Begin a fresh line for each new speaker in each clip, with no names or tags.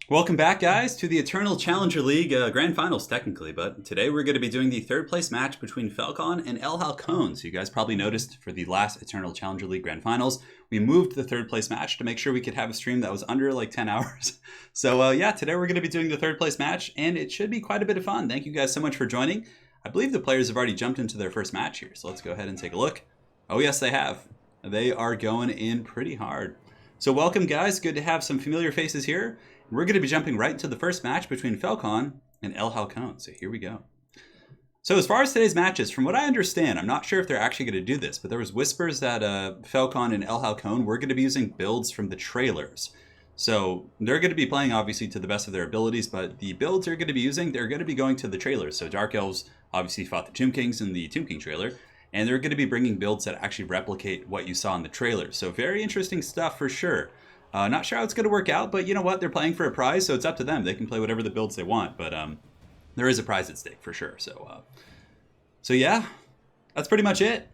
Welcome back, guys, to the Eternal Challenger League Grand Finals, technically. But today we're going to be doing the third place match between Felkon and ElHalcon. So you guys probably noticed for the last Eternal Challenger League Grand Finals, we moved the third place match to make sure we could have a stream that was under like 10 hours. So yeah, today we're going to be doing the third place match, and it should be quite a bit of fun. Thank you guys so much for joining. I believe the players have already jumped into their first match here, so let's go ahead and take a look. Oh yes, they have. They are going in pretty hard. So welcome, guys. Good to have some familiar faces here. We're going to be jumping right into the first match between Felkon and ElHalcon. So here we go. So as far as today's matches, from what I understand, I'm not sure if they're actually going to do this, but there was whispers that Felkon and ElHalcon were going to be using builds from the trailers. So they're going to be playing, obviously, to the best of their abilities, but the builds they're going to be using, they're going to be going to the trailers. So Dark Elves obviously fought the Tomb Kings in the Tomb King trailer, and they're going to be bringing builds that actually replicate what you saw in the trailer. So very interesting stuff for sure. Not sure how it's going to work out, but you know what? They're playing for a prize, so it's up to them. They can play whatever the builds they want, but there is a prize at stake for sure. So yeah, that's pretty much it.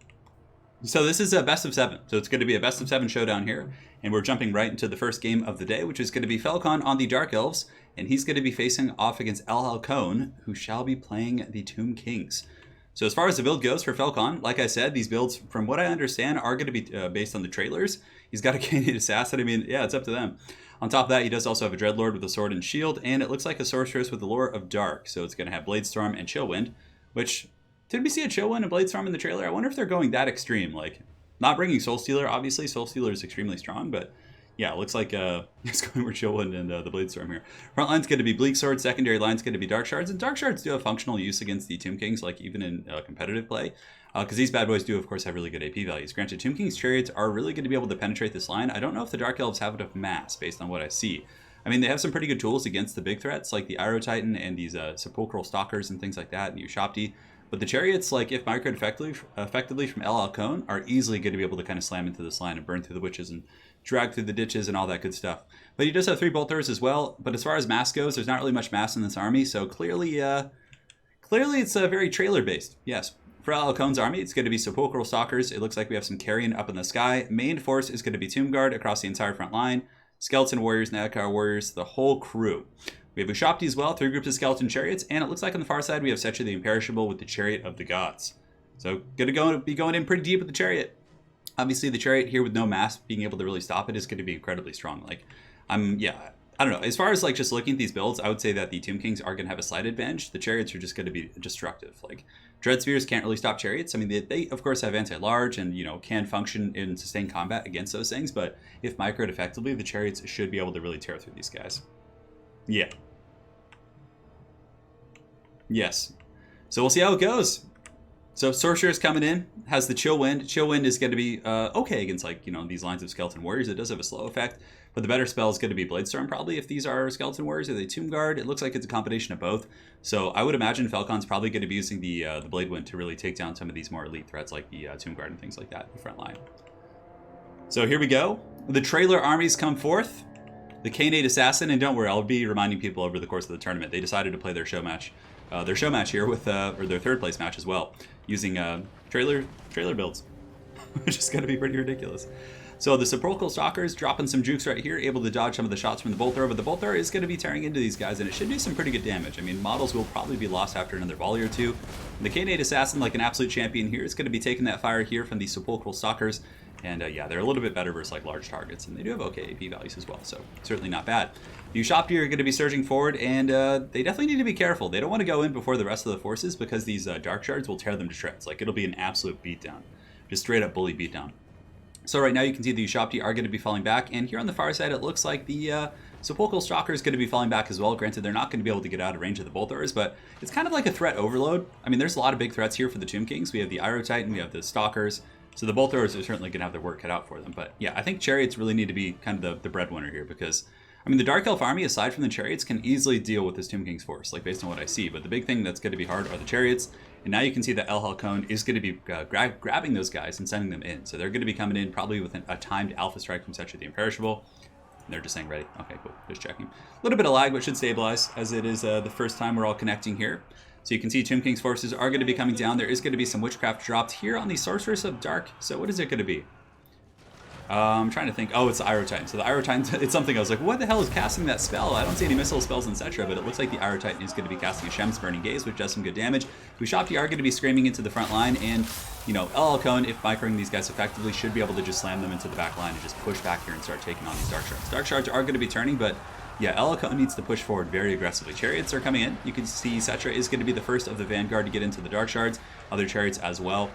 So this is a best of 7. So it's going to be a best of 7 showdown here, and we're jumping right into the first game of the day, which is going to be Felkon on the Dark Elves, and he's going to be facing off against ElHalcon, who shall be playing the Tomb Kings. So as far as the build goes for Felkon, like I said, these builds, from what I understand, are going to be based on the trailers. He's got a K-Nate Assassin. I mean, yeah, it's up to them. On top of that, he does also have a Dreadlord with a sword and shield, and it looks like a Sorceress with the Lure of Dark. So it's going to have Bladestorm and Chillwind, which, did we see a Chillwind and Bladestorm in the trailer? I wonder if they're going that extreme. Like, not bringing Soulstealer, obviously. Soulstealer is extremely strong, but yeah, it looks like it's going with Chillwind and the Bladestorm here. Front line's going to be Bleak Sword, secondary line's going to be Dark Shards, and Dark Shards do have functional use against the Tomb Kings, like even in competitive play, because these bad boys do, of course, have really good AP values. Granted, Tomb King's Chariots are really going to be able to penetrate this line. I don't know if the Dark Elves have enough mass, based on what I see. I mean, they have some pretty good tools against the big threats, like the Iron Titan and these Sepulchral Stalkers and things like that, and Ushopti. But the Chariots, like if microed effectively from ElHalcon, are easily going to be able to kind of slam into this line and burn through the witches and drag through the ditches and all that good stuff. But he does have 3 bolt throwers as well. But as far as mass goes, there's not really much mass in this army. So clearly it's very trailer based. Yes. For ElHalcon's army, it's going to be Sepulchral Stalkers. It looks like we have some carrion up in the sky. Main force is going to be Tomb Guard across the entire front line. Skeleton Warriors, Nadkar Warriors, the whole crew. We have Ushopti as well, 3 groups of Skeleton Chariots, and it looks like on the far side we have Setra the Imperishable with the Chariot of the Gods. So going to be going in pretty deep with the Chariot. Obviously the Chariot here with no mass being able to really stop it is going to be incredibly strong. Like, I don't know. As far as like just looking at these builds, I would say that the Tomb Kings are going to have a slight advantage. The Chariots are just going to be destructive. Like, Dread Spears can't really stop Chariots. I mean, they of course have anti-large and, you know, can function in sustained combat against those things, but if microed effectively, the Chariots should be able to really tear through these guys. Yeah. Yes. So we'll see how it goes. So Sorcerer's coming in, has the Chillwind. Chillwind is going to be okay against, like, you know, these lines of Skeleton Warriors. It does have a slow effect, but the better spell is going to be Bladestorm probably if these are Skeleton Warriors or the Tomb Guard. It looks like it's a combination of both. So I would imagine Felkon's probably going to be using the Blade Wind to really take down some of these more elite threats like the Tomb Guard and things like that in the front line. So here we go. The trailer armies come forth. The K-Nate Assassin, and don't worry, I'll be reminding people over the course of the tournament. They decided to play their show match here with, or their third place match as well, using trailer builds, which is going to be pretty ridiculous. So the Sepulchral Stalkers dropping some jukes right here, able to dodge some of the shots from the bolt thrower, but the bolt thrower is going to be tearing into these guys, and it should do some pretty good damage. I mean, models will probably be lost after another volley or two. And the K-Nate Assassin, like an absolute champion here, is going to be taking that fire here from the Sepulchral Stalkers. And yeah, they're a little bit better versus like large targets, and they do have okay AP values as well, so certainly not bad. The Ushopti are going to be surging forward, and they definitely need to be careful. They don't want to go in before the rest of the forces because these Dark Shards will tear them to shreds. Like, it'll be an absolute beatdown, just straight up bully beatdown. So right now you can see the Ushopti are going to be falling back, and here on the far side it looks like the Sepulchral Stalker is going to be falling back as well. Granted, they're not going to be able to get out of range of the bolt throwers, but it's kind of like a threat overload. I mean, there's a lot of big threats here for the Tomb Kings. We have the Iron Titan, we have the Stalkers. So the bolt throwers are certainly going to have their work cut out for them. But yeah, I think Chariots really need to be kind of the breadwinner here because, I mean, the Dark Elf army, aside from the Chariots, can easily deal with this Tomb King's force, like based on what I see. But the big thing that's going to be hard are the Chariots. And now you can see that ElHalcon is going to be grabbing those guys and sending them in. So they're going to be coming in probably with a timed Alpha Strike from Setra the Imperishable. And they're just saying ready. Okay, cool. Just checking. A little bit of lag, but should stabilize as it is the first time we're all connecting here. So you can see Tomb King's forces are going to be coming down. There is going to be some Witchcraft dropped here on the Sorceress of Dark. So what is it going to be? I'm trying to think. Oh, it's the Iro Titan. So the Iro Titan, it's something I was like, what the hell is casting that spell? I don't see any missile spells in Cetra, but it looks like the Iro Titan is going to be casting a Shem's Burning Gaze, which does some good damage. Ushopti are going to be screaming into the front line, and, you know, ElHalcon, if microing these guys effectively, should be able to just slam them into the back line and just push back here and start taking on these Dark Shards. Dark Shards are going to be turning, but yeah, ElHalcon needs to push forward very aggressively. Chariots are coming in. You can see Cetra is going to be the first of the Vanguard to get into the Dark Shards, other Chariots as well.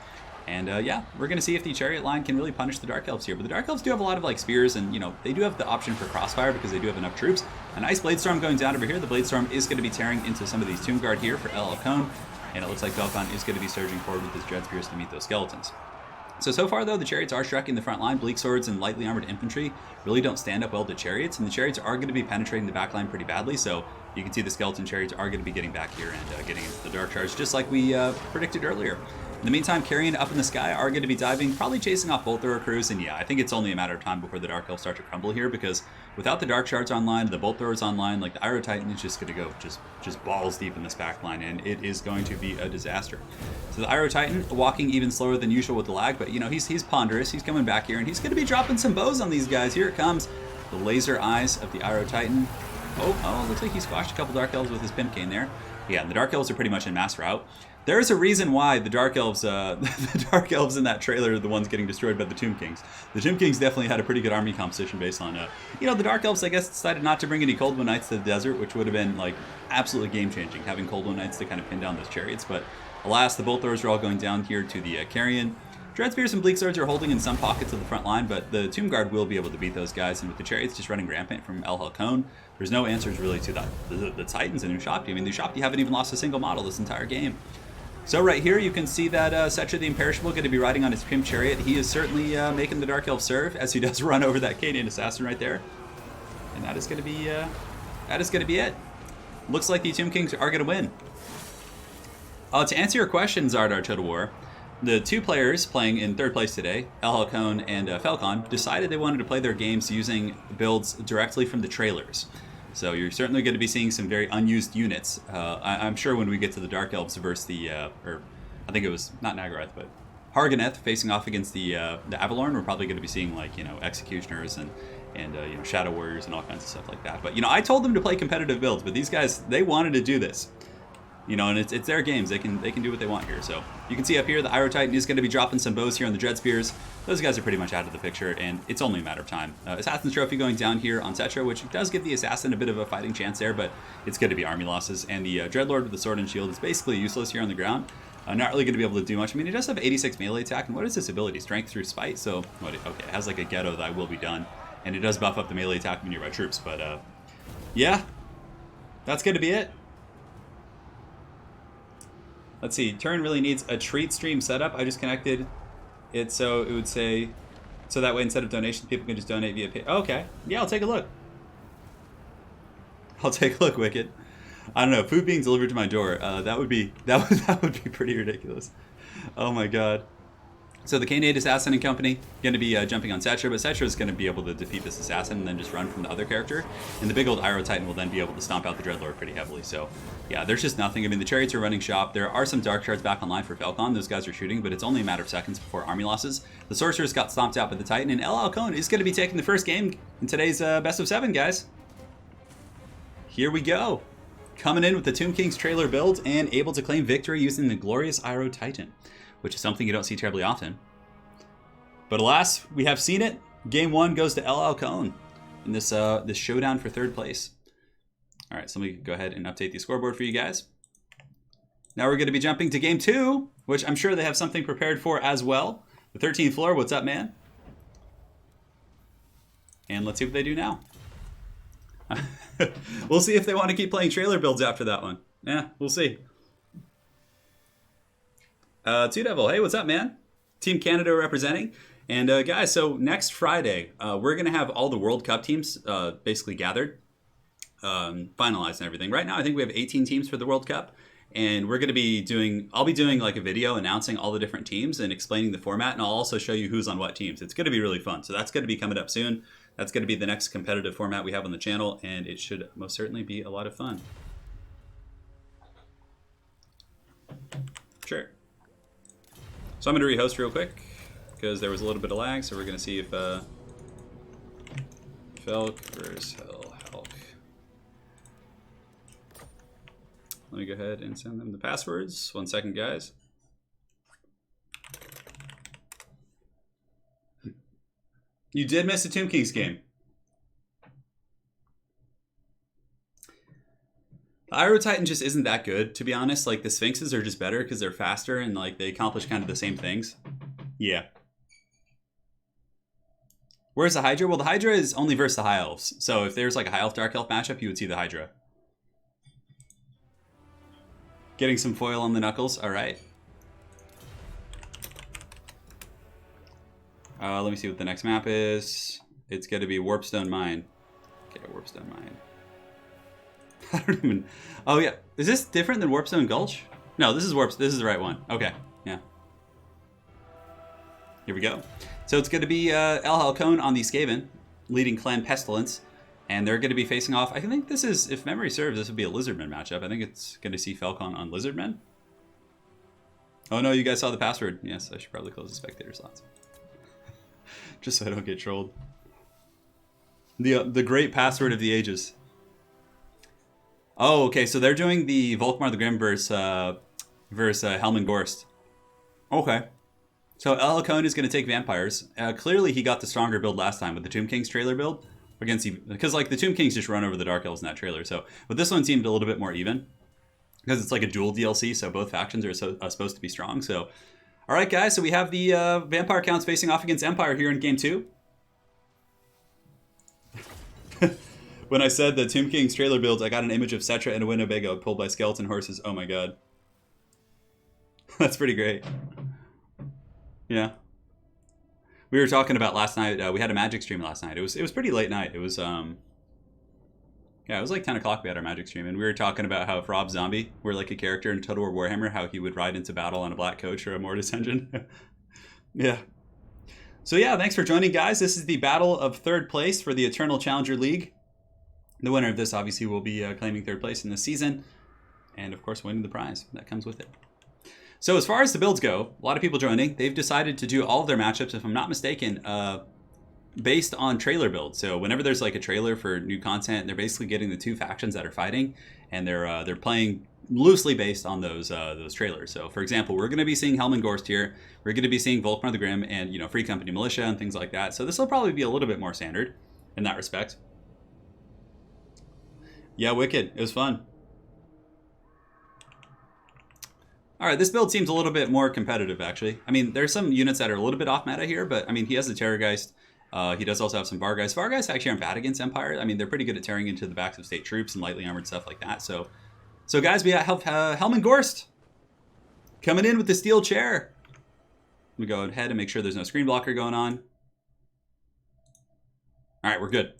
And yeah, we're going to see if the Chariot line can really punish the Dark Elves here. But the Dark Elves do have a lot of like spears, and you know, they do have the option for Crossfire because they do have enough troops. A nice Blade Storm going down over here. The Blade Storm is going to be tearing into some of these Tomb Guard here for ElHalcon. And it looks like Felkon is going to be surging forward with his Dread Spears to meet those skeletons. So far though, the Chariots are striking the front line. Bleak Swords and lightly armored infantry really don't stand up well to Chariots, and the Chariots are going to be penetrating the back line pretty badly, so you can see the Skeleton Chariots are going to be getting back here and getting into the Dark Charge, just like we predicted earlier. In the meantime, Carrion up in the sky are going to be diving, probably chasing off Bolt Thrower crews, and yeah, I think it's only a matter of time before the Dark Elves start to crumble here, because without the Dark Shards online, the Bolt Throwers online, like the Iro Titan is just going to go just balls deep in this back line, and it is going to be a disaster. So the Iro Titan walking even slower than usual with the lag, but you know, he's ponderous, he's coming back here, and he's going to be dropping some bows on these guys. Here it comes, the laser eyes of the Iro Titan. Oh, looks like he squashed a couple Dark Elves with his Pimp Cane there. Yeah, and the Dark Elves are pretty much in mass rout. There's a reason why the Dark Elves, the Dark Elves in that trailer are the ones getting destroyed by the Tomb Kings. The Tomb Kings definitely had a pretty good army composition based on, you know, the Dark Elves, I guess, decided not to bring any Cold One Knights to the desert, which would have been, like, absolutely game-changing, having Cold One Knights to kind of pin down those chariots. But alas, the Bolt Throwers are all going down here to the Carrion. Dread Spears and Bleak Swords are holding in some pockets of the front line, but the Tomb Guard will be able to beat those guys, and with the Chariots just running rampant from ElHalcon, there's no answers really to that. The Titans and Ushopti. I mean, the Ushopti haven't even lost a single model this entire game. So right here, you can see that Cetra the Imperishable going to be riding on his Pimp Chariot. He is certainly making the Dark Elf serve, as he does run over that Canadian Assassin right there. And that is going to be it. Looks like the Tomb Kings are going to win. To answer your question, Zardar Total War, the two players playing in third place today, ElHalcon and Felkon, decided they wanted to play their games using builds directly from the trailers. So you're certainly going to be seeing some very unused units. I'm sure when we get to the Dark Elves versus the, or I think it was not Nagaroth, but Harganeth facing off against the Avalorn, we're probably going to be seeing, like, you know, Executioners and you know, Shadow Warriors and all kinds of stuff like that. But you know, I told them to play competitive builds, but these guys, they wanted to do this. You know, and it's their games. They can do what they want here. So you can see up here, the Iro Titan is going to be dropping some bows here on the Dread Spears. Those guys are pretty much out of the picture, and it's only a matter of time. Assassin's Trophy going down here on Cetra, which does give the Assassin a bit of a fighting chance there, but it's going to be army losses. And the Dreadlord with the Sword and Shield is basically useless here on the ground. Not really going to be able to do much. I mean, it does have 86 melee attack, and what is this ability? Strength through Spite? So, okay, it has like a Ghetto that I will be done, and it does buff up the melee attack of nearby troops, but yeah, that's going to be it. Let's see, Turin really needs a treat stream setup. I just connected it so it would say, so that way instead of donations, people can just donate via pay. Oh, okay, yeah, I'll take a look. I'll take a look, Wicked. I don't know, food being delivered to my door. That would be pretty ridiculous. Oh my god. So the Canadian Assassin and company going to be jumping on Cetra, but Cetra is going to be able to defeat this Assassin and then just run from the other character. And the big old Iro Titan will then be able to stomp out the Dreadlord pretty heavily. So yeah, there's just nothing. I mean, the Chariots are running shop. There are some Dark Shards back online for Felkon. Those guys are shooting, but it's only a matter of seconds before army losses. The Sorcerers got stomped out by the Titan, and ElHalcon is going to be taking the first game in today's best of 7, guys. Here we go. Coming in with the Tomb Kings trailer build and able to claim victory using the glorious Iro Titan, which is something you don't see terribly often. But alas, we have seen it. Game 1 goes to ElHalcon in this showdown for third place. All right, so let me go ahead and update the scoreboard for you guys. Now we're going to be jumping to Game 2, which I'm sure they have something prepared for as well. The 13th floor, what's up, man? And let's see what they do now. We'll see if they want to keep playing trailer builds after that one. Yeah, we'll see. Two Devil, hey, what's up, man? Team Canada representing. And guys, so next Friday, we're going to have all the World Cup teams basically gathered, finalized and everything. Right now, I think we have 18 teams for the World Cup. And we're going to be doing, I'll be doing like a video announcing all the different teams and explaining the format. And I'll also show you who's on what teams. It's going to be really fun. So that's going to be coming up soon. That's going to be the next competitive format we have on the channel. And it should most certainly be a lot of fun. Sure. So I'm going to rehost real quick because there was a little bit of lag. So we're going to see if Felk versus ElHalc. Let me go ahead and send them the passwords. 1 second, guys. You did miss the Tomb Kings game. The Iroh Titan just isn't that good, to be honest. Like, the Sphinxes are just better because they're faster and, like, they accomplish kind of the same things. Yeah. Where's the Hydra? Well, the Hydra is only versus the High Elves. So if there's, like, a High Elf, Dark Elf matchup, you would see the Hydra. Getting some foil on the knuckles. All right. Let me see what the next map is. It's going to be Warpstone Mine. Okay, Warpstone Mine. I don't even... Oh, yeah. Is this different than Warpstone Gulch? No, this is This is the right one. Okay, yeah. Here we go. So it's going to be ElHalcon on the Skaven, leading Clan Pestilence. And they're going to be facing off... I think this is, if memory serves, this would be a Lizardmen matchup. I think it's going to see Felkon on Lizardmen. Oh, no, you guys saw the password. Yes, I should probably close the spectator slots. Just so I don't get trolled. The great password of the ages. Oh, okay, so they're doing the Volkmar the Grim versus Helman Gorst. Okay. So ElHalcon is going to take vampires. Clearly, he got the stronger build last time with the Tomb Kings trailer build. Because, like, the Tomb Kings just run over the Dark Elves in that trailer. So, but this one seemed a little bit more even. Because it's like a dual DLC, so both factions are supposed to be strong. So, all right, guys, so we have the vampire counts facing off against Empire here in Game 2. When I said the Tomb Kings trailer builds, I got an image of Cetra and a Winnebago pulled by skeleton horses. Oh my god. That's pretty great. Yeah. We were talking about last night, we had a Magic stream last night. It was pretty late night. It was, yeah, it was like 10 o'clock we had our Magic stream, and we were talking about how if Rob Zombie were like a character in Total War Warhammer, how he would ride into battle on a black coach or a Mortis engine. Yeah. So yeah, thanks for joining, guys. This is the battle of third place for the Eternal Challenger League. The winner of this obviously will be claiming third place in this season, and of course winning the prize that comes with it. So as far as the builds go, a lot of people joining. They've decided to do all of their matchups, if I'm not mistaken, based on trailer builds. So whenever there's like a trailer for new content, they're basically getting the two factions that are fighting, and they're playing loosely based on those trailers. So for example, we're going to be seeing Helman Gorst here. We're going to be seeing Volkmar the Grim and, you know, Free Company Militia and things like that. So this will probably be a little bit more standard in that respect. Yeah, wicked. It was fun. All right, this build seems a little bit more competitive, actually. I mean, there's some units that are a little bit off meta here, but I mean, he has the Terrorgeist. He does also have some Vargeist. Vargeist actually aren't bad against Empire. I mean, they're pretty good at tearing into the backs of state troops and lightly armored stuff like that. So guys, we have Helman Gorst coming in with the steel chair. We go ahead and make sure there's no screen blocker going on. All right, we're good.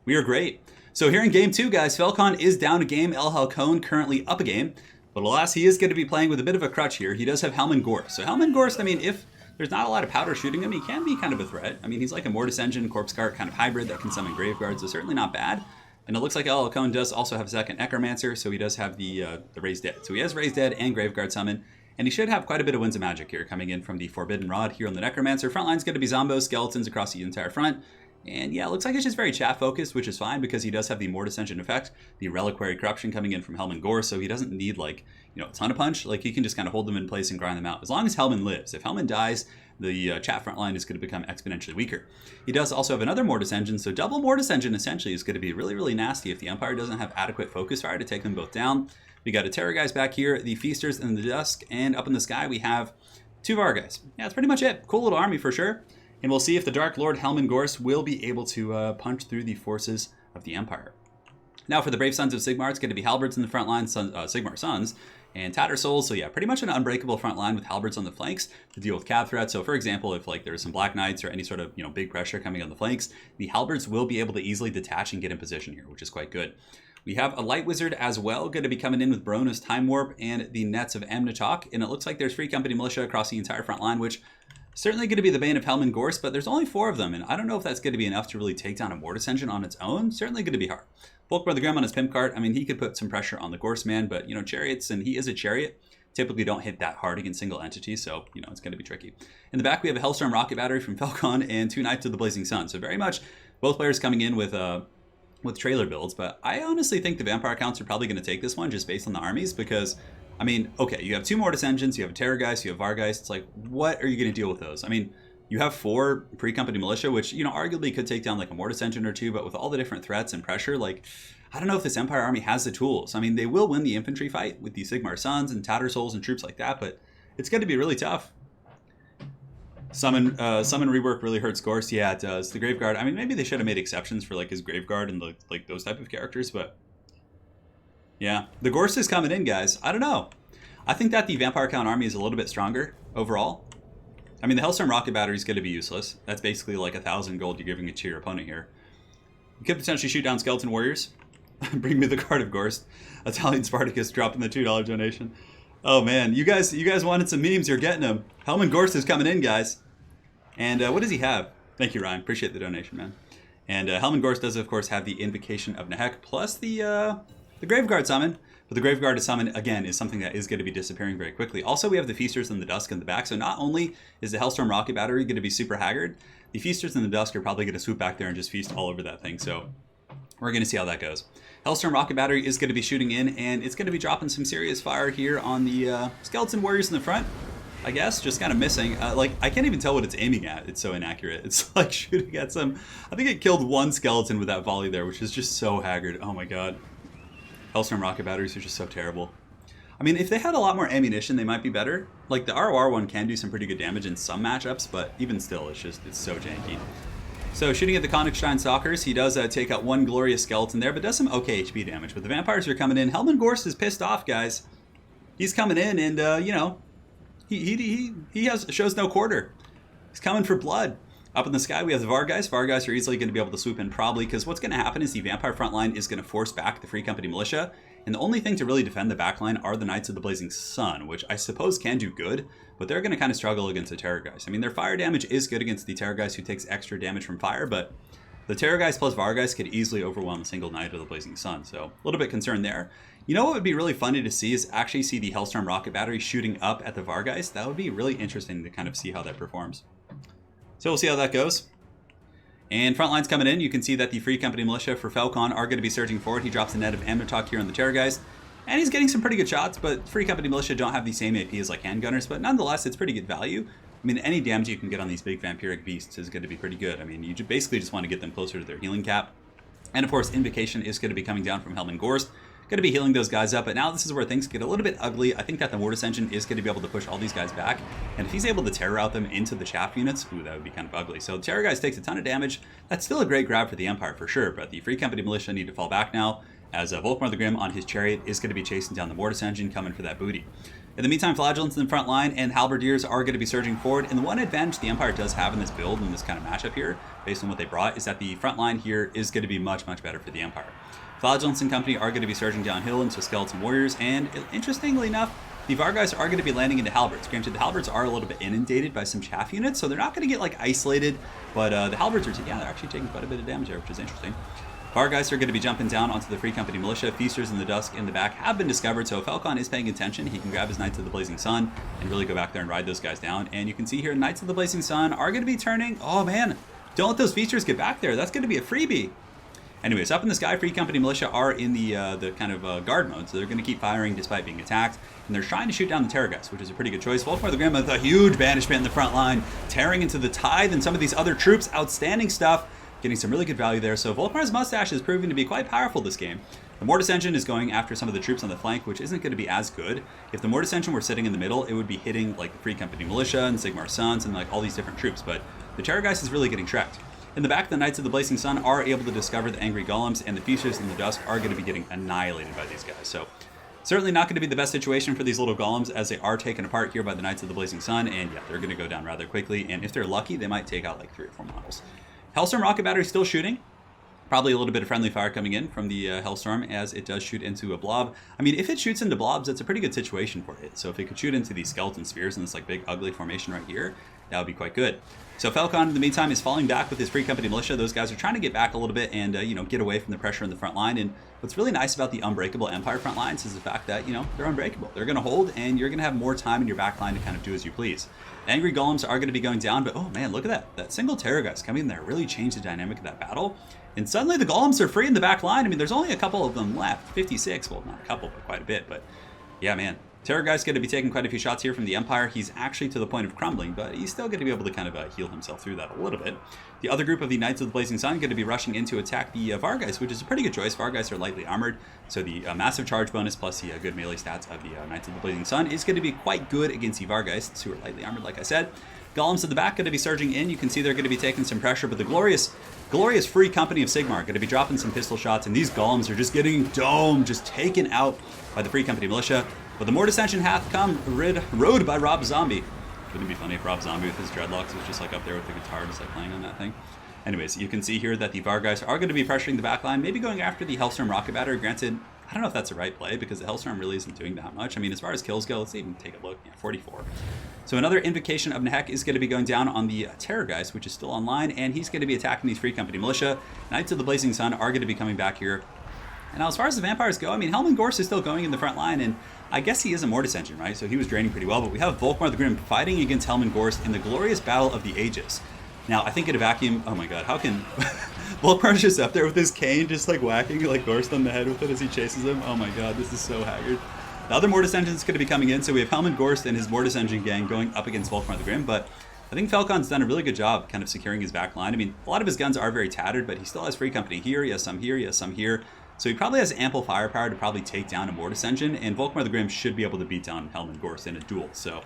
We are great. So here in Game 2, guys, Felkon is down a game. ElHalcon currently up a game. But alas, he is going to be playing with a bit of a crutch here. He does have Helman Gorst. So Helman Gorst, I mean, if there's not a lot of powder shooting him, he can be kind of a threat. I mean, he's like a Mortis Engine, Corpse Cart kind of hybrid that can summon Graveguard, so certainly not bad. And it looks like ElHalcon does also have a second Necromancer, so he does have the Raised Dead. So he has Raised Dead and Graveguard summon, and he should have quite a bit of Winds of Magic here coming in from the Forbidden Rod here on the Necromancer. Frontline's going to be Zombos, Skeletons across the entire front. And yeah, it looks like it's just very chat focused, which is fine because he does have the Mortis Engine effect, the Reliquary Corruption coming in from Helman Gorst, so he doesn't need like, you know, a ton of punch. Like he can just kind of hold them in place and grind them out. As long as Helman lives. If Helman dies, the chat front line is going to become exponentially weaker. He does also have another Mortis Engine, so double Mortis Engine essentially is going to be really, really nasty if the Empire doesn't have adequate focus fire to take them both down. We got a Terrorgeist back here, the Feasters in the Dusk, and up in the sky we have two Vargeist. Yeah, that's pretty much it. Cool little army for sure. And we'll see if the Dark Lord Helman Gorst will be able to punch through the forces of the Empire. Now for the Brave Sons of Sigmar, it's going to be Halberds in the front line, Sigmar Sons, and Tattersouls. So yeah, pretty much an unbreakable front line with Halberds on the flanks to deal with cav threats. So for example, if like there's some Black Knights or any sort of, you know, big pressure coming on the flanks, the Halberds will be able to easily detach and get in position here, which is quite good. We have a Light Wizard as well, going to be coming in with Barona's Time Warp and the Nets of Amnitok. And it looks like there's Free Company Militia across the entire front line, which certainly going to be the bane of Helman Gorst, but there's only 4 of them, and I don't know if that's going to be enough to really take down a Mortis Engine on its own. Certainly going to be hard. Volkmar the Grim on his Pimp Cart, I mean, he could put some pressure on the Gorst man, but, you know, Chariots, and he is a Chariot, typically don't hit that hard against single entities, so, you know, it's going to be tricky. In the back, we have a Hellstorm Rocket Battery from Felkon and 2 Knights of the Blazing Sun, so very much Both players coming in with trailer builds, but I honestly think the Vampire counts are probably going to take this one just based on the armies because, I mean, okay, you have 2 Mortis engines, you have a Terrorgeist, you have Vargeist. It's like, what are you going to deal with those? I mean, you have 4 pre-company militia, which, you know, arguably could take down like a Mortis engine or 2, but with all the different threats and pressure, like, I don't know if this Empire army has the tools. I mean, they will win the infantry fight with the Sigmar Sons and Tattersouls and troops like that, but it's going to be really tough. Summon rework really hurts Gorst. Yeah, it does. The Graveguard, I mean, maybe they should have made exceptions for like his Graveguard and like those type of characters, but yeah, the Gorst is coming in, guys. I don't know. I think that the Vampire Count army is a little bit stronger overall. I mean, the Hellstorm Rocket Battery is going to be useless. That's basically like 1,000 gold you're giving it to your opponent here. You could potentially shoot down Skeleton Warriors. Bring me the card of Gorst. Italian Spartacus dropping the $2 donation. Oh man, you guys wanted some memes. You're getting them. Hellman Gorst is coming in, guys. And what does he have? Thank you, Ryan. Appreciate the donation, man. And Hellman Gorst does, of course, have the Invocation of Nehek plus the Graveguard summon. But the Graveguard to summon, again, is something that is going to be disappearing very quickly. Also, we have the Feasters in the Dusk in the back. So not only is the Hellstorm Rocket Battery going to be super haggard, the Feasters in the Dusk are probably going to swoop back there and just feast all over that thing. So we're going to see how that goes. Hellstorm Rocket Battery is going to be shooting in, and it's going to be dropping some serious fire here on the Skeleton Warriors in the front. I guess, just kind of missing. Like, I can't even tell what it's aiming at. It's so inaccurate. It's like shooting at some... I think it killed 1 skeleton with that volley there, which is just so haggard. Oh my god. Hellstorm Rocket Batteries are just so terrible. I mean, if they had a lot more ammunition, they might be better. Like, the ROR one can do some pretty good damage in some matchups, but even still, it's so janky. So, shooting at the Königstein Stalkers, he does take out 1 glorious skeleton there, but does some okay HP damage. But the vampires are coming in. Hellman Gorst is pissed off, guys. He's coming in, and, you know... He shows no quarter. He's coming for blood. Up in the sky, we have the Vargeist. Vargeist are easily going to be able to swoop in probably because what's going to happen is the Vampire front line is going to force back the Free Company Militia. And the only thing to really defend the back line are the Knights of the Blazing Sun, which I suppose can do good, but they're going to kind of struggle against the Terrorgeist. I mean, their fire damage is good against the Terrorgeist who takes extra damage from fire, but the Terrorgeist plus Vargeist could easily overwhelm a single Knight of the Blazing Sun. So a little bit concerned there. You know what would be really funny to see is actually see the Hellstorm Rocket Battery shooting up at the Vargeist. That would be really interesting to kind of see how that performs. So we'll see how that goes. And front lines coming in, you can see that the Free Company Militia for Felkon are going to be surging forward. He drops a net of Amnotok here on the Terrorgeist. And he's getting some pretty good shots, but Free Company Militia don't have the same AP as like handgunners, but nonetheless, it's pretty good value. I mean, any damage you can get on these big vampiric beasts is going to be pretty good. I mean, you basically just want to get them closer to their healing cap. And of course, Invocation is going to be coming down from Hellman Gorst. Going to be healing those guys up, but now this is where things get a little bit ugly. I think that the Mortis engine is going to be able to push all these guys back, and if he's able to terror out them into the shaft units, ooh, that would be kind of ugly. So the Terrorgeist takes a ton of damage. That's still a great grab for the Empire for sure, but the Free Company Militia need to fall back now, as Volkmar the Grim on his chariot is going to be chasing down the Mortis engine, coming for that booty. In the meantime, Flagellants in the front line and Halberdiers are going to be surging forward, and the one advantage the Empire does have in this build, in this kind of matchup here, based on what they brought, is that the front line here is going to be much, much better for the Empire. Flagellants and company are going to be surging downhill into Skeleton Warriors, and interestingly enough, the Vargeist are going to be landing into Halberds. Granted, the Halberds are a little bit inundated by some chaff units, so they're not going to get like isolated, but the Halberds are, yeah, they're actually taking quite a bit of damage there, which is interesting. Vargeist are going to be jumping down onto the Free Company Militia. Feasters in the Dusk in the back have been discovered, so if Felkon is paying attention, he can grab his Knights of the Blazing Sun and really go back there and ride those guys down. And you can see here, Knights of the Blazing Sun are going to be turning. Oh man, don't let those Feasters get back there. That's going to be a freebie. Anyways, up in the sky, Free Company Militia are in the kind of guard mode, so they're going to keep firing despite being attacked, and they're trying to shoot down the Terrorgeist, which is a pretty good choice. Volkmar the Grim with a huge banishment in the front line, tearing into the Tithe and some of these other troops. Outstanding stuff, getting some really good value there. So Volkmar's Mustache is proving to be quite powerful this game. The Mortis Engine is going after some of the troops on the flank, which isn't going to be as good. If the Mortis Engine were sitting in the middle, it would be hitting like the Free Company Militia and Sigmar Sons and like all these different troops, but the Terrorgeist is really getting tracked. In the back, the Knights of the Blazing Sun are able to discover the Angry Golems, and the Feasters in the Dusk are going to be getting annihilated by these guys. So, certainly not going to be the best situation for these little Golems, as they are taken apart here by the Knights of the Blazing Sun, and yeah, they're going to go down rather quickly, and if they're lucky, they might take out like 3 or 4 models. Hellstorm Rocket Battery still shooting. Probably a little bit of friendly fire coming in from the Hellstorm, as it does shoot into a blob. I mean, if it shoots into blobs, that's a pretty good situation for it. So if it could shoot into these skeleton spheres in this like big ugly formation right here, that would be quite good. So Felkon, in the meantime, is falling back with his Free Company Militia. Those guys are trying to get back a little bit and, get away from the pressure in the front line. And what's really nice about the Unbreakable Empire front lines is the fact that, they're unbreakable. They're going to hold, and you're going to have more time in your back line to kind of do as you please. Angry Golems are going to be going down, but, oh man, look at that. That single Terror guys coming in there really changed the dynamic of that battle. And suddenly the Golems are free in the back line. I mean, there's only a couple of them left. 56, well, not a couple, but quite a bit. But, yeah, man. Terror guy's going to be taking quite a few shots here from the Empire. He's actually to the point of crumbling, but he's still going to be able to kind of heal himself through that a little bit. The other group of the Knights of the Blazing Sun going to be rushing in to attack the Vargeist, which is a pretty good choice. Vargeist are lightly armored, so the massive charge bonus plus the good melee stats of the Knights of the Blazing Sun is going to be quite good against the Vargeists, who are lightly armored, like I said. Golems at the back going to be surging in. You can see they're going to be taking some pressure, but the glorious Free Company of Sigmar are going to be dropping some pistol shots, and these Golems are just getting domed, just taken out by the Free Company Militia. But the more dissension hath come, rode by Rob Zombie. Wouldn't it be funny if Rob Zombie with his dreadlocks was just like up there with the guitar, just like playing on that thing? Anyways, you can see here that the Vargeist are going to be pressuring the backline, maybe going after the Hellstorm rocket battery. Granted, I don't know if that's the right play because the Hellstorm really isn't doing that much. I mean, as far as kills go, let's even take a look. Yeah, 44. So another Invocation of Nehek is going to be going down on the Terror Geist, which is still online, and he's going to be attacking these Free Company Militia. Knights of the Blazing Sun are going to be coming back here. And now as far as the Vampires go, I mean, Helman Gorst is still going in the front line, and I guess he is a Mortis engine, right? So he was draining pretty well, but we have Volkmar the Grim fighting against Helman Gorst in the glorious Battle of the Ages. Now, I think in a vacuum, oh my god, how can... Volkmar's just up there with his cane, just like whacking like Gorst on the head with it as he chases him. Oh my god, this is so haggard. The other Mortis engine is going to be coming in, so we have Helman Gorst and his Mortis engine gang going up against Volkmar the Grim, but I think Felkon's done a really good job kind of securing his back line. I mean, a lot of his guns are very tattered, but he still has Free Company here, he has some here, he has some here. So he probably has ample firepower to probably take down a Mortis engine, and Volkmar the Grim should be able to beat down Helman Gorst in a duel. So,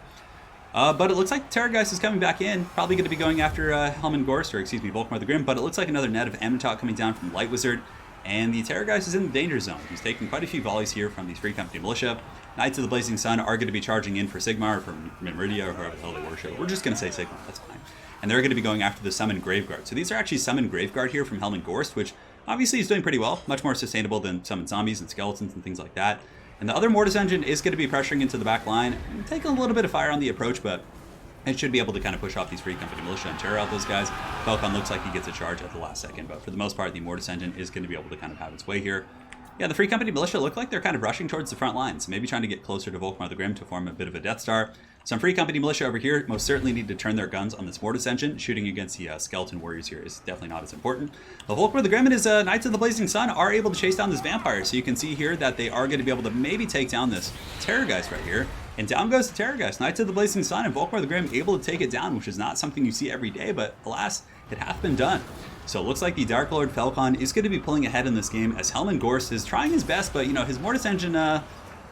but it looks like Terrorgeist is coming back in, probably going to be going after Helman Gorst, or excuse me, Volkmar the Grim, but it looks like another net of Amnitok coming down from Light Wizard, and the Terrorgeist is in the danger zone. He's taking quite a few volleys here from these Free Company Militia. Knights of the Blazing Sun are going to be charging in for Sigmar, or for Meridia, or whoever the hell they worship. We're just going to say Sigmar, that's fine. And they're going to be going after the Summon Graveguard. So these are actually Summon Graveguard here from Helman Gorst, which obviously he's doing pretty well, much more sustainable than Summon Zombies and Skeletons and things like that. And the other Mortis engine is going to be pressuring into the back line, taking a little bit of fire on the approach, but it should be able to kind of push off these Free Company Militia and tear out those guys. Felkon looks like he gets a charge at the last second, but for the most part, the Mortis engine is going to be able to kind of have its way here. Yeah, the Free Company Militia look like they're kind of rushing towards the front lines, maybe trying to get closer to Volkmar the Grim to form a bit of a Death Star. Some Free Company Militia over here most certainly need to turn their guns on this Mortis engine. Shooting against the Skeleton Warriors here is definitely not as important. But Volkmar the Grim and his Knights of the Blazing Sun are able to chase down this Vampire, so you can see here that they are going to be able to maybe take down this Terrorgeist right here. And down goes the Terrorgeist. Knights of the Blazing Sun and Volkmar the Grim able to take it down, which is not something you see every day, but alas, it hath been done. So it looks like the Dark Lord Felkon is going to be pulling ahead in this game as Helman Gorst is trying his best, but his Mortis engine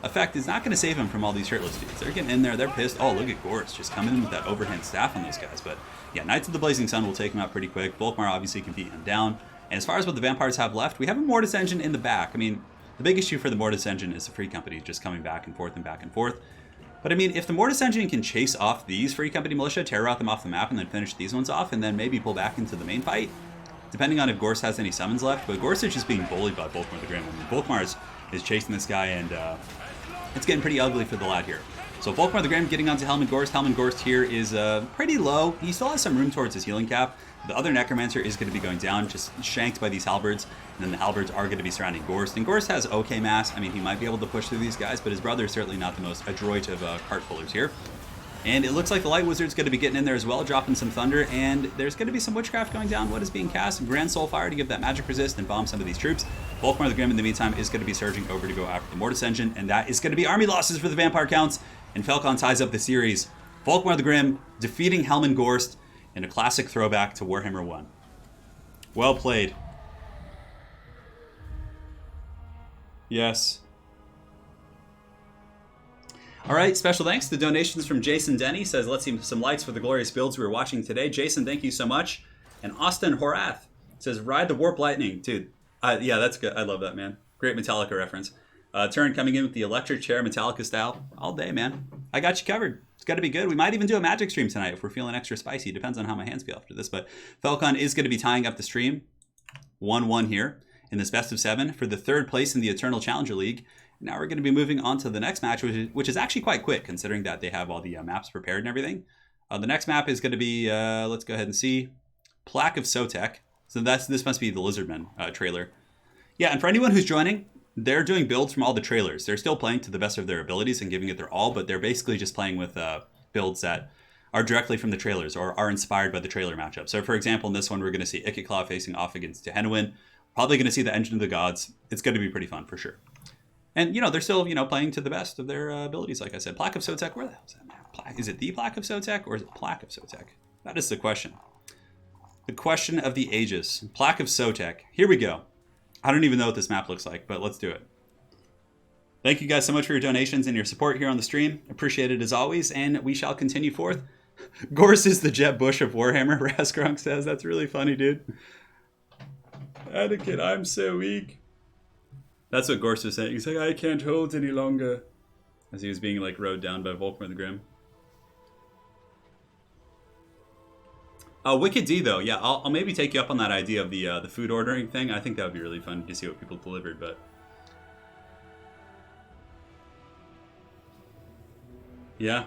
effect is not going to save him from all these shirtless dudes. They're getting in there, they're pissed. Oh, look at Gorst just coming in with that overhand staff on those guys. But yeah, Knights of the Blazing Sun will take him out pretty quick. Volkmar obviously can beat him down. And as far as what the Vampires have left, we have a Mortis engine in the back. I mean, the big issue for the Mortis engine is the Free Company just coming back and forth and back and forth. But I mean, if the Mortis engine can chase off these Free Company Militia, tear out them off the map, and then finish these ones off, and then maybe pull back into the main fight, depending on if Gorst has any summons left. But Gorst is just being bullied by Volkmar the Grim. I mean, Volkmar is chasing this guy, and it's getting pretty ugly for the lad here. So Volkmar the Grim getting onto Helman Gorst. Helman Gorst here is pretty low. He still has some room towards his healing cap. The other Necromancer is going to be going down, just shanked by these Halberds. And then the Halberds are going to be surrounding Gorst. And Gorst has okay mass. I mean, he might be able to push through these guys, but his brother is certainly not the most adroit of cart pullers here. And it looks like the Light Wizard's going to be getting in there as well, dropping some Thunder. And there's going to be some Witchcraft going down. What is being cast? Grand Soulfire to give that magic resist and bomb some of these troops. Volkmar the Grim, in the meantime, is going to be surging over to go after the Mortis engine. And that is going to be army losses for the Vampire Counts. And Felkon ties up the series. Volkmar the Grim defeating Helman Gorst in a classic throwback to Warhammer 1. Well played. Yes. All right, special thanks to donations from Jason Denny. Says, let's see some likes for the glorious builds we were watching today. Jason, thank you so much. And Austin Horath says, ride the Warp Lightning. Dude, yeah, that's good. I love that, man. Great Metallica reference. Turin coming in with the electric chair, Metallica style. All day, man. I got you covered. It's got to be good. We might even do a Magic stream tonight if we're feeling extra spicy. Depends on how my hands feel after this. But Felkon is going to be tying up the stream. 1-1 here in this best of 7 for the 3rd place in the Eternal Challenger League. Now we're going to be moving on to the next match, which is actually quite quick, considering that they have all the maps prepared and everything. The next map is going to be, let's go ahead and see, Plaque of Sotek. So this must be the Lizardmen trailer. Yeah, and for anyone who's joining, they're doing builds from all the trailers. They're still playing to the best of their abilities and giving it their all, but they're basically just playing with builds that are directly from the trailers or are inspired by the trailer matchup. So for example, in this one, we're going to see ElHalcon facing off against Tehenwin. Probably going to see the Engine of the Gods. It's going to be pretty fun for sure. And, they're still, playing to the best of their abilities, like I said. Plaque of Sotek, where the hell is that map? Is it the Plaque of Sotek or is it Plaque of Sotek? That is the question. The question of the ages. Plaque of Sotek. Here we go. I don't even know what this map looks like, but let's do it. Thank you guys so much for your donations and your support here on the stream. Appreciate it as always, and we shall continue forth. Gorse is the Jeb Bush of Warhammer, Raskrunk says. That's really funny, dude. Anakin, I'm so weak. That's what Gorse was saying. He's like, I can't hold any longer. As he was being, rode down by Volkmar the Grim. Wicked D, though. Yeah, I'll maybe take you up on that idea of the food ordering thing. I think that would be really fun to see what people delivered, but... Yeah.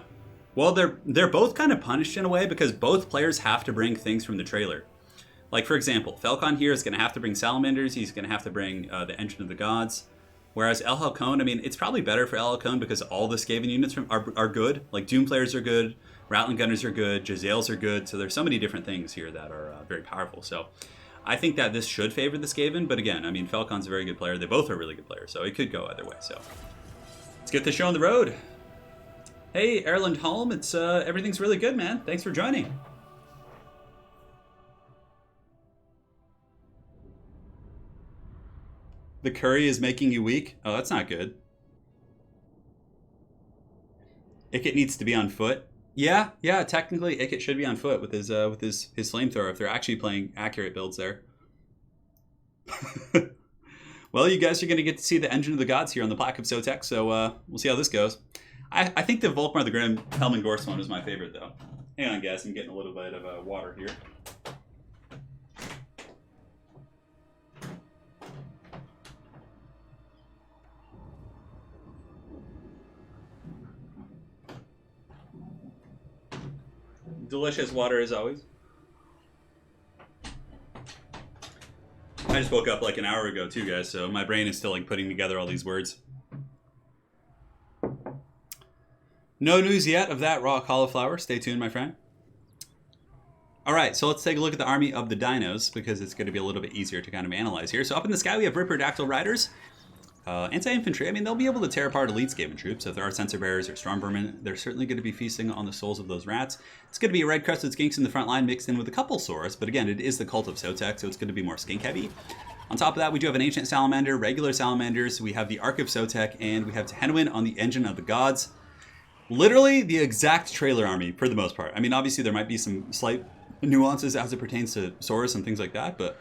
Well, they're both kind of punished in a way because both players have to bring things from the trailer. Like, for example, Felkon here is going to have to bring Salamanders. He's going to have to bring the Engine of the Gods. Whereas ElHalcon, I mean, it's probably better for ElHalcon because all the Skaven units are good. Like, Doom players are good. Rattling Gunners are good. Jezzails are good. So there's so many different things here that are very powerful. So I think that this should favor the Skaven. But again, I mean, Felkon's a very good player. They both are really good players. So it could go either way. So let's get the show on the road. Hey, Erland Holm. It's everything's really good, man. Thanks for joining. The curry is making you weak? Oh, that's not good. Ikit needs to be on foot. Yeah, technically Ikit should be on foot with his flamethrower if they're actually playing accurate builds there. Well, you guys are going to get to see the Engine of the Gods here on the Plaque of Sotek, so we'll see how this goes. I think the Volkmar the Grim Helm Gorse one is my favorite, though. Hang on, guys. I'm getting a little bit of water here. Delicious water as always. I just woke up like an hour ago too, guys, so my brain is still putting together all these words. No news yet of that raw cauliflower. Stay tuned, my friend. Alright, so let's take a look at the army of the dinos because it's going to be a little bit easier to kind of analyze here. So up in the sky we have Ripperdactyl Riders. Anti-infantry, I mean, they'll be able to tear apart elite Skaven troops. So if there are sensor bearers or stormvermin, they're certainly going to be feasting on the souls of those rats. It's going to be a red-crested skinks in the front line mixed in with a couple saurs, but again, it is the cult of Sotek, so it's going to be more skink heavy. On top of that, we do have an ancient salamander, regular salamanders, we have the Ark of Sotek, and we have Tehenwin on the Engine of the Gods. Literally the exact trailer army for the most part. I mean, obviously there might be some slight nuances as it pertains to Saurus and things like that, but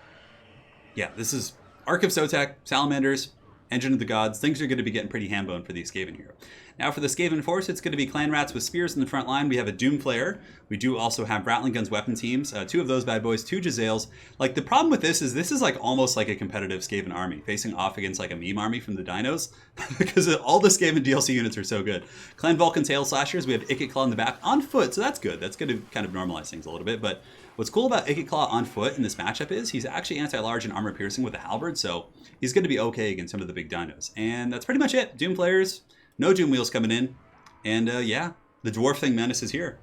yeah, this is Ark of Sotek, salamanders, Engine of the Gods. Things are going to be getting pretty ham-boned for the Skaven here. Now for the Skaven force, it's going to be clan rats with spears in the front line. We have a Doom Flayer. We do also have Rattling Guns weapon teams. Two of those bad boys, two Jezzails. The problem with this is almost like a competitive Skaven army facing off against a meme army from the dinos because all the Skaven DLC units are so good. Clan Vulcan Tail Slashers. We have ElHalcon in the back on foot, so that's good. That's going to kind of normalize things a little bit, but what's cool about ElHalcon on foot in this matchup is he's actually anti-large and armor piercing with a halberd, so he's going to be okay against some of the big dinos. And that's pretty much it. Doom Flayers, no Doom Wheels coming in, and yeah, the Dwarf Thing Menace is here.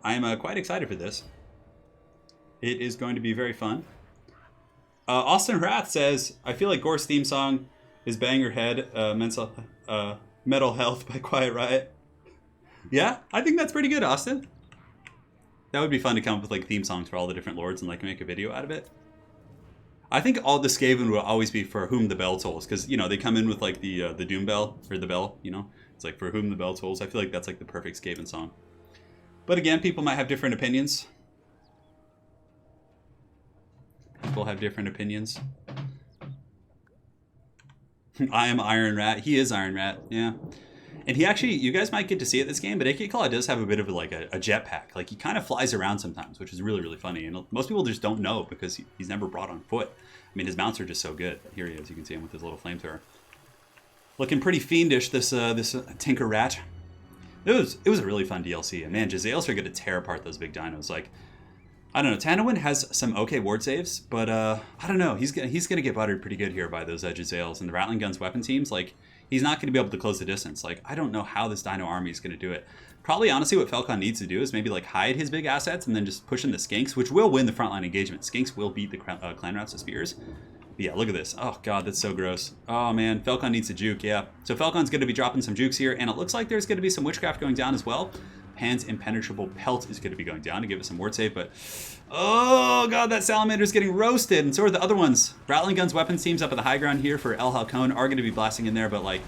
I am quite excited for this. It is going to be very fun. Austin Rath says, I feel like Gorse theme song is Bang Your Head, Metal Health by Quiet Riot. Yeah, I think that's pretty good, Austin. That would be fun to come up with theme songs for all the different lords and make a video out of it. I think all the Skaven will always be For Whom the Bell Tolls, because they come in with the Doom Bell or the bell. It's For Whom the Bell Tolls. I feel like that's the perfect Skaven song. But again, people might have different opinions. People have different opinions. I am Iron Rat. He is Iron Rat. Yeah. And he actually, you guys might get to see it this game, but ElHalcon does have a bit of a jetpack. He kind of flies around sometimes, which is really, really funny. And most people just don't know because he's never brought on foot. I mean, his mounts are just so good. Here he is. You can see him with his little flamethrower. Looking pretty fiendish, this Tinker Rat. It was a really fun DLC, and man, Jezzails are going to tear apart those big dinos. Like, I don't know, Tanawin has some okay ward saves, but I don't know, he's gonna get buttered pretty good here by those Jezzails and the Rattling Guns weapon teams. Like, he's not going to be able to close the distance. Like, I don't know how this dino army is going to do it. Probably, honestly, what Felkon needs to do is maybe like hide his big assets and then just push in the Skinks, which will win the frontline engagement. Skinks will beat the clan rats with spears. But yeah, look at this. Oh god, that's so gross. Oh man, Felkon needs a juke, yeah. So Felkon's going to be dropping some jukes here, and it looks like there's going to be some witchcraft going down as well. Pan's impenetrable pelt is going to be going down to give it some ward save, but oh god, that salamander's getting roasted, and so are the other ones. Rattling Guns weapons teams up at the high ground here for ElHalcon are going to be blasting in there, but like,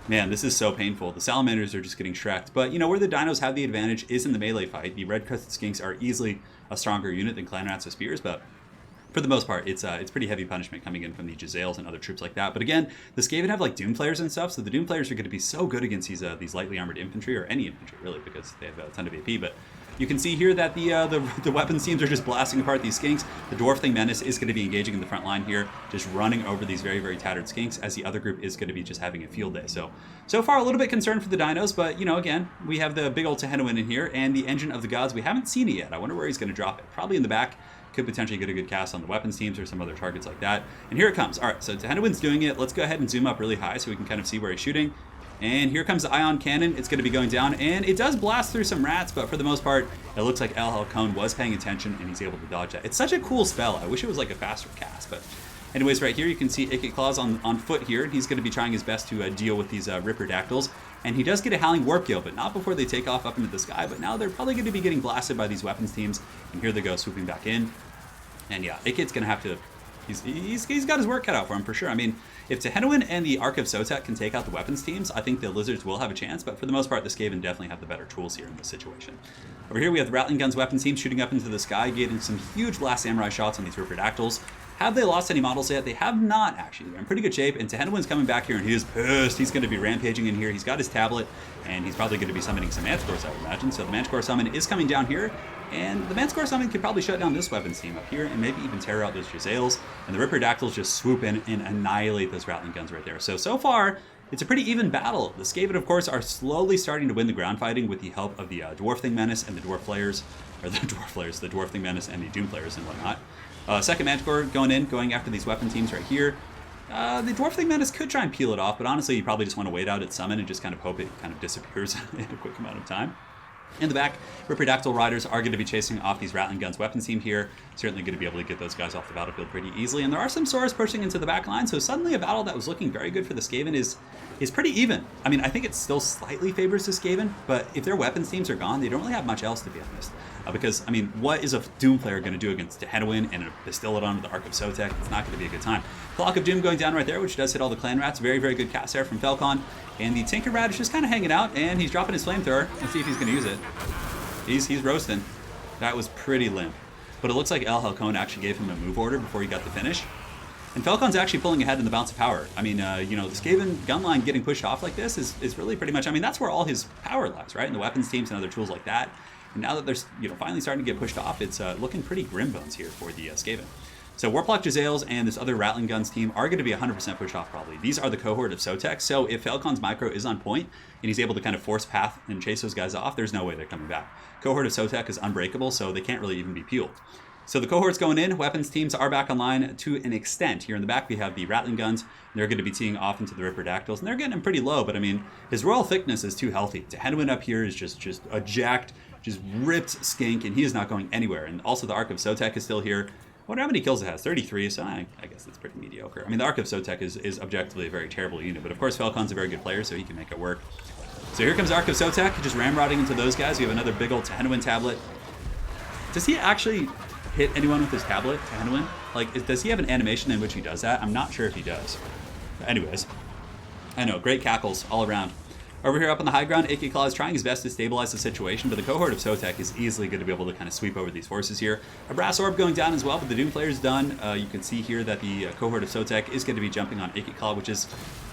man, this is so painful. The salamanders are just getting shreked. But, you know, where the dinos have the advantage is in the melee fight. The red-crested skinks are easily a stronger unit than clan rats with spears, but for the most part, it's pretty heavy punishment coming in from the Jezzails and other troops like that. But again, the Skaven have like Doom players and stuff, so the Doom players are going to be so good against these lightly armored infantry, or any infantry really, because they have a ton of AP. But you can see here that the weapons teams are just blasting apart these skinks. The Dwarfling Menace is going to be engaging in the front line here, just running over these very, very tattered skinks, as the other group is going to be just having a field day. So far, a little bit concerned for the dinos, but, you know, again, we have the big old Tehenowin in here, and the Engine of the Gods. We haven't seen it yet. I wonder where he's going to drop it. Probably in the back. Could potentially get a good cast on the weapons teams or some other targets like that. And here it comes. All right, so Tehenowin's doing it. Let's go ahead and zoom up really high so we can kind of see where he's shooting. And here comes the ion cannon. It's going to be going down, and it does blast through some rats, but for the most part, it looks like ElHalcon was paying attention, and he's able to dodge that. It's such a cool spell. I wish it was like a faster cast, but anyways, right here you can see Ikit Claws on foot here. He's going to be trying his best to deal with these Ripperdactyls, and he does get a Howling Warp Gale, but not before they take off up into the sky. But now they're probably going to be getting blasted by these weapons teams, and here they go swooping back in. And yeah, Ikit's going to have to... He's got his work cut out for him, for sure. I mean, if Tehenowin and the Ark of Sotek can take out the weapons teams, I think the Lizards will have a chance, but for the most part, the Skaven definitely have the better tools here in this situation. Over here, we have the Rattling Guns weapons team shooting up into the sky, getting some huge Last Samurai shots on these Ripperdactyls. Have they lost any models yet? They have not, actually. They're in pretty good shape, and Tehenowin's coming back here, and he is pissed. He's going to be rampaging in here. He's got his tablet, and he's probably going to be summoning some Manticores, I would imagine. So the Manticore summon is coming down here, and the Manticore summon could probably shut down this weapons team up here, and maybe even tear out those Jezzails, and the Ripperdactyls just swoop in and annihilate those Rattling Guns right there. So far, it's a pretty even battle. The Skaven, of course, are slowly starting to win the ground fighting with the help of the Dwarfling Menace and the Dwarf Flayers, or the Dwarfling Menace and the Doom Players and whatnot. Second Manticore going after these weapon teams right here. The Dwarfling Menace could try and peel it off, but honestly, you probably just want to wait out its summon and just kind of hope it kind of disappears in a quick amount of time. In the back, Ripperdactyl Riders are going to be chasing off these Rattling Guns weapons team here. Certainly going to be able to get those guys off the battlefield pretty easily. And there are some Saurus pushing into the back line, so suddenly a battle that was looking very good for the Skaven is pretty even. I mean, I think it still slightly favors the Skaven, but if their weapons teams are gone, they don't really have much else, to be honest. Because, I mean, what is a Doom player going to do against Tehenowin and a Bastillodon with the Ark of Sotek? It's not going to be a good time. Clock of Doom going down right there, which does hit all the clan rats. Very, very good cast there from Felkon. And the Tinker Rat is just kind of hanging out, and he's dropping his flamethrower. Let's see if he's going to use it. He's roasting. That was pretty limp. But it looks like ElHalcon actually gave him a move order before he got the finish. And Felkon's actually pulling ahead in the bounce of power. I mean, you know, the Skaven gun line getting pushed off like this is really pretty much, I mean, that's where all his power lies, right? And the weapons teams and other tools like that. And now that they're, you know, finally starting to get pushed off, it's looking pretty grim bones here for the Skaven. So Warplock Jezzails and this other Rattling Guns team are going to be 100% pushed off probably. These are the cohort of Sotek, so if Felkon's micro is on point and he's able to kind of force path and chase those guys off, there's no way they're coming back. Cohort of Sotek is unbreakable, so they can't really even be peeled. So the cohorts going in, weapons teams are back online to an extent. Here in the back we have the Rattling Guns. They're going to be teeing off into the Ripperdactyls, and they're getting them pretty low, but I mean, his Royal Thickness is too healthy. Tehenowin up here is just a jacked, just ripped skink, and he is not going anywhere. And also the Ark of Sotek is still here. I wonder how many kills it has. 33, so I guess that's pretty mediocre. I mean, the Ark of Sotek is objectively a very terrible unit, but of course Felkon's a very good player, so he can make it work. So here comes Ark of Sotek, just ramrodding into those guys. We have another big old Tehenowin tablet. Does he actually hit anyone with his tablet, Tehenowin? Like, does he have an animation in which he does that? I'm not sure if he does. But anyways, I know, great cackles all around. Over here up on the high ground, Ikit Claw is trying his best to stabilize the situation, but the cohort of Sotek is easily going to be able to kind of sweep over these forces here. A Brass Orb going down as well, but the Doom Player's done. You can see here that the cohort of Sotek is going to be jumping on Ikit Claw, which is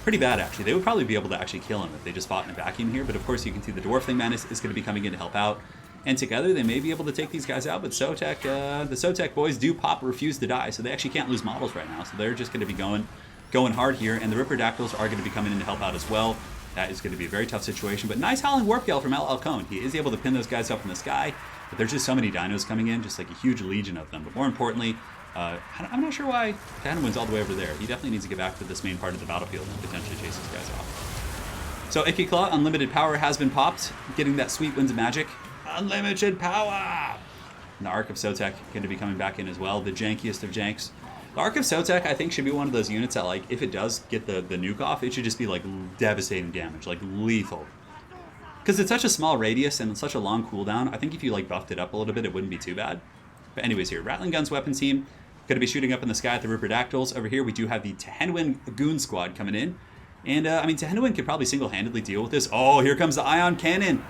pretty bad, actually. They would probably be able to actually kill him if they just fought in a vacuum here, but of course you can see the Dwarfling Menace is going to be coming in to help out. And together they may be able to take these guys out, but Sotek, the Sotek boys do pop refuse to die, so they actually can't lose models right now, so they're just going to be going hard here, and the Ripperdactyls are going to be coming in to help out as well. That is going to be a very tough situation, but nice Howling Warp Gale from ElHalcon. He is able to pin those guys up in the sky, but there's just so many dinos coming in, just like a huge legion of them. But more importantly, I'm not sure why Hanwin's all the way over there. He definitely needs to get back to this main part of the battlefield and potentially chase these guys off. So ElHalcon, Unlimited Power has been popped, getting that sweet Winds of Magic. Unlimited Power! And the Arc of Sotek going to be coming back in as well, the jankiest of janks. The Arc of Sotek, I think, should be one of those units that, like, if it does get the nuke off, it should just be, like, devastating damage, like, lethal. Because it's such a small radius and such a long cooldown, I think if you, like, buffed it up a little bit, it wouldn't be too bad. But anyways here, Rattling Guns weapon team, going to be shooting up in the sky at the Ruperdactyls. Over here, we do have the Tehenwin Goon Squad coming in. And, I mean, Tehenwin could probably single-handedly deal with this. Oh, here comes the Ion Cannon!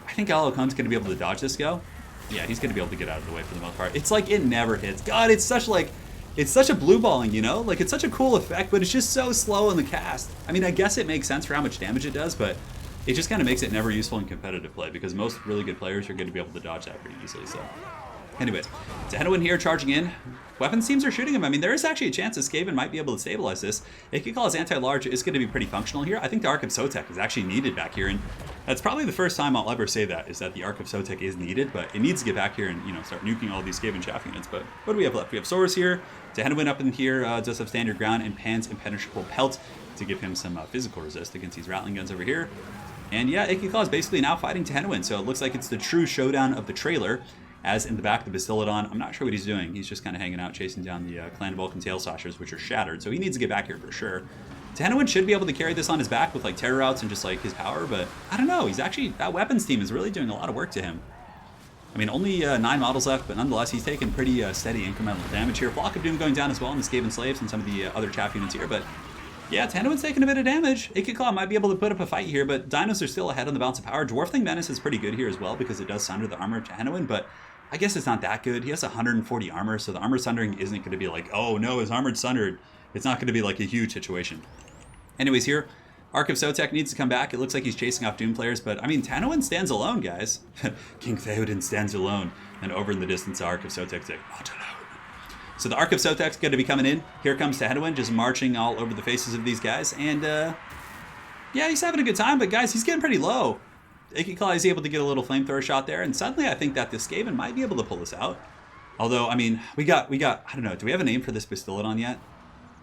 I think ElHalcon's going to be able to dodge this go. Yeah, he's going to be able to get out of the way for the most part. It's like it never hits. God, it's such, like... It's such a blue balling, you know? Like, it's such a cool effect, but it's just so slow in the cast. I mean, I guess it makes sense for how much damage it does, but it just kind of makes it never useful in competitive play, because most really good players are going to be able to dodge that pretty easily, so... Anyways, Tehenwin here charging in. Weapons teams are shooting him. I mean, there is actually a chance that Skaven might be able to stabilize this. ElHalcon's anti-large is going to be pretty functional here. I think the Arc of Sotek is actually needed back here, and that's probably the first time I'll ever say that, is that the Arc of Sotek is needed, but it needs to get back here and, you know, start nuking all these Skaven chaff units. But what do we have left? We have Saurus here. Tehenwin up in here does have standard ground, and Pan's Impenetrable Pelt to give him some physical resist against these Rattling Guns over here. And yeah, ElHalcon is basically now fighting Tehenwin, so it looks like it's the true showdown of the trailer. As in the back of the Bastillodon, I'm not sure what he's doing. He's just kind of hanging out, chasing down the Clan Vulcan Tail Slashers, which are shattered, so he needs to get back here for sure. Tehenwin should be able to carry this on his back with, like, terror routes and just, like, his power, but I don't know. He's actually, that weapons team is really doing a lot of work to him. I mean, only 9 models left, but nonetheless, he's taking pretty steady incremental damage here. Flock of Doom going down as well, and the Skaven Slaves and some of the other chaff units here, but yeah, Tehenwin's taking a bit of damage. ElHalcon might be able to put up a fight here, but Dinos are still ahead on the balance of power. Dwarfling Menace is pretty good here as well, because it does sunder the armor of Tehenwin, but I guess it's not that good. He has 140 armor, so the armor sundering isn't going to be like, oh no, his armor's sundered. It's not going to be like a huge situation. Anyways here, Arc of Sotek needs to come back. It looks like he's chasing off Doom players, but I mean, Tehenwin stands alone, guys. King Theoden stands alone. And over in the distance, the Arc of Sotek's like, not alone. So the Arc of Sotek's going to be coming in. Here comes Tehenwin, just marching all over the faces of these guys. And yeah, he's having a good time, but guys, he's getting pretty low. ElHalcon is able to get a little flamethrower shot there, and suddenly I think that this Skaven might be able to pull this out. Although, I mean, we got, I don't know, do we have a name for this Bastillodon yet?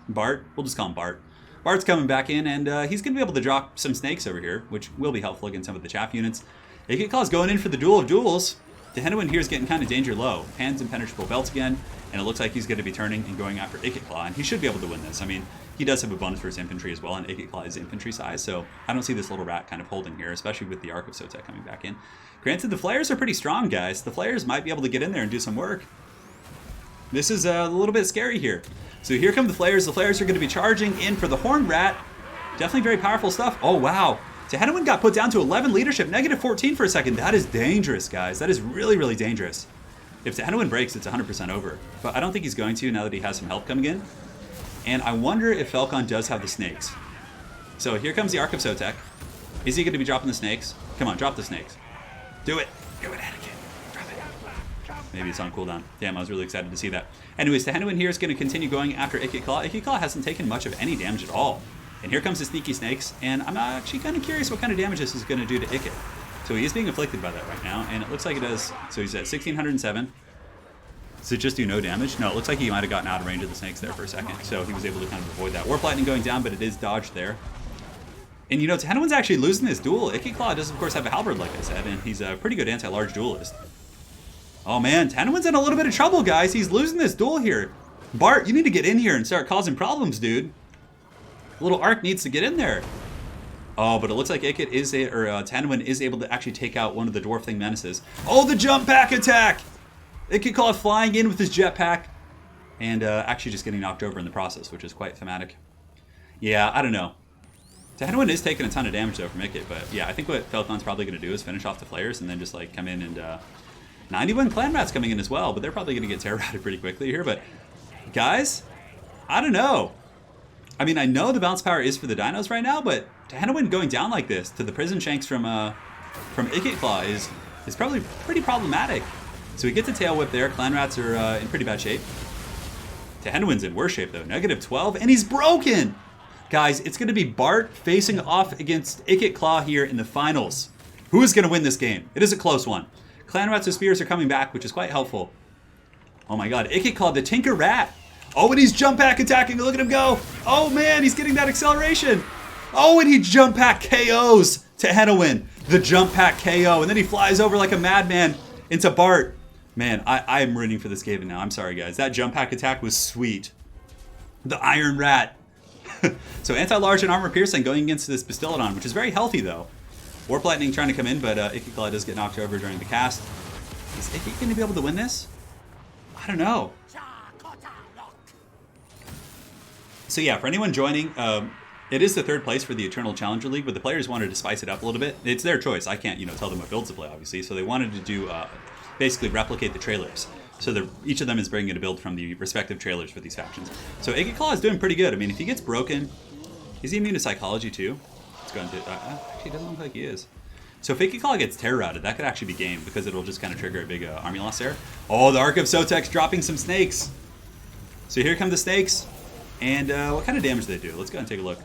Bart? We'll just call him Bart. Bart's coming back in, and he's going to be able to drop some snakes over here, which will be helpful against some of the chaff units. ElHalcon is going in for the duel of duels. Tehenwin here is getting kind of danger low. Pan's Impenetrable Belt again, and it looks like he's going to be turning and going after ElHalcon, and he should be able to win this. I mean, he does have a bonus for his infantry as well, and ElHalcon is infantry size, so I don't see this little rat kind of holding here, especially with the Arc of Sotek coming back in. Granted, the Flayers are pretty strong, guys. The Flayers might be able to get in there and do some work. This is a little bit scary here. So here come the Flayers. The Flayers are going to be charging in for the Horned Rat. Definitely very powerful stuff. Oh, wow. Tehenwin got put down to 11 leadership, negative 14 for a second. That is dangerous, guys. That is really, really dangerous. If Tehenwin breaks, it's 100% over. But I don't think he's going to now that he has some help coming in. And I wonder if Felkon does have the snakes. So here comes the Arc of Sotek. Is he going to be dropping the snakes? Come on, drop the snakes. Do it. Do it, Anakin. Drop it. Maybe it's on cooldown. Damn, I was really excited to see that. Anyways, Tehenwin here is going to continue going after ElHalcon. ElHalcon hasn't taken much of any damage at all. And here comes the sneaky snakes. And I'm actually kind of curious what kind of damage this is going to do to ElHalcon. So he is being afflicted by that right now. And it looks like it does. So he's at 1607. Does it just do no damage? No, it looks like he might have gotten out of range of the snakes there for a second. So he was able to kind of avoid that. Warp Lightning going down, but it is dodged there. And you know, Tehenwin's actually losing this duel. ElHalcon does, of course, have a halberd, like I said, and he's a pretty good anti-large duelist. Oh man, Tehenwin's in a little bit of trouble, guys. He's losing this duel here. Bart, you need to get in here and start causing problems, dude. Little Arc needs to get in there. Oh, but it looks like Tehenwin is able to actually take out one of the Dwarfling Menaces. Oh, the jump pack attack! ElHalcon flying in with his jetpack and actually just getting knocked over in the process, which is quite thematic. Yeah, I don't know. Tehenwin is taking a ton of damage though from ElHalcon, but yeah, I think what Felkon's probably going to do is finish off the Flayers and then just like come in and 91 Clan Rats coming in as well, but they're probably going to get terror routed pretty quickly here. But guys, I don't know. I mean, I know the bounce power is for the dinos right now, but Tehenwin going down like this to the prison shanks from ElHalcon is probably pretty problematic. So we get the tail whip there. Clan Rats are in pretty bad shape. Tehenwin's in worse shape though. Negative 12, and he's broken! Guys, it's going to be Bart facing off against Ikit Claw here in the finals. Who is going to win this game? It is a close one. Clan Rats with spears are coming back, which is quite helpful. Oh my god, Ikit Claw, the Tinker Rat. Oh, and he's jump pack attacking. Look at him go. Oh man, he's getting that acceleration. Oh, and he jump pack KOs to Henowin. The jump pack KO. And then he flies over like a madman into Bart. Man, I am rooting for this game now. I'm sorry, guys. That jump pack attack was sweet. The Iron Rat. So anti-large and armor piercing going against this Bastiladon, which is very healthy though. Warp Lightning trying to come in, but Ikit Claw does get knocked over during the cast. Is Ikit going to be able to win this? I don't know. So yeah, for anyone joining, it is the third place for the Eternal Challenger League, but the players wanted to spice it up a little bit. It's their choice. I can't, tell them what builds to play, obviously. So they wanted to do, basically replicate the trailers. So each of them is bringing a build from the respective trailers for these factions. So Ikit Claw is doing pretty good. I mean, if he gets broken, is he immune to psychology too? Let's go into, actually, it doesn't look like he is. So if Ikit Claw gets terror routed, that could actually be game because it'll just kind of trigger a big army loss there. Oh, the Ark of Sotek's dropping some snakes. So here come the snakes. And what kind of damage do they do? Let's go and take a look.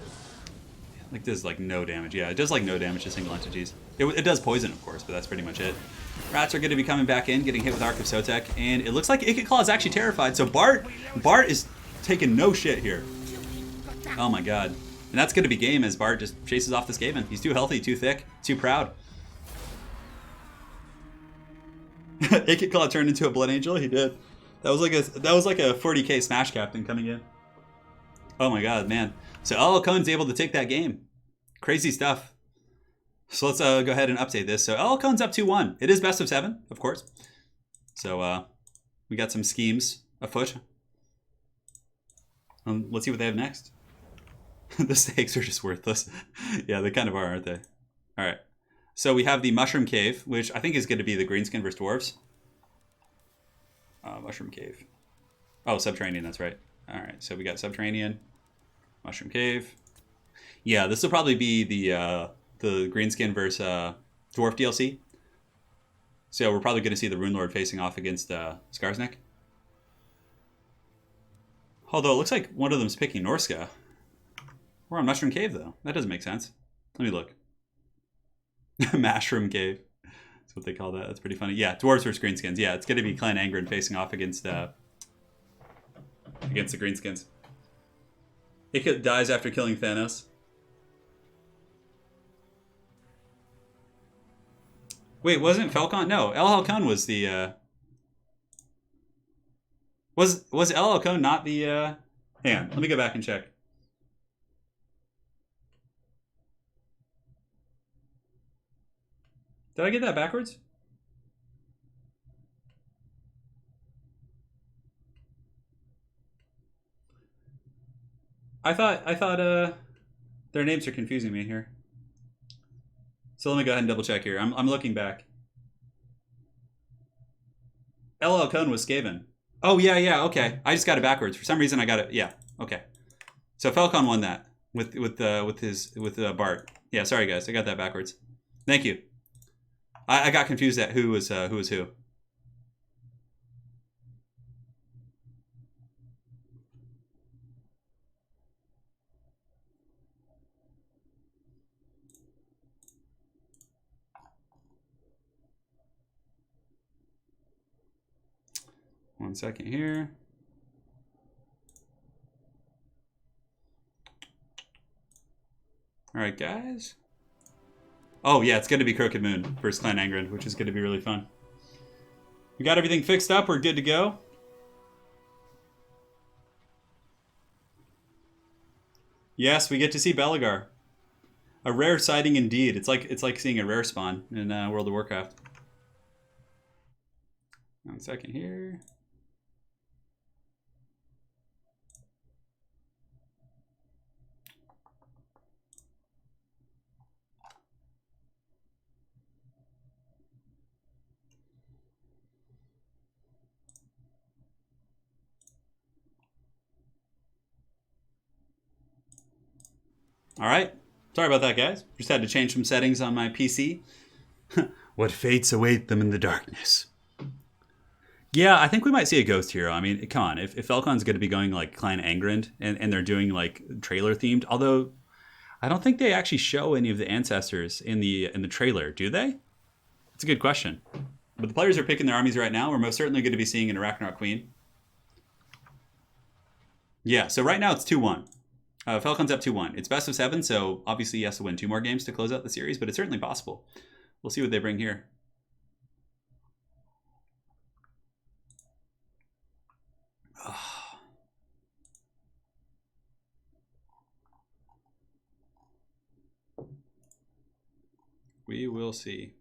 Like this is like no damage. Yeah, it does like no damage to single entities. It does poison, of course, but that's pretty much it. Rats are going to be coming back in, getting hit with Ark of Sotek, and it looks like Ikit Claw is actually terrified. So Bart is taking no shit here. Oh my god. And that's going to be game as Bart just chases off this Skaven. He's too healthy, too thick, too proud. Ikit Claw turned into a Blood Angel. He did. That was like a 40k Smash Captain coming in. Oh my god, man. So ElHalcon's able to take that game. Crazy stuff. So let's go ahead and update this. So ElHalcon's up 2-1. It is best of 7, of course. So we got some schemes afoot. Let's see what they have next. The snakes are just worthless. Yeah, they kind of are, aren't they? All right. So we have the Mushroom Cave, which I think is going to be the Greenskin versus Dwarves. Mushroom Cave. Oh, Subterranean, that's right. All right, so we got Subterranean, Mushroom Cave. Yeah, this will probably be the Greenskin versus Dwarf DLC. So we're probably going to see the Rune Lord facing off against Skarsnik. Although it looks like one of them's picking Norska. We're on Mushroom Cave, though. That doesn't make sense. Let me look. Mushroom Cave. That's what they call that. That's pretty funny. Yeah, Dwarves versus Greenskins. Yeah, it's going to be Clan Angren facing off against the Greenskins. Ikit dies after killing Thanos. Wait, wasn't Felkon? No, ElHalcon was the... Was ElHalcon not the... Hang on, let me go back and check. Did I get that backwards? I thought their names are confusing me here. So let me go ahead and double check here. I'm looking back. ElHalcon was Skaven. Oh yeah, okay. I just got it backwards. For some reason I got it. Yeah, okay. So Felkon won that with Bart. Yeah, sorry guys, I got that backwards. Thank you. I got confused at who was who. One second here. All right, guys. Oh, yeah, it's going to be Crooked Moon versus Clan Angren, which is going to be really fun. We got everything fixed up. We're good to go. Yes, we get to see Belagar. A rare sighting indeed. It's like seeing a rare spawn in World of Warcraft. 1 second here. All right. Sorry about that, guys. Just had to change some settings on my PC. What fates await them in the darkness. Yeah, I think we might see a ghost hero. I mean, come on, if Felkon's going to be going like Clan Angrand and they're doing like trailer themed, although I don't think they actually show any of the ancestors in the trailer, do they? That's a good question. But the players are picking their armies right now. We're most certainly going to be seeing an Arachnarok Queen. Yeah, so right now it's 2-1. Felkon's up 2-1. It's best of 7, so obviously he has to win 2 more games to close out the series, but it's certainly possible. We'll see what they bring here. We will see.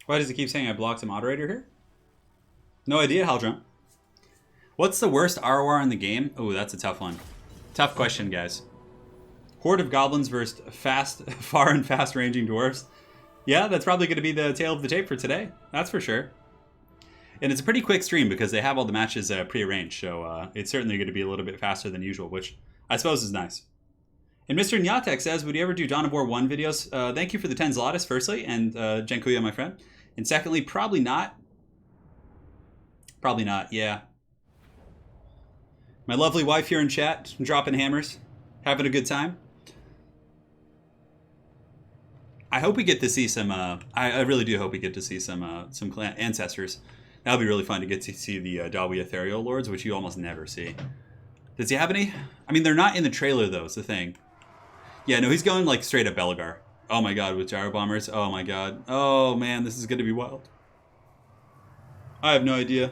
Why does it keep saying I blocked a moderator here? No idea, Haldrum. What's the worst ROR in the game? Oh, that's a tough one. Tough question, guys. Horde of goblins versus far and fast ranging dwarves. Yeah, that's probably going to be the tail of the tape for today. That's for sure. And it's a pretty quick stream because they have all the matches pre-arranged, so it's certainly going to be a little bit faster than usual, which I suppose is nice. And Mr. Nyatek says, would you ever do Dawn of War 1 videos? Thank you for the 10 Zlatus, firstly, and Jankuya, my friend. And secondly, probably not. Probably not, yeah. My lovely wife here in chat, dropping hammers, having a good time. I hope we get to see some, I really do hope we get to see some clan ancestors. That would be really fun to get to see the Dawi Ethereal Lords, which you almost never see. Does he have any? I mean, they're not in the trailer, though, is the thing. Yeah, no, he's going, like, straight up Belgar. Oh, my God, with Gyro Bombers. Oh, my God. Oh, man, this is going to be wild. I have no idea.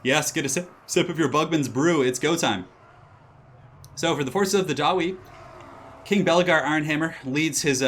Yes, get a sip of your Bugman's brew. It's go time. So, for the forces of the Dawi, King Belgar Ironhammer leads his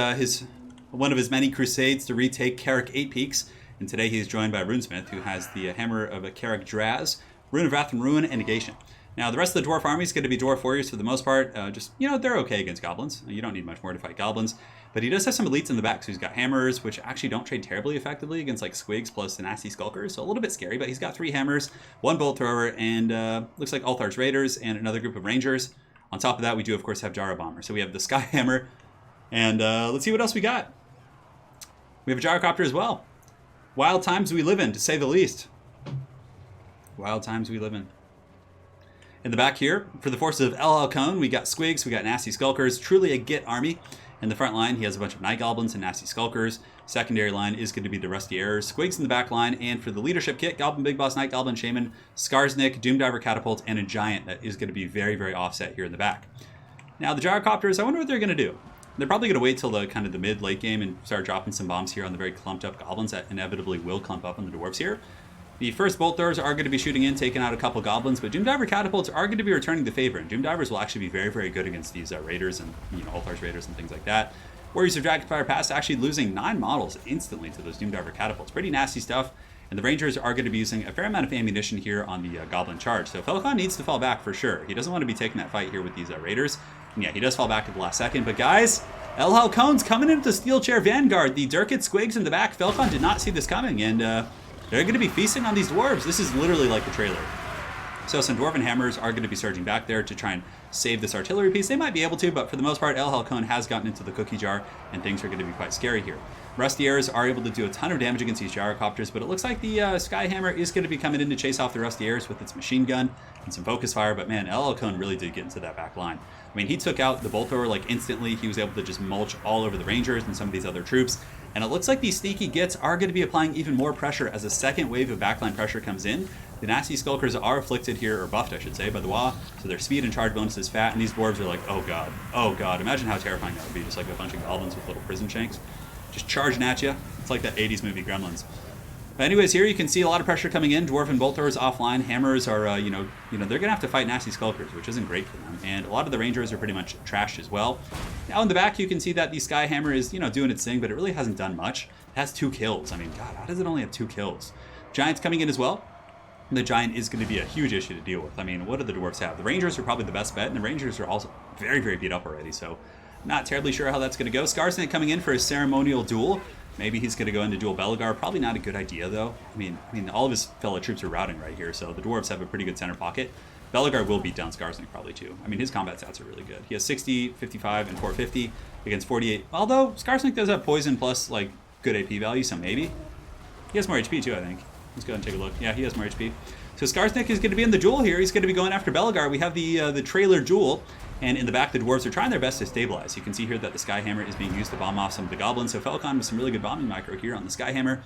one of his many crusades to retake Carrick 8 Peaks. And today he is joined by Runesmith, who has the Hammer of Carrick Draz, Rune of Wrath and Ruin, and Negation. Now, the rest of the Dwarf army is going to be Dwarf Warriors for the most part. Just, you know, they're okay against Goblins. You don't need much more to fight Goblins. But he does have some elites in the back. So he's got Hammers, which actually don't trade terribly effectively against, like, Squigs plus the Nasty Skulkers. So a little bit scary, but he's got 3 Hammers, 1 Bolt Thrower, and looks like Althar's Raiders and another group of Rangers. On top of that, we do, of course, have Gyro Bomber. So we have the Sky Hammer. And let's see what else we got. We have a Gyrocopter as well. Wild times we live in, to say the least. Wild times we live in. In the back here, for the forces of ElHalcon, we got Squigs, we got Nasty Skulkers, truly a Git army. In the front line, he has a bunch of Night Goblins and Nasty Skulkers. Secondary line is going to be the Rusty Errors, Squigs in the back line, and for the leadership kit, Goblin Big Boss, Night Goblin, Shaman, Skarsnik, Doomdiver Catapult, and a Giant that is going to be very, very offset here in the back. Now, the Gyrocopters, I wonder what they're going to do. They're probably going to wait till the kind of the mid-late game and start dropping some bombs here on the very clumped-up Goblins that inevitably will clump up on the Dwarves here. The first Bolt Throwers are going to be shooting in, taking out a couple Goblins, but Doomdiver Catapults are going to be returning the favor, and Doomdivers will actually be very, very good against these Raiders and, you know, Althar's Raiders and things like that. Warriors of Dragonfire Pass actually losing 9 models instantly to those Doomdiver Catapults. Pretty nasty stuff, and the Rangers are going to be using a fair amount of ammunition here on the Goblin charge. So Felkon needs to fall back for sure. He doesn't want to be taking that fight here with these Raiders. And yeah, he does fall back at the last second, but guys, ElHalcon's coming into Steel Chair Vanguard. The Durkit Squigs in the back. Felkon did not see this coming, and they're going to be feasting on these dwarves. This is literally like the trailer. So some Dwarven Hammers are going to be surging back there to try and save this artillery piece. They might be able to, but for the most part, ElHalcon has gotten into the cookie jar, and things are going to be quite scary here. Rusty Arrows are able to do a ton of damage against these Gyrocopters, but it looks like the Skyhammer is going to be coming in to chase off the Rusty Arrows with its machine gun and some focus fire, but man, ElHalcon really did get into that back line. I mean, he took out the Bolt Thrower like instantly. He was able to just mulch all over the Rangers and some of these other troops. And it looks like these sneaky Gits are going to be applying even more pressure as a second wave of backline pressure comes in. The Nasty Skulkers are afflicted here, or buffed, I should say, by the Wa, so their speed and charge bonus is fat, and these dwarves are like, oh god, oh god. Imagine how terrifying that would be, just like a bunch of goblins with little prison shanks just charging at you. It's like that 80s movie Gremlins. But anyways, here you can see a lot of pressure coming in. Dwarf and Bolt Throwers offline. Hammers are, you know, they're going to have to fight nasty Skulkers, which isn't great for them. And a lot of the Rangers are pretty much trashed as well. Now in the back, you can see that the Sky Hammer is, you know, doing its thing, but it really hasn't done much. It has 2 kills. I mean, God, how does it only have 2 kills? Giant's coming in as well. The Giant is going to be a huge issue to deal with. I mean, what do the Dwarfs have? The Rangers are probably the best bet, and the Rangers are also very, very beat up already, so not terribly sure how that's going to go. Skarsnik coming in for a ceremonial duel. Maybe he's going to go into duel Belegar. Probably not a good idea, though. I mean, all of his fellow troops are routing right here, so the Dwarves have a pretty good center pocket. Belegar will beat down Skarsnik probably, too. I mean, his combat stats are really good. He has 60, 55, and 450 against 48. Although, Skarsnik does have poison plus, like, good AP value, so maybe. He has more HP, too, I think. Let's go ahead and take a look. Yeah, he has more HP. So Skarsnik is going to be in the duel here. He's going to be going after Belegar. We have the trailer duel. And in the back, the Dwarves are trying their best to stabilize. You can see here that the Sky Hammer is being used to bomb off some of the Goblins. So Felkon with some really good bombing micro here on the Sky Hammer.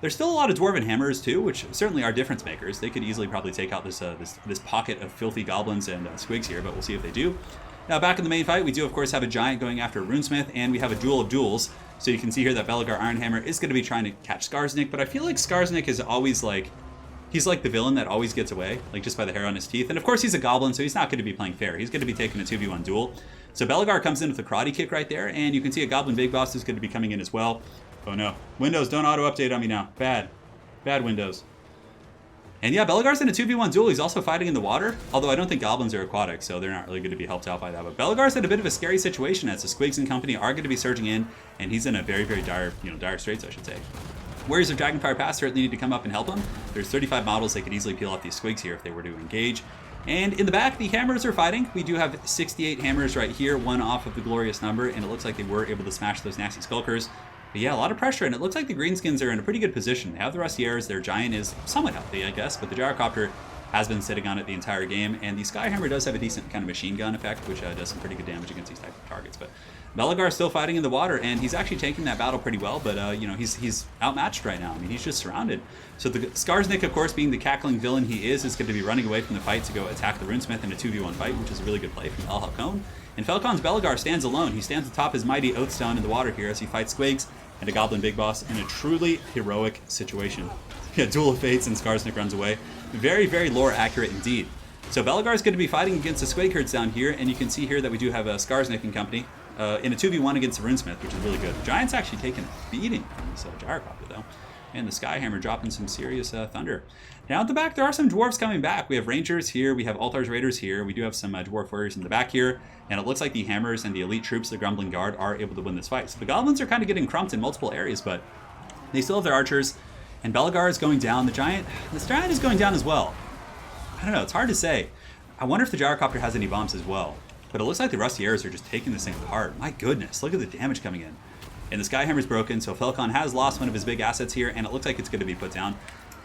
There's still a lot of Dwarven Hammers too, which certainly are difference makers. They could easily probably take out this pocket of filthy Goblins and Squigs here, but we'll see if they do. Now back in the main fight, we do of course have a Giant going after a Runesmith, and we have a duel of duels. So you can see here that Belegar Ironhammer is going to be trying to catch Skarsnik, but I feel like Skarsnik is always like... He's like the villain that always gets away, like just by the hair on his teeth. And of course he's a goblin, so he's not going to be playing fair. He's going to be taking a 2v1 duel. So Belegar comes in with a karate kick right there, and you can see a goblin big boss is going to be coming in as well. Oh no. Windows, don't auto-update on me now. Bad. Bad Windows. And yeah, Belegar's in a 2v1 duel. He's also fighting in the water, although I don't think goblins are aquatic, so they're not really going to be helped out by that. But Belegar's in a bit of a scary situation as the Squigs and company are going to be surging in, and he's in a very, very dire, dire straits, I should say. Warriors of Dragonfire Pass certainly need to come up and help him. There's 35 models. They could easily peel off these Squigs here if they were to engage. And in the back, the Hammers are fighting. We do have 68 Hammers right here, one off of the glorious number, and it looks like they were able to smash those nasty Skulkers. But yeah, a lot of pressure, and it looks like the Greenskins are in a pretty good position. They have the Rustiers, their Giant is somewhat healthy, I guess, but the Gyrocopter has been sitting on it the entire game, and the Skyhammer does have a decent kind of machine gun effect, which does some pretty good damage against these type of targets. But Belegar is still fighting in the water, and he's actually taking that battle pretty well, but he's outmatched right now. I mean, he's just surrounded. So the Skarsnik, of course, being the cackling villain he is going to be running away from the fight to go attack the Runesmith in a 2v1 fight, which is a really good play from ElHalcon. And Felkon's Belegar stands alone. He stands atop his mighty Oathstone in the water here as he fights Squigs and a Goblin Big Boss in a truly heroic situation. Yeah, Duel of Fates, and Skarsnik runs away. Very, very lore accurate indeed. So Belegar is going to be fighting against the Squig herds down here, and you can see here that we do have Skarsnik and company in a 2v1 against the Runesmith, which is really good. The Giant's actually taking a beating from this Gyrocopter, though. And the Skyhammer dropping some serious thunder. Now at the back, there are some Dwarves coming back. We have Rangers here, we have Altar's Raiders here, we do have some Dwarf Warriors in the back here, and it looks like the Hammers and the elite troops, the Grumbling Guard, are able to win this fight. So the Goblins are kind of getting crumped in multiple areas, but they still have their archers, and Belegar is going down. This Giant is going down as well. I don't know, it's hard to say. I wonder if the Gyrocopter has any bombs as well. But it looks like the Rustiers are just taking this thing apart. My goodness, look at the damage coming in. And the Skyhammer's broken, so Felkon has lost one of his big assets here, and it looks like it's going to be put down.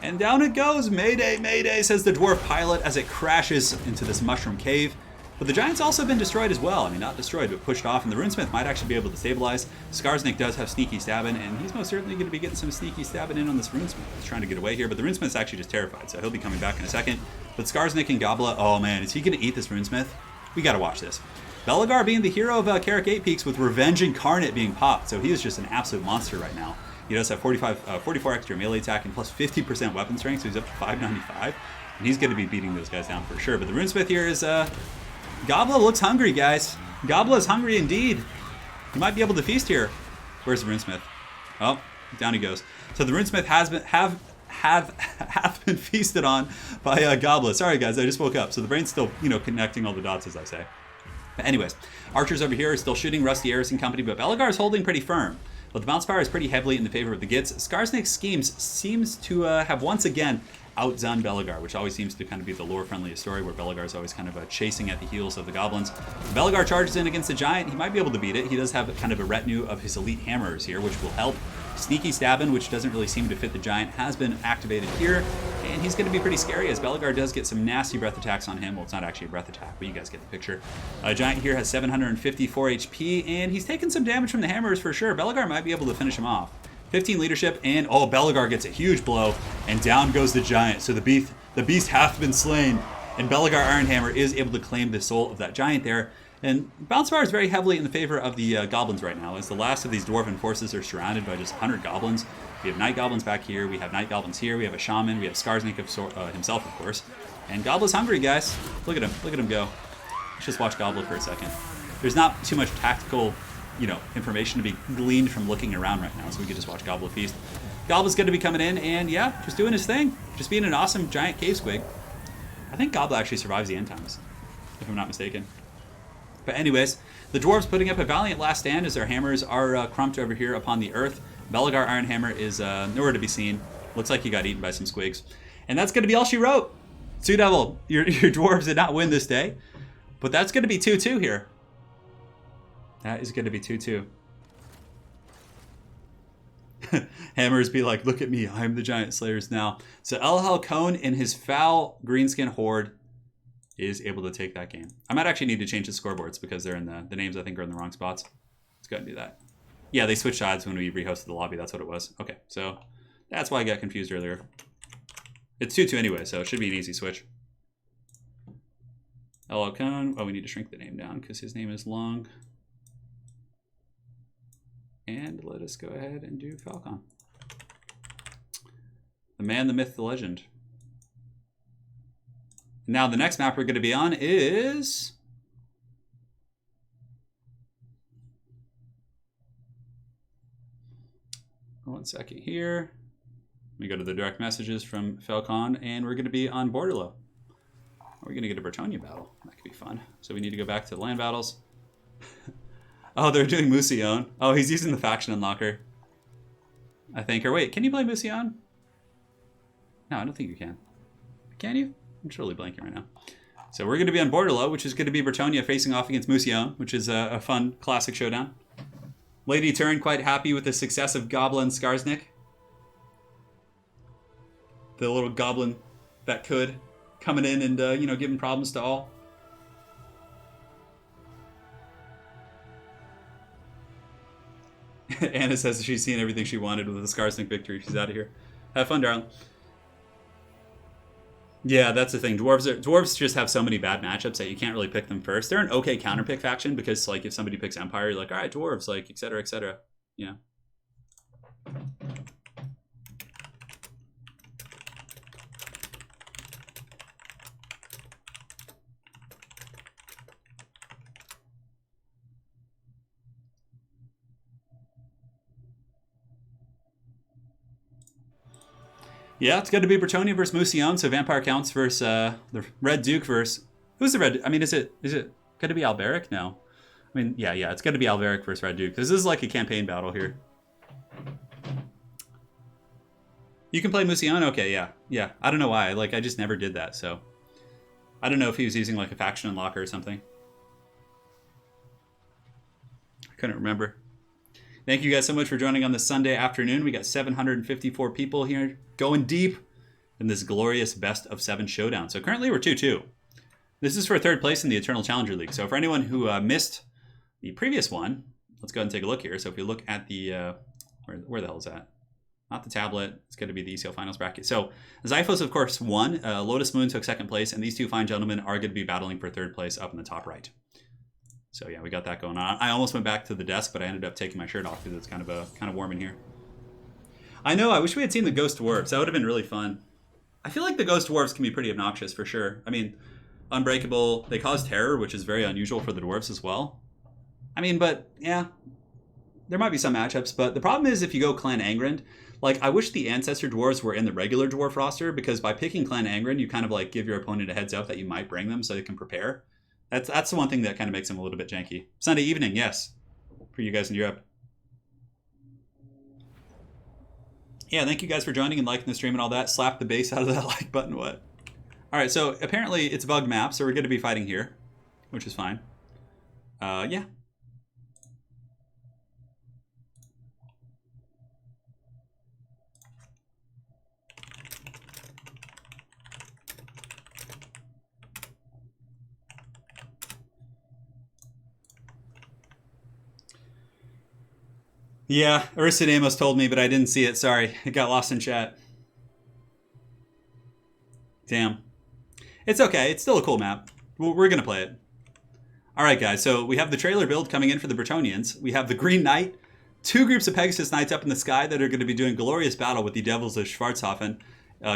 And down it goes! Mayday, mayday, says the Dwarf Pilot as it crashes into this mushroom cave. But the Giant's also been destroyed as well. I mean, not destroyed, but pushed off, and the Runesmith might actually be able to stabilize. Skarsnik does have sneaky stabbing, and he's most certainly going to be getting some sneaky stabbing in on this Runesmith. He's trying to get away here, but the Runesmith's actually just terrified, so he'll be coming back in a second. But Skarsnik and Gobla, oh man, is he going to eat this Runesmith? We got to watch this. Belegar being the hero of Carrick 8 Peaks with Revenge Incarnate being popped, so he is just an absolute monster right now. He does have 44 extra melee attack and plus 50% weapon strength, so he's up to 595. And he's going to be beating those guys down for sure. But the Runesmith here is... Gobla looks hungry, guys. Gobla is hungry indeed. He might be able to feast here. Where's the Runesmith? Oh, down he goes. So the Runesmith has been have been feasted on by Gobla. Sorry, guys, I just woke up. So the brain's still, connecting all the dots, as I say. But anyways, archers over here are still shooting Rustiers and company, but Belegar is holding pretty firm. But the bounce power is pretty heavily in the favor of the Gits. Skarsnik's schemes seems to have once again outdone Belegar, which always seems to kind of be the lore-friendliest story, where Belegar is always kind of chasing at the heels of the Goblins. Belegar charges in against the Giant. He might be able to beat it. He does have kind of a retinue of his elite hammers here, which will help. Sneaky stabbing, which doesn't really seem to fit the Giant, has been activated here, and he's going to be pretty scary as Belegar does get some nasty breath attacks on him. Well, it's not actually a breath attack, but you guys get the picture. Giant here has 754 HP, and he's taken some damage from the hammers for sure. Belegar might be able to finish him off. 15 leadership, and oh, Belegar gets a huge blow, and down goes the Giant. So the beast hath been slain, and Belegar Ironhammer is able to claim the soul of that Giant there. And Bounce Bar is very heavily in the favor of the goblins right now, as the last of these dwarven forces are surrounded by just 100 goblins. We have night goblins back here, we have night goblins here, we have a shaman, we have Skarsnik himself, of course. And Goblet's hungry, guys. Look at him go. Let's just watch Goblet for a second. There's not too much tactical, information to be gleaned from looking around right now, so we could just watch Goblet feast. Goblet's going to be coming in, and yeah, just doing his thing. Just being an awesome giant cave squig. I think Goblet actually survives the end times, if I'm not mistaken. But anyways, the dwarves putting up a valiant last stand as their hammers are crumped over here upon the earth. Belagar Iron Hammer is nowhere to be seen. Looks like he got eaten by some squigs. And that's going to be all she wrote. Sue Devil, your dwarves did not win this day. But that's going to be 2-2 here. That is going to be 2-2. Hammers be like, look at me, I'm the giant slayers now. So ElHalcon in his foul greenskin horde is able to take that game. I might actually need to change the scoreboards because they're in the names I think are in the wrong spots. Let's go ahead and do that. Yeah, they switched sides when we rehosted the lobby. That's what it was. Okay, so that's why I got confused earlier. It's 2-2 anyway, so it should be an easy switch. ElHalcon. Oh, we need to shrink the name down because his name is long. And let us go ahead and do Felkon. The man, the myth, the legend. Now the next map we're going to be on is... One second here. We go to the direct messages from Felkon, and we're going to be on Borderlow. We're going to get a Bretonnia battle. That could be fun. So we need to go back to the land battles. Oh, they're doing Musion. Oh, he's using the faction unlocker, I think. Or wait, can you play Musion? No, I don't think you can. Can you? I'm totally blanking right now. So we're going to be on Borderlow, which is going to be Bretonnia facing off against Musion, which is a fun classic showdown. Lady Turin quite happy with the success of Goblin Skarsnik. The little goblin that could coming in and giving problems to all. Anna says she's seen everything she wanted with the Skarsnik victory. She's out of here. Have fun, darling. Yeah, that's the thing. Dwarves just have so many bad matchups that you can't really pick them first. They're an okay counterpick faction because, like, if somebody picks Empire, you're like, all right, dwarves, like, et cetera, et cetera. Yeah. Yeah, it's going to be Bretonnia versus Musion, so Vampire counts versus the Red Duke versus... Who's the Red... I mean, is it going to be Alberic? No. I mean, yeah, it's going to be Alberic versus Red Duke. This is like a campaign battle here. You can play Musion? Okay, yeah. I don't know why. Like, I just never did that, so... I don't know if he was using, like, a faction unlocker or something. I couldn't remember. Thank you guys so much for joining on this Sunday afternoon. We got 754 people here going deep in this glorious best of 7 showdown. So currently we're 2-2. This is for 3rd place in the Eternal Challenger League. So for anyone who missed the previous one, let's go ahead and take a look here. So if we look at the, where the hell is that? Not the tablet. It's going to be the ECL finals bracket. So Zyphos, of course, won. Lotus Moon took 2nd place. And these two fine gentlemen are going to be battling for 3rd place up in the top right. So yeah, we got that going on. I almost went back to the desk, but I ended up taking my shirt off because it's kind of warm in here. I know, I wish we had seen the Ghost Dwarves. That would have been really fun. I feel like the Ghost Dwarves can be pretty obnoxious for sure. I mean, Unbreakable, they cause terror, which is very unusual for the Dwarves as well. I mean, but yeah, there might be some matchups, but the problem is if you go Clan Angrand, like I wish the Ancestor Dwarves were in the regular Dwarf roster because by picking Clan Angrand, you kind of like give your opponent a heads up that you might bring them so they can prepare. That's the one thing that kind of makes them a little bit janky. Sunday evening, yes, for you guys in Europe. Yeah, thank you guys for joining and liking the stream and all that. Slap the base out of that like button, what? All right, so apparently it's a bugged map, so we're going to be fighting here, which is fine. Yeah. Yeah, Ursa Damos told me, but I didn't see it. Sorry, it got lost in chat. Damn. It's okay. It's still a cool map. We're going to play it. All right, guys, so we have the trailer build coming in for the Bretonnians. We have the Green Knight, 2 groups of Pegasus Knights up in the sky that are going to be doing glorious battle with the Devils of Schwarzhofen.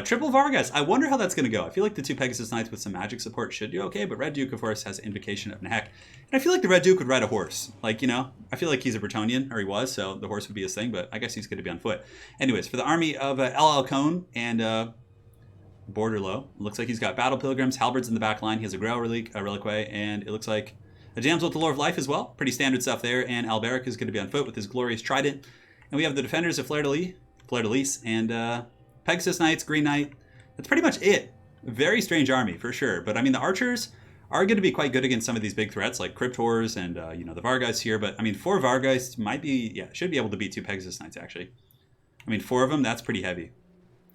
Triple Vargas. I wonder how that's going to go. I feel like the 2 Pegasus Knights with some magic support should do okay, but Red Duke, of course, has Invocation of Nehek. And I feel like the Red Duke would ride a horse. Like, you know, I feel like he's a Bretonnian, or he was, so the horse would be his thing, but I guess he's going to be on foot. Anyways, for the army of ElHalcon and Borderlow, looks like he's got Battle Pilgrims, Halberds in the back line. He has a Grail Reliquary, and it looks like a Damsel with the Lore of Life as well. Pretty standard stuff there. And Alberic is going to be on foot with his glorious trident. And we have the Defenders of Fleur de Lis, and Pegasus Knights, Green Knight. That's pretty much it. Very strange army, for sure. But, I mean, the Archers are going to be quite good against some of these big threats, like Cryptors and, you know, the Vargeist here. But, I mean, 4 Vargeist might be, yeah, should be able to beat 2 Pegasus Knights, actually. I mean, 4 of them, that's pretty heavy.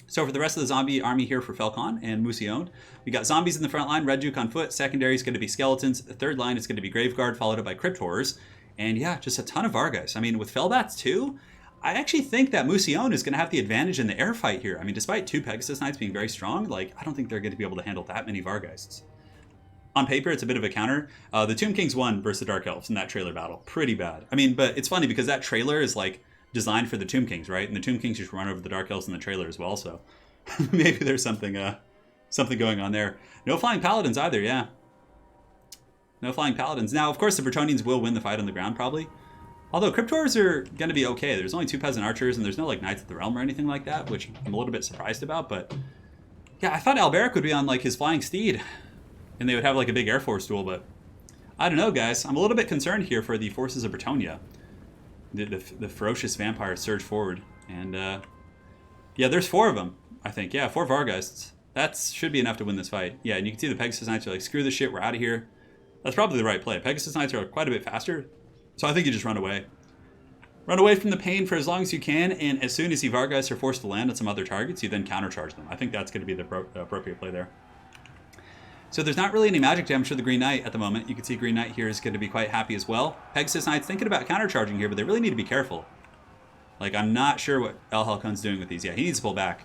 So for the rest of the zombie army here for Felkon and Musion, we got zombies in the front line, Red Duke on foot. Secondary is going to be skeletons. The third line is going to be Graveguard, followed up by Cryptors. And yeah, just a ton of Vargeist. I mean, with Felbats too, I actually think that Musion is going to have the advantage in the air fight here. I mean, despite 2 Pegasus Knights being very strong, like, I don't think they're going to be able to handle that many Vargeists. On paper, it's a bit of a counter. The Tomb Kings won versus the Dark Elves in that trailer battle. Pretty bad. I mean, but it's funny because that trailer is like designed for the Tomb Kings, right? And the Tomb Kings just run over the Dark Elves in the trailer as well, so maybe there's something going on there. No Flying Paladins either, yeah. No Flying Paladins. Now, of course, the Bretonnians will win the fight on the ground, probably. Although Cryptors are going to be okay. There's only 2 Peasant Archers, and there's no like Knights of the Realm or anything like that, which I'm a little bit surprised about. But yeah, I thought Alberic would be on like his Flying Steed, and they would have like a big Air Force duel, but I don't know, guys. I'm a little bit concerned here for the forces of Bretonnia. The ferocious vampires surge forward, and yeah, there's 4 of them. I think, yeah, 4 Vargeists. That should be enough to win this fight. Yeah, and you can see the Pegasus Knights are like, screw this shit, we're out of here. That's probably the right play. Pegasus Knights are quite a bit faster, so I think you just run away. Run away from the pain for as long as you can, and as soon as the Vargeists are forced to land on some other targets, you then countercharge them. I think that's going to be the appropriate play there. So there's not really any magic damage for the Green Knight at the moment. You can see Green Knight here is going to be quite happy as well. Pegasus Knights thinking about countercharging here, but they really need to be careful. Like, I'm not sure what ElHalcon's doing with these. Yeah, he needs to pull back.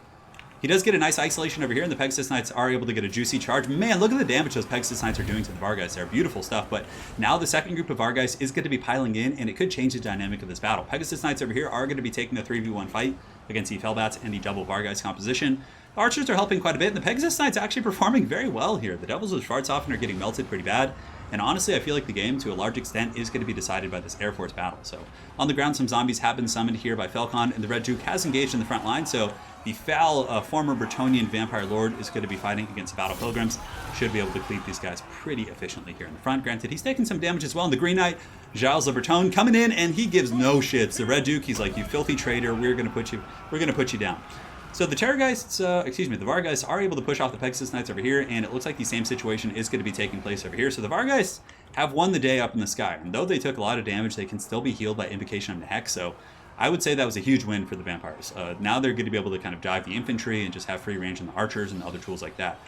He does get a nice isolation over here, and the Pegasus Knights are able to get a juicy charge. Man, look at the damage those Pegasus Knights are doing to the Vargeist there. Beautiful stuff, but now the second group of Vargeist is going to be piling in, and it could change the dynamic of this battle. Pegasus Knights over here are going to be taking a 3v1 fight against the Felbats and the double Vargeist composition. The Archers are helping quite a bit, and the Pegasus Knights actually performing very well here. The Devils of Schwarzhofen are getting melted pretty bad. And honestly, I feel like the game, to a large extent, is going to be decided by this Air Force battle. So on the ground, some zombies have been summoned here by Felkon, and the Red Duke has engaged in the front line. So the foul former Bretonnian Vampire Lord is going to be fighting against Battle Pilgrims. Should be able to cleave these guys pretty efficiently here in the front. Granted, he's taking some damage as well. And the Green Knight, Giles Le Breton, coming in, and he gives no shits. The Red Duke, he's like, you filthy traitor, we're going to put you down. So the Terrorgeists, the Vargeists are able to push off the Pegasus Knights over here, and it looks like the same situation is going to be taking place over here. So the Vargeists have won the day up in the sky, and though they took a lot of damage, they can still be healed by Invocation of Nehek, so I would say that was a huge win for the Vampires. Now they're going to be able to kind of dive the infantry and just have free range on the Archers and other tools like that.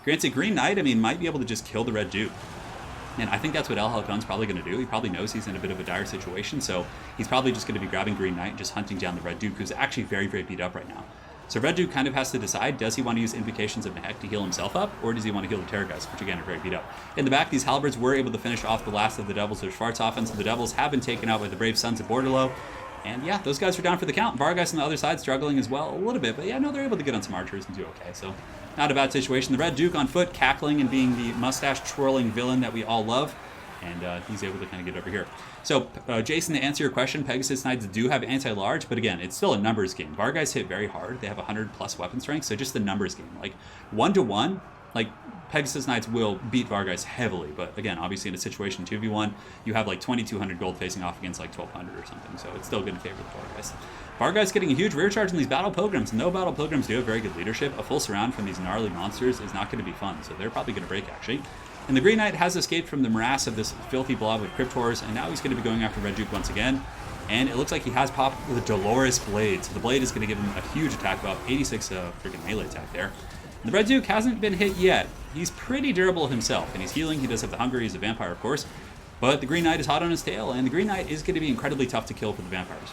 Granted, Green Knight, I mean, might be able to just kill the Red Duke. And I think that's what ElHalcon's probably going to do. He probably knows he's in a bit of a dire situation, so he's probably just going to be grabbing Green Knight and just hunting down the Red Duke, who's actually very, very beat up right now. So Red Duke kind of has to decide, does he want to use Invocations of Nehek to heal himself up, or does he want to heal the Terrorgeists, which again are very beat up. In the back, these Halberds were able to finish off the last of the Devils of Schwarzhofen, so the Devils have been taken out by the brave Sons of Borderlow. And yeah, those guys are down for the count. Vargeist on the other side struggling as well a little bit, but yeah, no, they're able to get on some Archers and do okay, so not a bad situation. The Red Duke on foot, cackling and being the mustache-twirling villain that we all love. And he's able to kind of get over here. So, Jason, to answer your question, Pegasus Knights do have anti-large, but again, it's still a numbers game. Vargeist hit very hard. They have 100+ weapon strength, so just a numbers game. Like, 1-to-1, like, Pegasus Knights will beat Vargeist heavily, but again, obviously in a situation 2v1, you have like 2,200 gold facing off against like 1,200 or something, so it's still good in favor of the Vargeist. Vargeist getting a huge rear charge in these Battle Pilgrims. No Battle Pilgrims do have very good leadership. A full surround from these gnarly monsters is not going to be fun, so they're probably going to break, actually. And the Green Knight has escaped from the morass of this filthy blob of Cryptors, and now he's going to be going after Red Duke once again. And it looks like he has popped the Dolorous Blade, so the Blade is going to give him a huge attack, about 86 freaking melee attack there. And the Red Duke hasn't been hit yet. He's pretty durable himself, and he's healing. He does have the hunger. He's a vampire, of course. But the Green Knight is hot on his tail, and the Green Knight is going to be incredibly tough to kill for the vampires.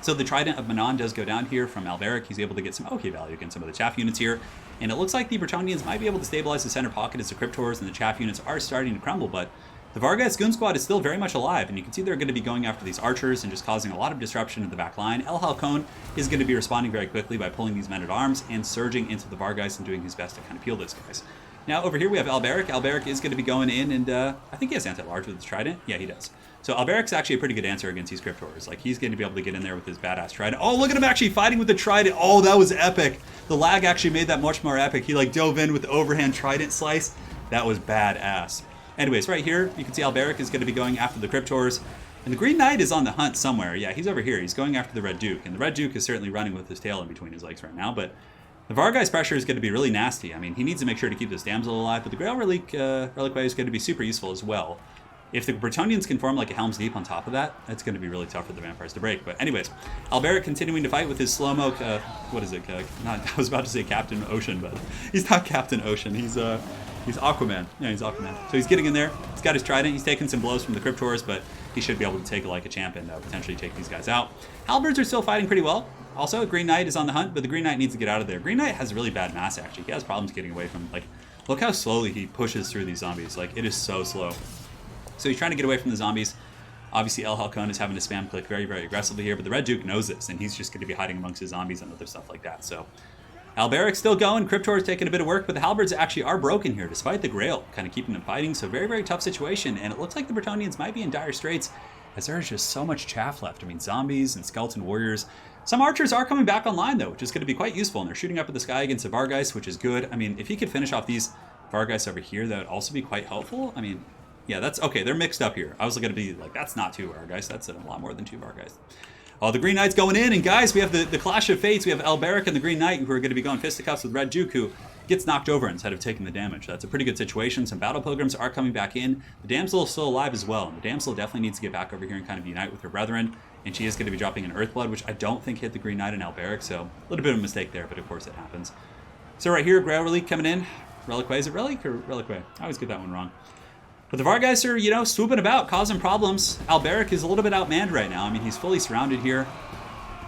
So the Trident of Manon does go down here from Alberic. He's able to get some okay value against some of the chaff units here. And it looks like the Bretonnians might be able to stabilize the center pocket as the Cryptors and the chaff units are starting to crumble, but The Vargas Goon Squad is still very much alive, and you can see they're going to be going after these archers and just causing a lot of disruption in the back line. ElHalcon is going to be responding very quickly by pulling these men-at-arms and surging into the Vargas and doing his best to kind of peel those guys. Now over here we have Alberic. Alberic is going to be going in, and I think he has anti-large with his trident. Yeah, he does. So Alberic's actually a pretty good answer against these Cryptors. Like, he's going to be able to get in there with his badass trident. Oh, look at him actually fighting with the trident. Oh, that was epic. The lag actually made that much more epic. He like dove in with the overhand trident slice. That was badass. Anyways, right here, you can see Alberic is going to be going after the Cryptors. And the Green Knight is on the hunt somewhere. Yeah, he's over here. He's going after the Red Duke. And the Red Duke is certainly running with his tail in between his legs right now. But the Vargas pressure is going to be really nasty. I mean, he needs to make sure to keep this damsel alive. But the Grail Reliquary is going to be super useful as well. If the Bretonnians can form like a Helm's Deep on top of that, that's going to be really tough for the vampires to break. But anyways, Alberic continuing to fight with his slow-mo, what is it? I was about to say Captain Ocean, but he's not Captain Ocean. He's Aquaman. Yeah, he's Aquaman. So he's getting in there. He's got his trident. He's taking some blows from the Cryptors, but he should be able to take it like a champ and potentially take these guys out. Halberds are still fighting pretty well. Also, Green Knight is on the hunt, but the Green Knight needs to get out of there. Green Knight has really bad mass, actually. He has problems getting away from, like, look how slowly he pushes through these zombies. Like, it is so slow. So he's trying to get away from the zombies. Obviously, ElHalcon is having to spam click very, very aggressively here, but the Red Duke knows this, and he's just going to be hiding amongst his zombies and other stuff like that. So Alberic's still going. Cryptor's taking a bit of work, but the Halberds actually are broken here, despite the Grail kind of keeping them fighting. So very, very tough situation, and it looks like the Bretonnians might be in dire straits, as there's just so much chaff left. I mean, zombies and skeleton warriors. Some archers are coming back online, though, which is going to be quite useful, and they're shooting up at the sky against the Vargas, which is good. I mean, if he could finish off these Vargas over here, that would also be quite helpful. I mean, yeah, that's okay. They're mixed up here. I was going to be like, that's not 2 Vargas. That's a lot more than 2 Vargas. Oh, the Green Knight's going in. And guys, we have the Clash of Fates. We have Alberic and the Green Knight who are going to be going fisticuffs with Red Duke, who gets knocked over instead of taking the damage. That's a pretty good situation. Some Battle Pilgrims are coming back in. The Damsel is still alive as well. And the Damsel definitely needs to get back over here and kind of unite with her brethren. And she is going to be dropping an Earthblood, which I don't think hit the Green Knight and Alberic. So a little bit of a mistake there, but of course it happens. So right here, Grail Relic coming in. Reliquary. Is it Relic or Reliquary? I always get that one wrong. But the Vargas are, you know, swooping about, causing problems. Alberic is a little bit outmanned right now. I mean, he's fully surrounded here.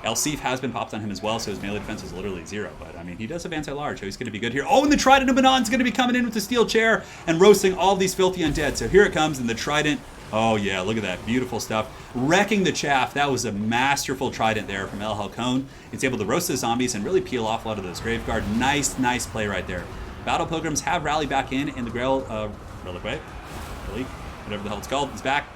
Elsif has been popped on him as well, so his melee defense is literally 0. But, I mean, he does have anti-large, so he's going to be good here. Oh, and the Trident of Banon's going to be coming in with the steel chair and roasting all these filthy undead. So here it comes, and the Trident, oh yeah, look at that, beautiful stuff. Wrecking the chaff. That was a masterful Trident there from ElHalcon. It's able to roast the zombies and really peel off a lot of those Graveguard. Nice, nice play right there. Battle Pilgrims have rallied back in, and the Grail, Reliquary, whatever the hell it's called, is back,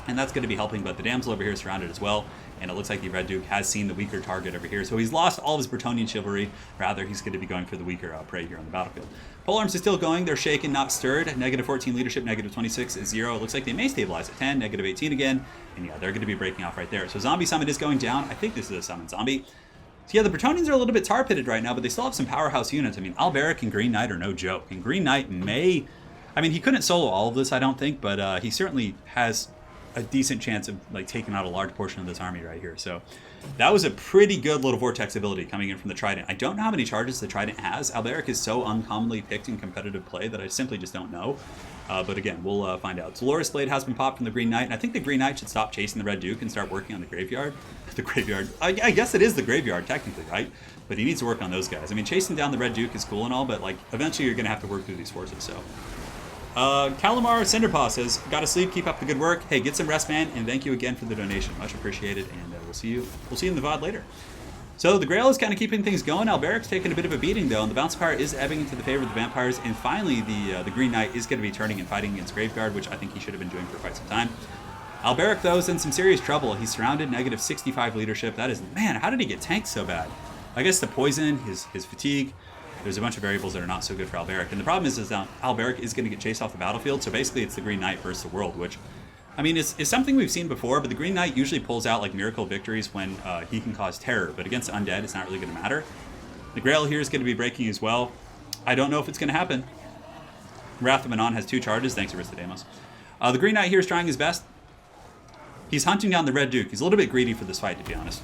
and that's going to be helping. But the Damsel over here is surrounded as well, and it looks like the Red Duke has seen the weaker target over here, so he's lost all of his Bretonnian chivalry. Rather, he's going to be going for the weaker prey here on the battlefield. Polearms is still going. They're shaken, not stirred. Negative 14 leadership, negative 26 is 0. It looks like they may stabilize at 10, negative 18 again, and yeah, they're going to be breaking off right there. So Zombie Summon is going down. I think this is a Summon Zombie. So yeah, the Bretonnians are a little bit tar-pitted right now, but they still have some powerhouse units. I mean, Alberic and Green Knight are no joke, and Green Knight may... I mean, he couldn't solo all of this, I don't think, but he certainly has a decent chance of like taking out a large portion of this army right here. So that was a pretty good little vortex ability coming in from the Trident. I don't know how many charges the Trident has. Alberic is so uncommonly picked in competitive play that I simply just don't know. But again, we'll find out. Dolores Blade has been popped from the Green Knight, and I think the Green Knight should stop chasing the Red Duke and start working on the Graveyard. The Graveyard, I guess it is the Graveyard technically, right? But he needs to work on those guys. I mean, chasing down the Red Duke is cool and all, but like eventually you're going to have to work through these forces, so... Calamar Cinderpaw says, gotta sleep, keep up the good work. Hey, get some rest, man, and thank you again for the donation. Much appreciated, and we'll see you in the VOD later. So the Grail is kind of keeping things going. Alberic's taking a bit of a beating, though, and the Bounce Power is ebbing into the favor of the Vampires, and finally the Green Knight is going to be turning and fighting against Graveguard, which I think he should have been doing for quite some time. Alberic, though, is in some serious trouble. He's surrounded, negative 65 leadership. That is, man, how did he get tanked so bad? I guess the poison, his fatigue... There's a bunch of variables that are not so good for Alberic. And the problem is that Alberic is going to get chased off the battlefield. So basically it's the Green Knight versus the world, which, I mean, is something we've seen before. But the Green Knight usually pulls out like miracle victories when he can cause terror. But against the undead, it's not really going to matter. The Grail here is going to be breaking as well. I don't know if it's going to happen. Wrath of Manon has 2 charges. Thanks, Aristodemos. The Green Knight here is trying his best. He's hunting down the Red Duke. He's a little bit greedy for this fight, to be honest.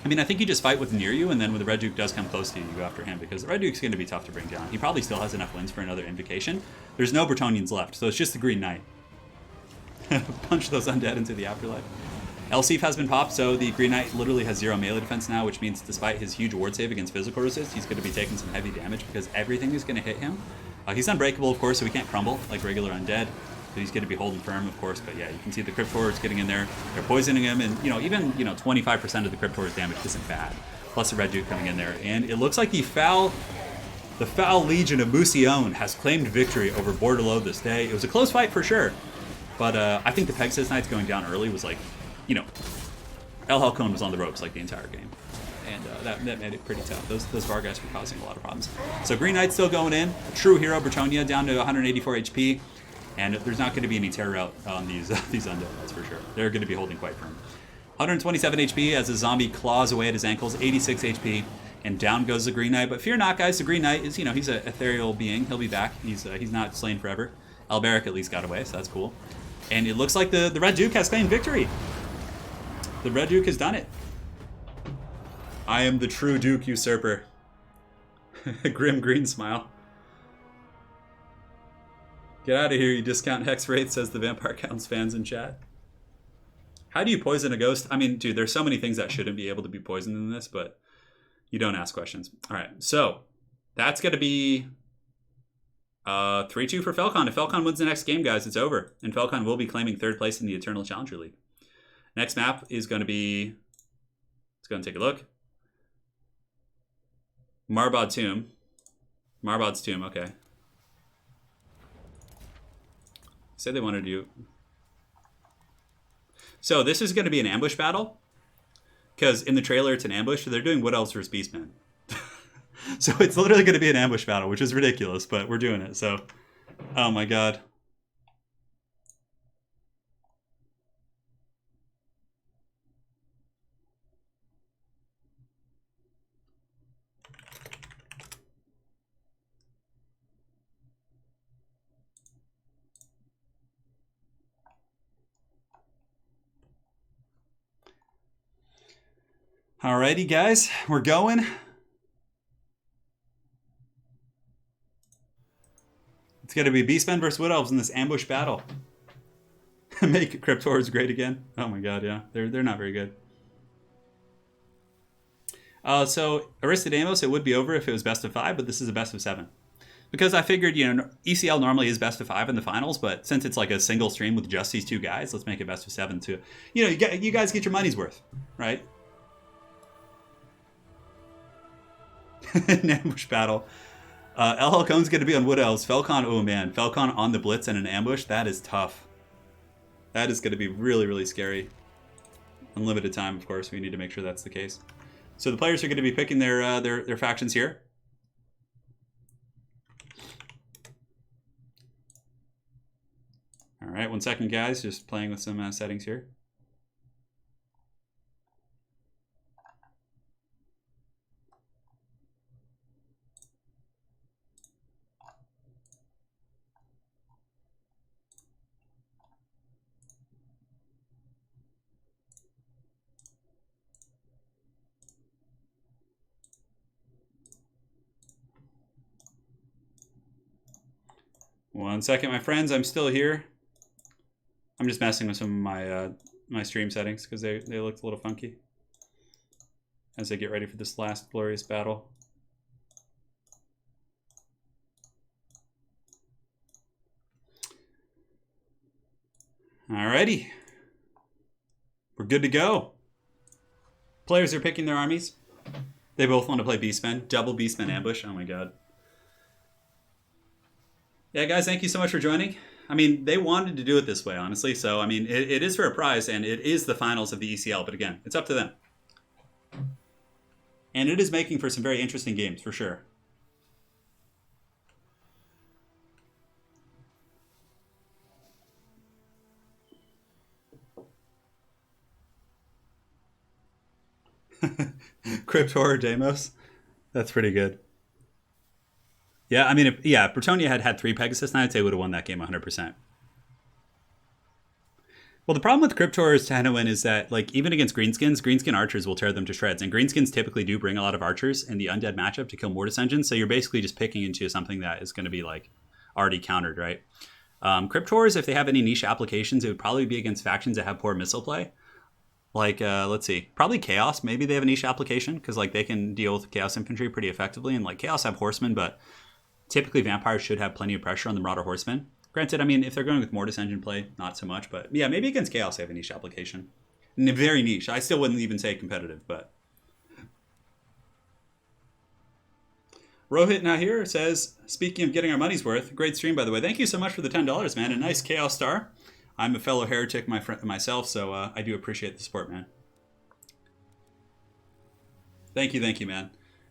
I mean, I think you just fight with near you, and then when the Red Duke does come close to you, you go after him, because the Red Duke's going to be tough to bring down. He probably still has enough wins for another Invocation. There's no Bretonnians left, so it's just the Green Knight. Punch those undead into the afterlife. Elsif has been popped, so the Green Knight literally has 0 melee defense now, which means despite his huge ward save against physical resist, he's going to be taking some heavy damage because everything is going to hit him. He's unbreakable, of course, so he can't crumble like regular undead. So he's going to be holding firm, of course. But yeah, you can see the Crypt Horrors getting in there. They're poisoning him, and even 25% of the Crypt Horrors damage isn't bad. Plus the Red Duke coming in there, and it looks like the foul Legion of Musion has claimed victory over Bordelot this day. It was a close fight for sure, but I think the Pegasus Knights going down early was like, ElHalcon was on the ropes like the entire game. And that made it pretty tough. Those Vargas were causing a lot of problems. So Green Knight's still going in. True hero Bretonia down to 184 HP. And there's not going to be any terror out on these undead, that's for sure. They're going to be holding quite firm. 127 HP as a zombie claws away at his ankles. 86 HP. And down goes the Green Knight. But fear not, guys. The Green Knight is, he's an ethereal being. He'll be back. He's not slain forever. Alberic at least got away, so that's cool. And it looks like the Red Duke has claimed victory. The Red Duke has done it. I am the true Duke Usurper. Grim green smile. Get out of here, you discount hex rate, says the Vampire Counts fans in chat. How do you poison a ghost? I mean, dude, there's so many things that shouldn't be able to be poisoned in this, but you don't ask questions. All right, so that's going to be 3-2 for Felkon. If Felkon wins the next game, guys, it's over. And Felkon will be claiming third place in the Eternal Challenger League. Next map is going to be... Let's go and take a look. Marbod Tomb. Marbod's Tomb, okay. Said they wanted to do... So this is going to be an ambush battle. Because in the trailer it's an ambush. So they're doing Wood Elves versus Beastmen. So it's literally going to be an ambush battle, which is ridiculous, but we're doing it. So, oh my god. Alrighty, guys, we're going. It's going to be Beastmen versus Wood Elves in this ambush battle. Make Crypt Horrors great again. Oh my god, yeah. They're not very good. So, Aristodamos, it would be over if it was best of 5, but this is a best of 7. Because I figured, ECL normally is best of 5 in the finals, but since it's like a single stream with just these two guys, let's make it best of 7 too. You guys get your money's worth, right? An ambush battle. ElHalcon's going to be on Wood Elves. Felkon, oh man. Felkon on the Blitz and an ambush. That is tough. That is going to be really, really scary. Unlimited time, of course. We need to make sure that's the case. So the players are going to be picking their factions here. All right, 1 second, guys. Just playing with some settings here. One second, my friends. I'm still here. I'm just messing with some of my my stream settings because they looked a little funky as I get ready for this last glorious battle. Alrighty. We're good to go. Players are picking their armies. They both want to play Beastmen. Double Beastmen ambush. Oh my god. Yeah, guys, thank you so much for joining. I mean, they wanted to do it this way, honestly. So, I mean, it is for a prize, and it is the finals of the ECL. But again, it's up to them. And it is making for some very interesting games, for sure. Crypt Horror Deimos. That's pretty good. Yeah, I mean, if Bretonia had 3 Pegasus Knights, they would have won that game 100%. Well, the problem with Crypt Horrors to win is that, like, even against Greenskins, Greenskin archers will tear them to shreds. And Greenskins typically do bring a lot of archers in the undead matchup to kill Mortis engines. So you're basically just picking into something that is going to be, like, already countered, right? Crypt Horrors, if they have any niche applications, it would probably be against factions that have poor missile play. Like, let's see, probably Chaos. Maybe they have a niche application because, like, they can deal with Chaos Infantry pretty effectively. And, like, Chaos have Horsemen, but Typically, vampires should have plenty of pressure on the Marauder Horsemen. Granted, I mean, if they're going with Mortis engine play, not so much. But yeah, maybe against Chaos they have a niche application. Very niche. I still wouldn't even say competitive, but... Rohit now here says, speaking of getting our money's worth, great stream, by the way. Thank you so much for the $10, man. A nice Chaos Star. I'm a fellow heretic myself, so I do appreciate the support, man. Thank you, man.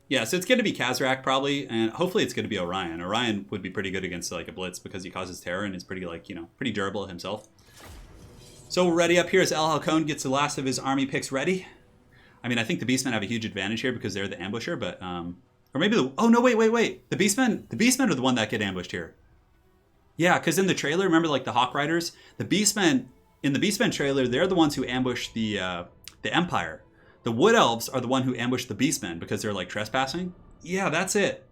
Yeah, so it's going to be Kazrak probably, and hopefully it's going to be Orion. Orion would be pretty good against like a Blitz because he causes terror and is pretty like, you know, pretty durable himself. So we're ready up here as ElHalcon gets the last of his army picks ready. I mean, I think the Beastmen have a huge advantage here because they're the ambusher, but or maybe the... Oh, no, wait. The Beastmen are the one that get ambushed here. Yeah, because in the trailer, remember like the Hawk Riders? The Beastmen, in the Beastmen trailer, they're the ones who ambush the Empire. The Wood Elves are the one who ambush the Beastmen because they're like trespassing. Yeah, that's it.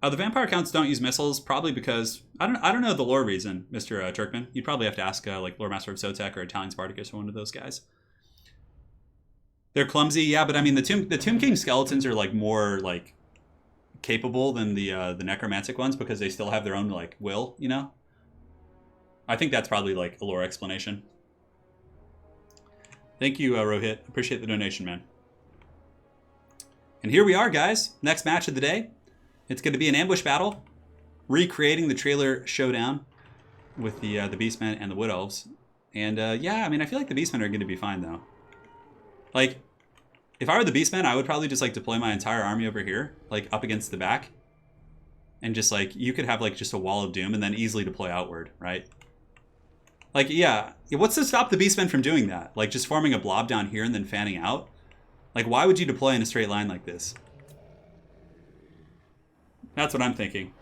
The Vampire Counts don't use missiles, probably because... I don't know the lore reason, Mr. Turkman. You'd probably have to ask like Lore Master of Sotek or Italian Spartacus or one of those guys. They're clumsy, yeah, but I mean the Tomb King skeletons are like more like capable than the necromantic ones because they still have their own like will, you know? I think that's probably like a lore explanation. Thank you, Rohit. Appreciate the donation, man. And here we are, guys. Next match of the day. It's going to be an ambush battle, recreating the trailer showdown with the Beastmen and the Wood Elves. And yeah, I mean, I feel like the Beastmen are going to be fine though. Like, if I were the Beastmen, I would probably just like deploy my entire army over here, like up against the back, and just like you could have like just a wall of doom and then easily deploy outward, right? Like, yeah, what's to stop the Beastmen from doing that? Like just forming a blob down here and then fanning out? Like, why would you deploy in a straight line like this? That's what I'm thinking.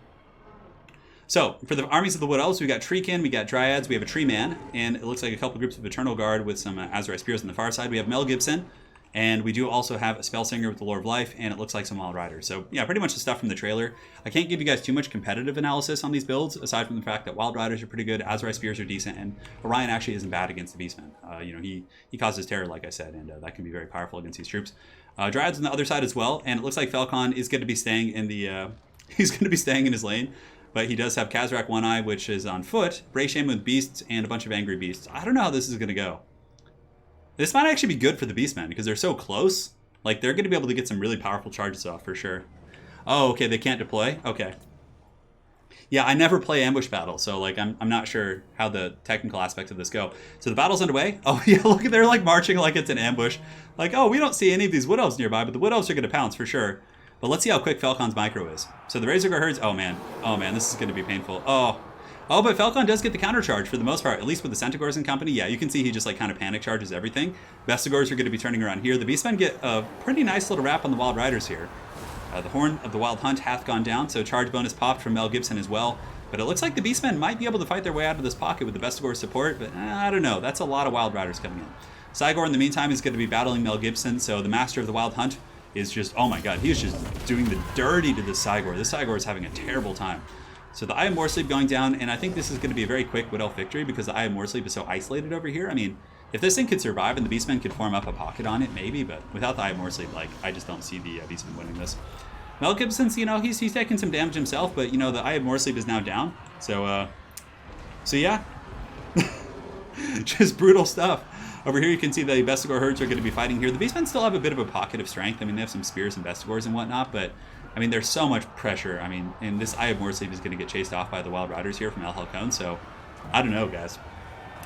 So, for the armies of the Wood Elves, we got Treekin, we got Dryads, we have a Tree Man, and it looks like a couple groups of Eternal Guard with some Azrai Spears on the far side. We have Mel Gibson, and we do also have a Spellsinger with the Lore of Life, and it looks like some Wild Riders. So, yeah, pretty much the stuff from the trailer. I can't give you guys too much competitive analysis on these builds, aside from the fact that Wild Riders are pretty good, Azrai Spears are decent, and Orion actually isn't bad against the Beastmen. You know, he causes terror, like I said, and that can be very powerful against these troops. Dryads on the other side as well, and it looks like Felkon is going to be staying in the... he's going to be staying in his lane. But he does have Kazrak One Eye, which is on foot, Brayshaman with Beasts, and a bunch of Angry Beasts. I don't know how this is going to go. This might actually be good for the Beastmen, because they're so close. Like, they're going to be able to get some really powerful charges off, for sure. Oh, okay, they can't deploy? Okay. Yeah, I never play ambush battle, so, like, I'm not sure how the technical aspects of this go. So the battle's underway. Oh, yeah, look, they're, like, marching like it's an ambush. Like, oh, we don't see any of these Wood Elves nearby, but the Wood Elves are going to pounce, for sure. But let's see how quick Felkon's micro is. So the Razorgar herds, oh man, this is going to be painful. Oh, but Felkon does get the counter charge for the most part, at least with the Centaurs and company. Yeah, you can see he just like kind of panic charges everything. Vestigors are going to be turning around here. The Beastmen get a pretty nice little wrap on the Wild Riders here. The Horn of the Wild Hunt hath gone down, so charge bonus popped from Mel Gibson as well. But it looks like the Beastmen might be able to fight their way out of this pocket with the Vestigor support, but I don't know. That's a lot of Wild Riders coming in. Cygor, in the meantime, is going to be battling Mel Gibson, so the Master of the Wild Hunt is just, oh my god, he is just doing the dirty to this Cygor. This Cygor is having a terrible time. So the Eye of Moorsleep going down, and I think this is going to be a very quick Wood Elf victory because the Eye of Moorsleep is so isolated over here. I mean, if this thing could survive and the Beastmen could form up a pocket on it, maybe, but without the Eye of Moorsleep, like, I just don't see the Beastmen winning this. Mel Gibson's, you know, he's taking some damage himself, but, you know, the Eye of Moorsleep is now down. So yeah. Just brutal stuff. Over here you can see the Vestigor herds are going to be fighting here. The Beastmen still have a bit of a pocket of strength. I mean, they have some spears and Vestigors and whatnot, but, I mean, there's so much pressure. I mean, and this Eye of Moorsleep is going to get chased off by the Wild Riders here from ElHalcon, so I don't know, guys.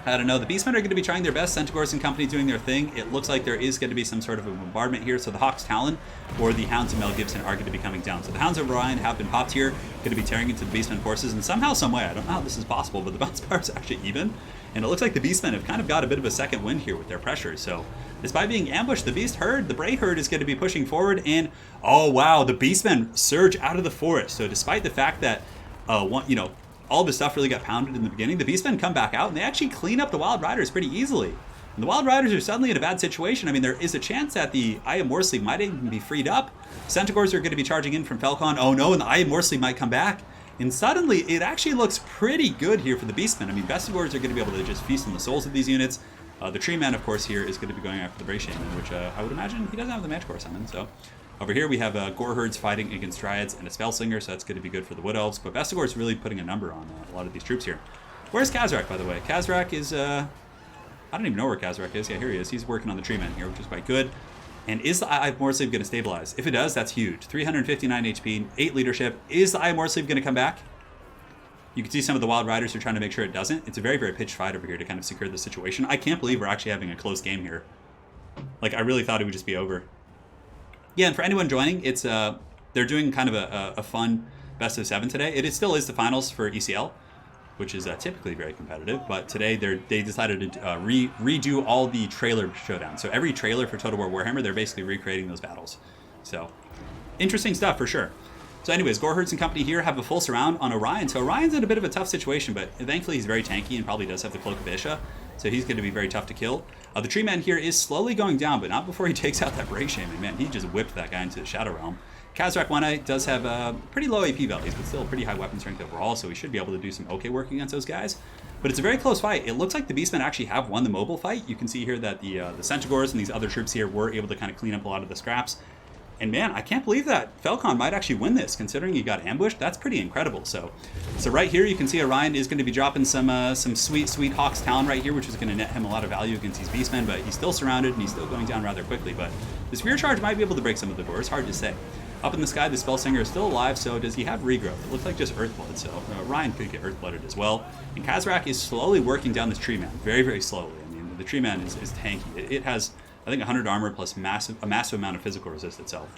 I don't know. The Beastmen are going to be trying their best. Centaurs and company doing their thing. It looks like there is going to be some sort of a bombardment here, so the Hawk's Talon or the Hounds of Mel Gibson are going to be coming down. So the Hounds of Orion have been popped here, going to be tearing into the Beastmen forces, and somehow, some way, I don't know how this is possible, but the bounce bar is actually even. And it looks like the Beastmen have kind of got a bit of a second wind here with their pressure. So despite being ambushed, the Beast herd, the Bray herd is going to be pushing forward. And oh wow, the Beastmen surge out of the forest. So despite the fact that, all the stuff really got pounded in the beginning, the Beastmen come back out and they actually clean up the Wild Riders pretty easily. And the Wild Riders are suddenly in a bad situation. I mean, there is a chance that the Eye of Moorsleep might even be freed up. Centaurs are going to be charging in from Felkon. Oh no, and the Eye of Moorsleep might come back. And suddenly, it actually looks pretty good here for the Beastmen. I mean, Vestigors are going to be able to just feast on the souls of these units. The Tree Man, of course, here is going to be going after the Brayshaman, which I would imagine he doesn't have the Manticore summon, so Over here we have Gorherds fighting against Dryads and a Spellslinger, so that's going to be good for the Wood Elves. But Bestigor is really putting a number on a lot of these troops here. Where's Kazrak, by the way? Kazrak is, I don't even know where Kazrak is. Yeah, here he is. He's working on the tree men here, which is quite good. And is the Eye of Morsleeve going to stabilize? If it does, that's huge. 359 HP, 8 leadership. Is the Eye of Morsleeve going to come back? You can see some of the Wild Riders are trying to make sure it doesn't. It's a very, very pitched fight over here to kind of secure the situation. I can't believe we're actually having a close game here. Like, I really thought it would just be over. Yeah, and for anyone joining, it's they're doing kind of a fun best of 7 today. It still is the finals for ECL, which is typically very competitive, but today they decided to redo all the trailer showdown. So every trailer for Total War Warhammer, they're basically recreating those battles. So interesting stuff for sure. So anyways, Gorherds and company here have a full surround on Orion. So Orion's in a bit of a tough situation, but thankfully he's very tanky and probably does have the Cloak of Isha, so he's going to be very tough to kill. The tree man here is slowly going down, but not before he takes out that Break Shaman. Man, he just whipped that guy into the Shadow Realm. Kazrak One-Eye does have pretty low AP values, but still pretty high weapon strength overall, so he should be able to do some okay work against those guys. But it's a very close fight. It looks like the Beastmen actually have won the mobile fight. You can see here that the Centaurs and these other troops here were able to kind of clean up a lot of the scraps. And man, I can't believe that Felkon might actually win this, considering he got ambushed. That's pretty incredible. So right here, you can see Orion is going to be dropping some sweet Hawk's Talon right here, which is going to net him a lot of value against these Beastmen, but he's still surrounded and he's still going down rather quickly. But this rear charge might be able to break some of the doors. Hard to say. Up in the sky, the Spellslinger is still alive, so does he have regrowth? It looks like just Earthblood, so Orion could get Earthblooded as well. And Kazrak is slowly working down this tree man, very, very slowly. I mean, the tree man is tanky. It has, I think, 100 armor plus a massive amount of physical resist itself.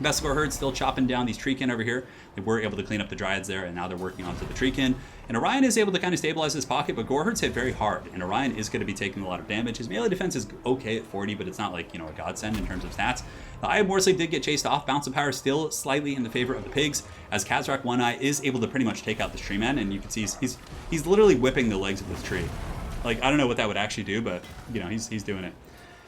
Bestigor Herd still chopping down these Treekin over here. They were able to clean up the Dryads there, and now they're working onto the Treekin. And Orion is able to kind of stabilize his pocket, but Gorherd's hit very hard, and Orion is going to be taking a lot of damage. His melee defense is okay at 40, but it's not like, you know, a godsend in terms of stats. The Eye of Morsleeve did get chased off. Bounce of Power still slightly in the favor of the pigs, as Kazrak One-Eye is able to pretty much take out this tree man, and you can see he's literally whipping the legs of this tree. Like, I don't know what that would actually do, but, you know, he's doing it.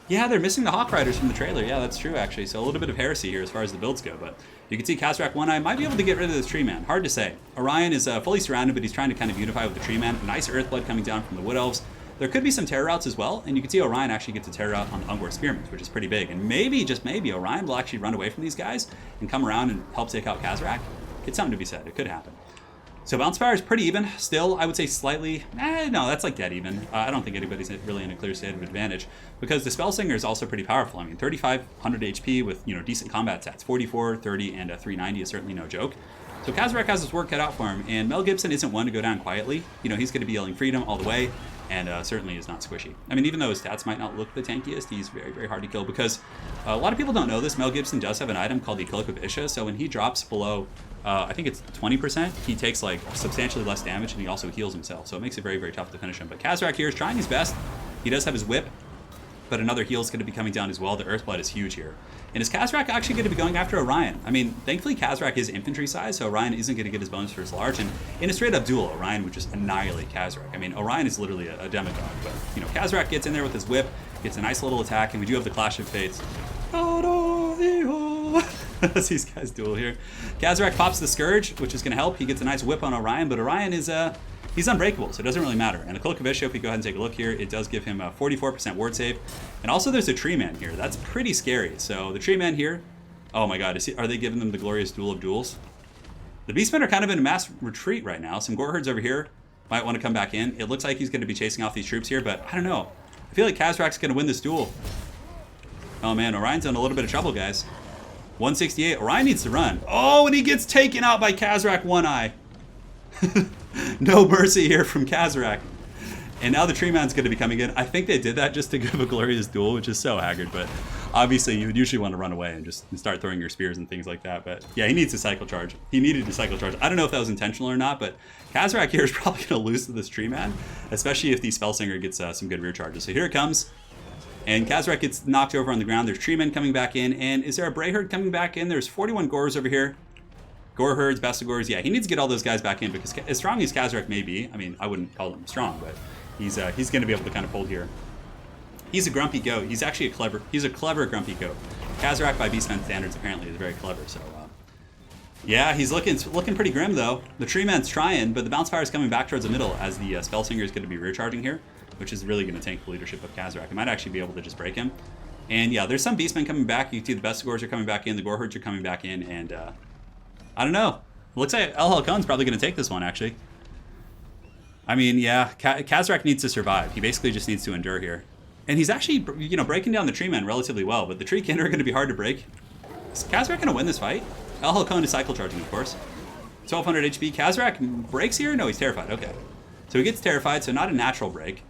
Yeah, they're missing the Hawk Riders from the trailer. Yeah, that's true, actually. So a little bit of heresy here as far as the builds go. But you can see Kazrak One-Eye might be able to get rid of this tree man. Hard to say. Orion is fully surrounded, but he's trying to kind of unify with the tree man. Nice Earthblood coming down from the Wood Elves. There could be some terror routes as well, and you can see Orion actually gets a terror route on the Ungor Spearmen, which is pretty big. And maybe, just maybe, Orion will actually run away from these guys and come around and help take out Kazrak. It's something to be said. It could happen. So Bounce Power is pretty even. Still, I would say slightly, no, that's like dead even. I don't think anybody's really in a clear state of advantage, because the Spellslinger is also pretty powerful. I mean, 3,500 HP with, you know, decent combat stats. 44, 30, and 390 is certainly no joke. So Kazrak has his work cut out for him, and Mel Gibson isn't one to go down quietly. You know, he's going to be yelling freedom all the way, and certainly is not squishy. I mean, even though his stats might not look the tankiest, he's very, very hard to kill, because a lot of people don't know this. Mel Gibson does have an item called the Cloak of Isha, so when he drops below, I think it's 20%, he takes like substantially less damage, and he also heals himself, so it makes it very, very tough to finish him. But Kazrak here is trying his best. He does have his whip, but another heal is going to be coming down as well. The Earthblood is huge here. And is Kazrak actually going to be going after Orion? I mean, thankfully Kazrak is infantry size, so Orion isn't going to get his bonus for his large. And in a straight up duel, Orion would just annihilate Kazrak. I mean, Orion is literally a demigod, but, you know, Kazrak gets in there with his whip, gets a nice little attack, and we do have the Clash of Fates. As these guys duel here. Kazrak pops the Scourge, which is going to help. He gets a nice whip on Orion, but Orion is he's unbreakable, so it doesn't really matter. And the Cloak of Isha, if we go ahead and take a look here, it does give him a 44% ward save. And also there's a Tree Man here. That's pretty scary. So the Tree Man here, oh my god, are they giving them the glorious Duel of Duels? The Beastmen are kind of in a mass retreat right now. Some Gorherds over here might want to come back in. It looks like he's going to be chasing off these troops here, but I don't know. I feel like Kazrak's going to win this duel. Oh man, Orion's in a little bit of trouble, guys. 168. Orion needs to run. Oh, and he gets taken out by Kazrak One-Eye. No mercy here from Kazrak. And now the Tree Man's going to be coming in. I think they did that just to give a glorious duel, which is so haggard. But obviously, you would usually want to run away and just start throwing your spears and things like that. But yeah, he needs to cycle charge. He needed to cycle charge. I don't know if that was intentional or not, but Kazrak here is probably going to lose to this Tree Man, especially if the Spellslinger gets some good rear charges. So here it comes. And Kazrak gets knocked over on the ground. There's Treemen coming back in. And is there a Brayherd coming back in? There's 41 Gores over here. Gorherds, Bestigors. Yeah, he needs to get all those guys back in, because as strong as Kazrak may be, I mean, I wouldn't call him strong, but he's going to be able to kind of hold here. He's a grumpy goat. He's actually a clever grumpy goat. Kazrak by Beastman standards apparently is very clever. So yeah, he's looking pretty grim though. The Tree Man's trying, but the Bounce Power is coming back towards the middle as the Spellslinger is going to be rear charging here, which is really going to tank the leadership of Kazrak. He might actually be able to just break him. And yeah, there's some Beastmen coming back. You can see the Bestigors are coming back in, the Gorehords are coming back in, and I don't know. It looks like ElHalcon's probably going to take this one, actually. I mean, yeah, Kazrak needs to survive. He basically just needs to endure here. And he's actually, you know, breaking down the tree men relatively well, but the tree kin are going to be hard to break. Is Kazrak going to win this fight? ElHalcon is cycle charging, of course. 1200 HP. Kazrak breaks here? No, he's terrified. Okay. So he gets terrified, so not a natural break.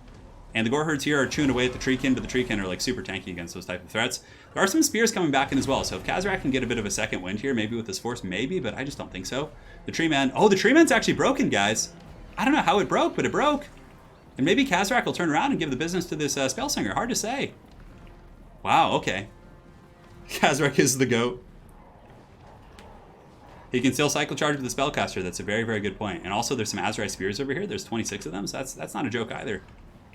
And the Goreherds here are chewing away at the Treekin, but the Treekin are like super tanky against those type of threats. There are some spears coming back in as well, so if Kazrak can get a bit of a second wind here, maybe with this force, maybe, but I just don't think so. The Tree Man, oh, the Tree Man's actually broken, guys. I don't know how it broke, but it broke. And maybe Kazrak will turn around and give the business to this Spellsinger. Hard to say. Wow, okay. Kazrak is the GOAT. He can still cycle charge with the Spellcaster. That's a very, very good point. And also there's some Azrai Spears over here. There's 26 of them, so that's not a joke either.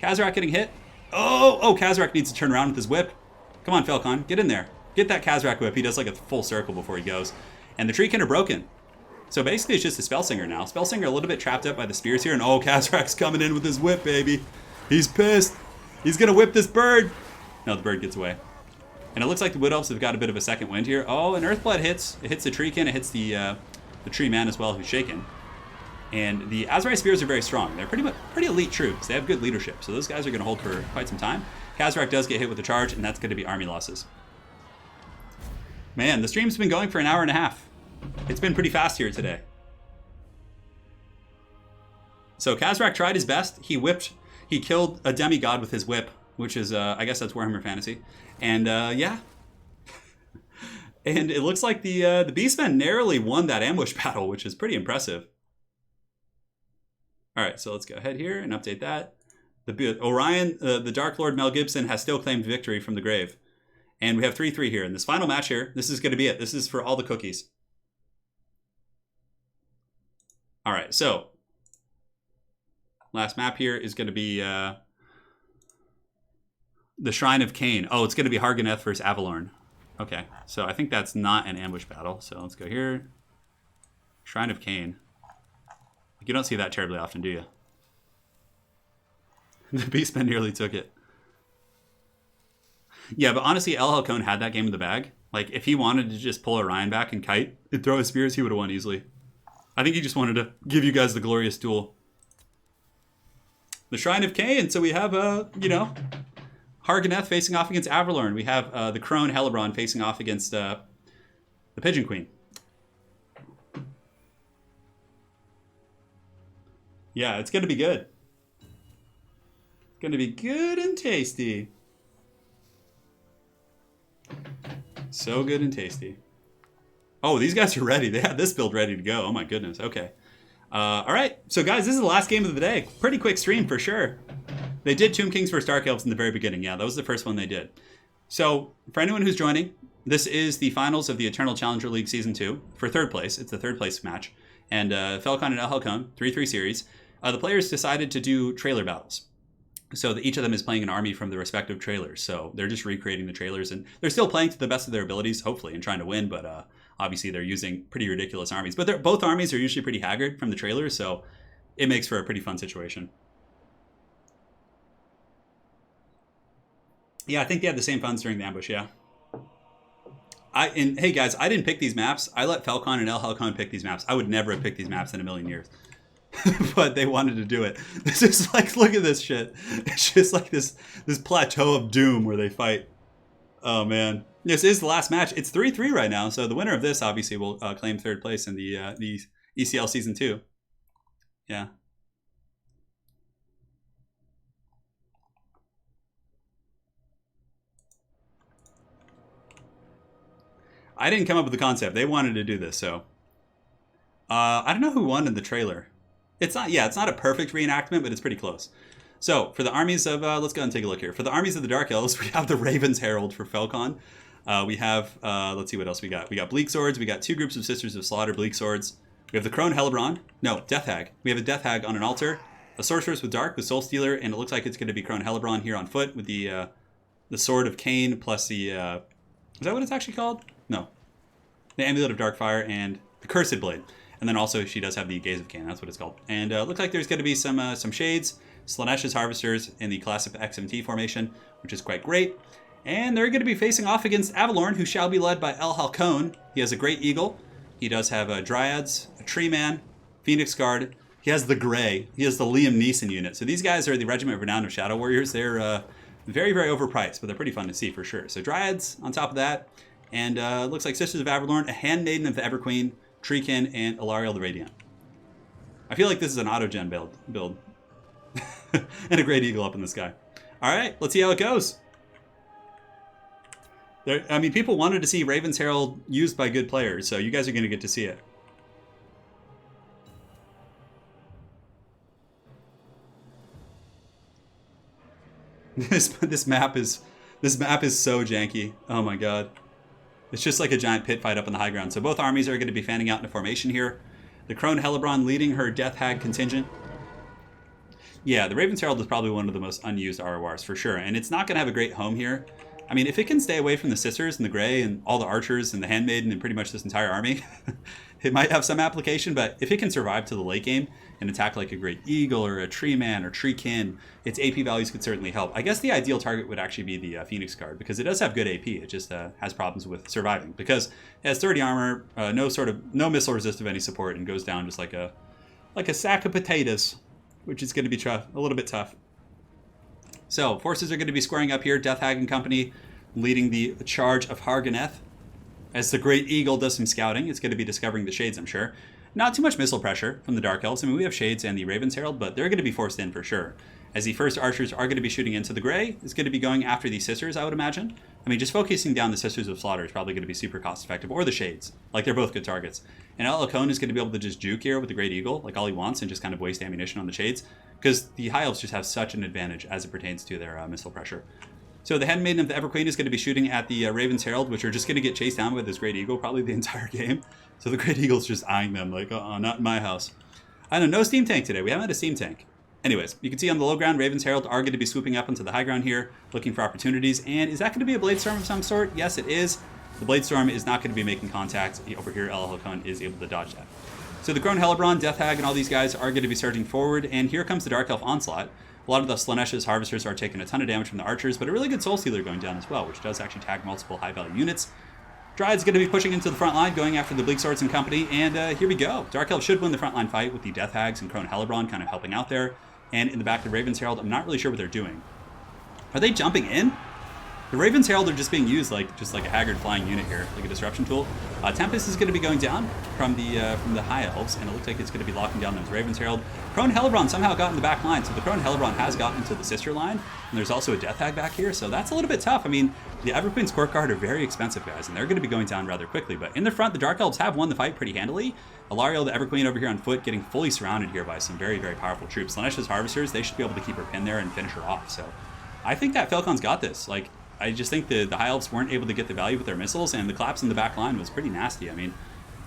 Kazrak getting hit. Oh, Kazrak needs to turn around with his whip. Come on, Felkon, get in there. Get that Kazrak whip. He does like a full circle before he goes. And the Treekin are broken. So basically it's just a Spellsinger now. Spellsinger a little bit trapped up by the spears here. And oh, Kazrak's coming in with his whip, baby. He's pissed. He's going to whip this bird. No, the bird gets away. And it looks like the Wood Elves have got a bit of a second wind here. Oh, and Earthblood hits. It hits the Treekin. It hits the Tree Man as well, who's shaken. And the Azrai Spears are very strong. They're pretty elite troops. They have good leadership. So those guys are going to hold for quite some time. Kazrak does get hit with a charge, and that's going to be army losses. Man, the stream's been going for an hour and a half. It's been pretty fast here today. So Kazrak tried his best. He killed a demigod with his whip, which is, I guess that's Warhammer Fantasy. And yeah. And it looks like the Beastmen narrowly won that ambush battle, which is pretty impressive. All right, so let's go ahead here and update that. Orion, the Dark Lord Mel Gibson has still claimed victory from the grave. And we have 3-3 here. In this final match here, this is going to be it. This is for all the cookies. All right, so last map here is going to be the Shrine of Cain. Oh, it's going to be Harganeth versus Avalorn. Okay, so I think that's not an ambush battle. So let's go here. Shrine of Cain. You don't see that terribly often, do you? The Beastmen nearly took it. Yeah, but honestly, ElHalcon had that game in the bag. Like, if he wanted to just pull Orion back and kite and throw his spears, he would have won easily. I think he just wanted to give you guys the glorious duel. The Shrine of Cain. So we have, you know, Harganeth facing off against Avalorn. We have the Crone Helebron facing off against the Pigeon Queen. Yeah, it's going to be good. It's going to be good and tasty. So good and tasty. Oh, these guys are ready. They had this build ready to go. Oh my goodness. Okay. All right. So guys, this is the last game of the day. Pretty quick stream for sure. They did Tomb Kings vs Dark Elves in the very beginning. Yeah, that was the first one they did. So for anyone who's joining, this is the finals of the Eternal Challenger League Season 2 for third place. It's the third place match. And Felkon and ElHalcon, 3-3 series. The players decided to do trailer battles. So each of them is playing an army from the respective trailers. So they're just recreating the trailers. And they're still playing to the best of their abilities, hopefully, and trying to win. But obviously, they're using pretty ridiculous armies. But both armies are usually pretty haggard from the trailers. So it makes for a pretty fun situation. Yeah, I think they had the same funds during the ambush, yeah. And hey guys, I didn't pick these maps. I let Felkon and ElHalcon pick these maps. I would never have picked these maps in a million years. But they wanted to do it. This is like, look at this shit. It's just like this plateau of doom where they fight. Oh man. This is the last match. It's 3-3 right now. So the winner of this obviously will claim third place in the ECL Season 2. Yeah. I didn't come up with the concept. They wanted to do this, so. I don't know who won in the trailer. It's not a perfect reenactment, but it's pretty close. So, for the armies of, let's go and take a look here. For the armies of the Dark Elves, we have the Raven's Herald for Felkon. We have, let's see what else we got. We got Bleak Swords. We got two groups of Sisters of Slaughter Bleak Swords. We have the Crone Helebron. No, Death Hag. We have a Death Hag on an altar. A Sorceress with Dark with Soul Stealer, and it looks like it's going to be Crone Helebron here on foot with the Sword of Cain plus the, is that what it's actually called? No. The Amulet of Darkfire and the Cursed Blade. And then also she does have the Gaze of Cain. That's what it's called. And it looks like there's going to be some Shades, Slaanesha's Harvesters in the classic XMT formation, which is quite great. And they're going to be facing off against Avalorn, who shall be led by ElHalcon. He has a Great Eagle. He does have Dryads, a Tree Man, Phoenix Guard. He has the Gray. He has the Liam Neeson unit. So these guys are the Regiment of Renown of Shadow Warriors. They're very, very overpriced, but they're pretty fun to see for sure. So Dryads on top of that. And looks like Sisters of Avalorn, a Handmaiden of the Everqueen, Treekin, and Alariel the Radiant. I feel like this is an auto-gen build. And a Great Eagle up in the sky. All right, let's see how it goes. I mean, people wanted to see Raven's Herald used by good players, so you guys are going to get to see it. This map is so janky. Oh my god. It's just like a giant pit fight up on the high ground. So both armies are going to be fanning out into formation here. The Crone Hellebron leading her Death Hag contingent. Yeah, the Raven's Herald is probably one of the most unused RORs for sure, and it's not going to have a great home here. I mean, if it can stay away from the Sisters and the Grey and all the Archers and the Handmaiden and pretty much this entire army, it might have some application, but if it can survive to the late game and attack like a Great Eagle or a Tree Man or Treekin, its AP values could certainly help. I guess the ideal target would actually be the Phoenix Guard, because it does have good AP. It just has problems with surviving, because it has 30 armor, no missile resist of any support, and goes down just like a sack of potatoes, which is going to be a little bit tough. So, forces are going to be squaring up here. Death Hag and company leading the charge of Harganeth. As the Great Eagle does some scouting, it's going to be discovering the Shades, I'm sure. Not too much missile pressure from the Dark Elves. I mean, we have Shades and the Raven's Herald, but they're going to be forced in for sure. As the first Archers are going to be shooting into the Grey, it's going to be going after the Sisters, I would imagine. I mean, just focusing down the Sisters of Slaughter is probably going to be super cost effective, or the Shades. Like, they're both good targets. And ElHalcon is going to be able to just juke here with the Great Eagle, like all he wants, and just kind of waste ammunition on the Shades, because the High Elves just have such an advantage as it pertains to their missile pressure. So the Handmaiden of the Everqueen is going to be shooting at the Raven's Herald, which are just going to get chased down by this Great Eagle probably the entire game. So the Great Eagle's just eyeing them like, not in my house. I know, no Steam Tank today. We haven't had a Steam Tank. Anyways, you can see on the low ground, Raven's Herald are going to be swooping up into the high ground here, looking for opportunities. And is that going to be a Bladestorm of some sort? Yes, it is. The Bladestorm is not going to be making contact. Over here, ElHalcon is able to dodge that. So the Crone Hellebron, Death Hag, and all these guys are going to be surging forward. And here comes the Dark Elf Onslaught. A lot of the Slaanesha's Harvesters are taking a ton of damage from the Archers, but a really good Soul Stealer going down as well, which does actually tag multiple high-value units. Dryad's going to be pushing into the front line, going after the Bleak Swords and company, and here we go. Dark Elf should win the front line fight with the Death Hags and Crone Hellebron kind of helping out there. And in the back, the Raven's Herald, I'm not really sure what they're doing. Are they jumping in? The Raven's Herald are just being used just like a Haggard flying unit here, like a disruption tool. Tempest is going to be going down from the High Elves, and it looks like it's going to be locking down those Raven's Herald. Crone Hellebron somehow got in the back line, so the Crone Hellebron has gotten into the sister line, and there's also a Death Hag back here, so that's a little bit tough. I mean, the Everqueen's Court Guard are very expensive, guys, and they're going to be going down rather quickly, but in the front, the Dark Elves have won the fight pretty handily. Alariel, the Everqueen over here on foot, getting fully surrounded here by some very, very powerful troops. Slaanesha's Harvesters, they should be able to keep her pinned there and finish her off, so I think that Felkon's got this. Like, I just think the High Elves weren't able to get the value with their missiles, and the collapse in the back line was pretty nasty. I mean,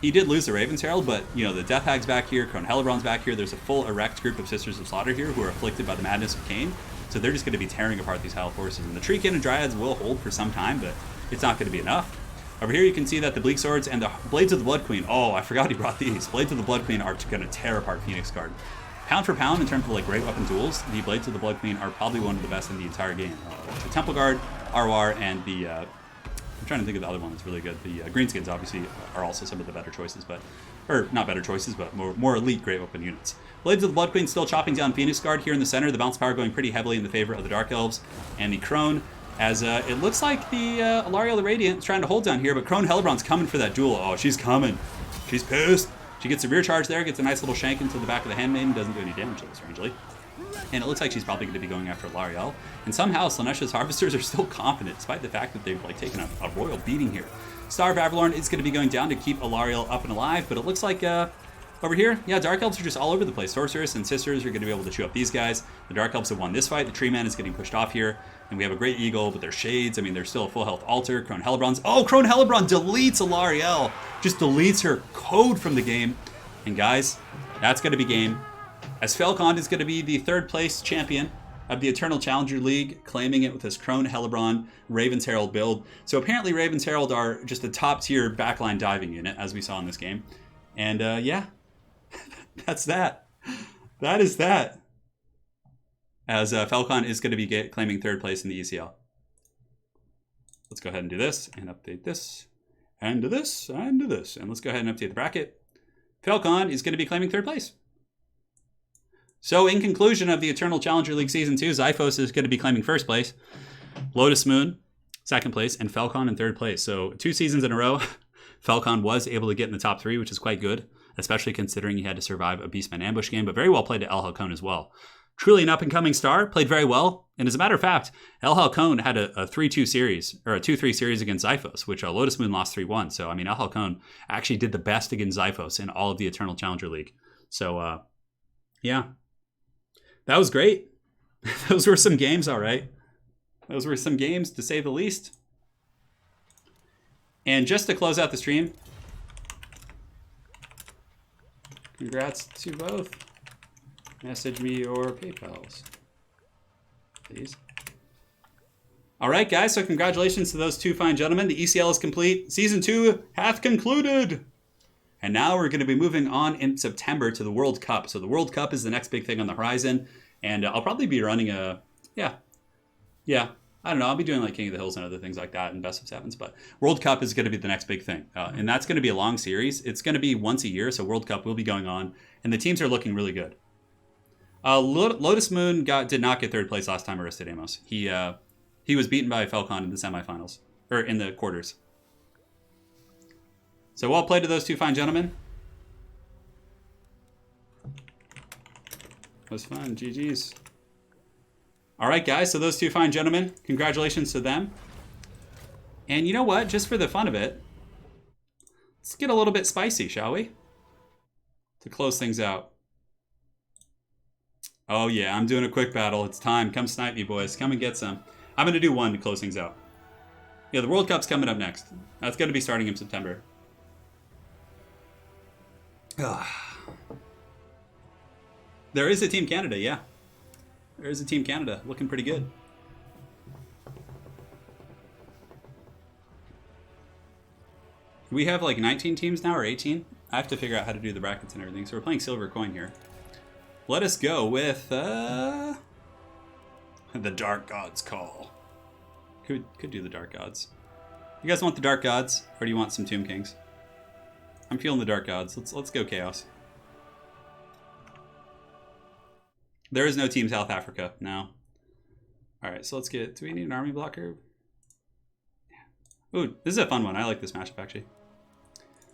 he did lose the Raven's Herald, but, you know, the Death Hag's back here, Crone Hellebron's back here. There's a full erect group of Sisters of Slaughter here who are afflicted by the madness of Cain, so they're just going to be tearing apart these High Elf forces. And the Treekin and Dryads will hold for some time, but it's not going to be enough. Over here you can see that the Bleak Swords and the Blades of the Blood Queen, oh, I forgot he brought these. Blades of the Blood Queen are going to tear apart Phoenix Guard. Pound for pound, in terms of like great weapon duels, the Blades of the Blood Queen are probably one of the best in the entire game. The Temple Guard, ROR, and the I'm trying to think of the other one that's really good. The Greenskins obviously are also some of the better choices, or not better choices, but more elite great weapon units. Blades of the Blood Queen still chopping down Phoenix Guard here in the center. The bounce power going pretty heavily in the favor of the Dark Elves and the Crone, as it looks like the Alariel the Radiant is trying to hold down here, but Crone Hellebron's coming for that duel. Oh, she's coming. She's pissed. She gets a rear charge there, gets a nice little shank into the back of the Handmaiden, doesn't do any damage to it, strangely. And it looks like she's probably going to be going after Alariel. And somehow Slaanesha's Harvesters are still confident, despite the fact that they've taken a royal beating here. Star of Avalorn is going to be going down to keep Alariel up and alive, but it looks like over here, yeah, Dark Elves are just all over the place. Sorceress and Sisters are going to be able to chew up these guys. The Dark Elves have won this fight. The Tree Man is getting pushed off here. And we have a Great Eagle with their Shades. I mean, there's still a full health altar. Crone Hellebron's. Oh, Crone Hellebron deletes Alariel. Just deletes her code from the game. And guys, that's going to be game. As Felkon is going to be the third place champion of the Eternal Challenger League, claiming it with his Crone Hellebron Raven's Herald build. So apparently Raven's Herald are just a top tier backline diving unit, as we saw in this game. And yeah, that's that. That is that. As Felkon is going to be claiming third place in the ECL. let's go ahead and do this and update this and do this and do this. And let's go ahead and update the bracket. Felkon is going to be claiming 3rd place. So in conclusion of the Eternal Challenger League Season 2, Zyphos is going to be claiming 1st place, Lotus Moon 2nd place, and Felkon in 3rd place. So 2 seasons in a row, Felkon was able to get in the top 3, which is quite good, especially considering he had to survive a Beastman ambush game, but very well played to ElHalcon as well. Truly an up-and-coming star, played very well. And as a matter of fact, ElHalcon had a 3-2 series, or a 2-3 series against Zyphos, which Lotus Moon lost 3-1. So, I mean, ElHalcon actually did the best against Zyphos in all of the Eternal Challenger League. So, yeah. That was great. Those were some games, all right. Those were some games, to say the least. And just to close out the stream, congrats to both. Message me your PayPals, please. All right, guys, so congratulations to those 2 fine gentlemen. The ECL is complete. Season 2 hath concluded. And now we're going to be moving on in September to the World Cup. So the World Cup is the next big thing on the horizon. And I'll probably be running a, yeah, I don't know. I'll be doing like King of the Hills and other things like that and Best of Sevens. But World Cup is going to be the next big thing. And that's going to be a long series. It's going to be once a year. So World Cup will be going on. And the teams are looking really good. Lotus Moon did not get 3rd place last time, Aristidamos. He was beaten by Felkon in the semifinals, or in the quarters. So well played to those 2 fine gentlemen. It was fun. GG's. All right, guys. So those 2 fine gentlemen, congratulations to them. And you know what? Just for the fun of it, let's get a little bit spicy, shall we? To close things out. Oh, yeah, I'm doing a quick battle. It's time. Come snipe me, boys. Come and get some. I'm going to do one to close things out. Yeah, the World Cup's coming up next. That's going to be starting in September. There is a Team Canada, yeah. There is a Team Canada. Looking pretty good. We have like 19 teams now, or 18? I have to figure out how to do the brackets and everything. So we're playing Silver Coin here. Let us go with the Dark Gods call. Could do the Dark Gods. You guys want the Dark Gods, or do you want some Tomb Kings? I'm feeling the Dark Gods. Let's go Chaos. There is no Team South Africa now. All right, so let's get. Do we need an army blocker? Ooh, this is a fun one. I like this matchup actually.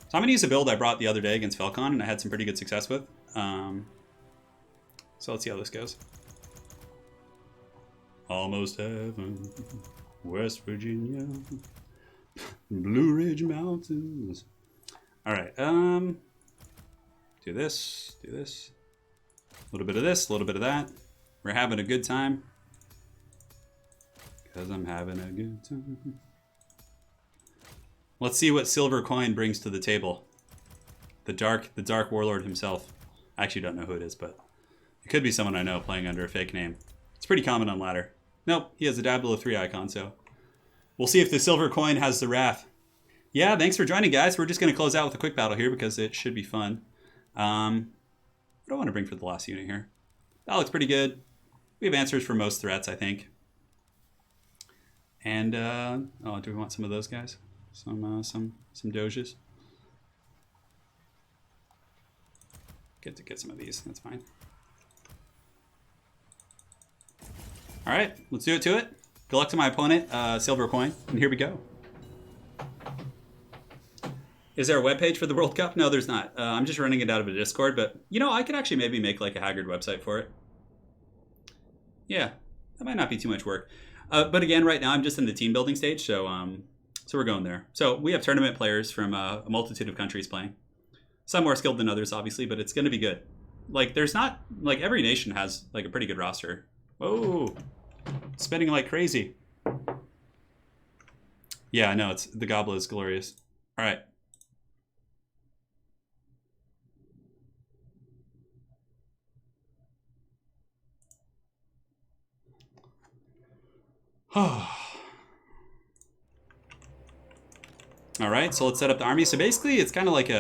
So I'm gonna use a build I brought the other day against Felkon, and I had some pretty good success with. So let's see how this goes. Almost heaven, West Virginia, Blue Ridge Mountains. All right, do this, a little bit of this, a little bit of that. We're having a good time. Because I'm having a good time. Let's see what Silver Coin brings to the table. The Dark Warlord himself. I actually don't know who it is, but it could be someone I know playing under a fake name. It's pretty common on ladder. Nope, he has a Dabble of 3 icon, so we'll see if the Silver Coin has the wrath. Yeah, thanks for joining, guys. We're just going to close out with a quick battle here because it should be fun. What do I want to bring for the last unit here? That looks pretty good. We have answers for most threats, I think. And, oh, do we want some of those guys? Some doges. Get some of these. That's fine. All right, let's do it to it. Good luck to my opponent, Silver Coin, and here we go. Is there a webpage for the World Cup? No, there's not. I'm just running it out of a Discord, but you know, I could actually maybe make like a Haggard website for it. Yeah, that might not be too much work. But again, right now I'm just in the team building stage, so we're going there. So we have tournament players from a multitude of countries playing. Some more skilled than others, obviously, but it's going to be good. Like, there's not, like, every nation has, like, a pretty good roster. Whoa, spinning like crazy. Yeah, I know, it's, the Goblet is glorious. All right. All right, so let's set up the army. So basically, it's kind of like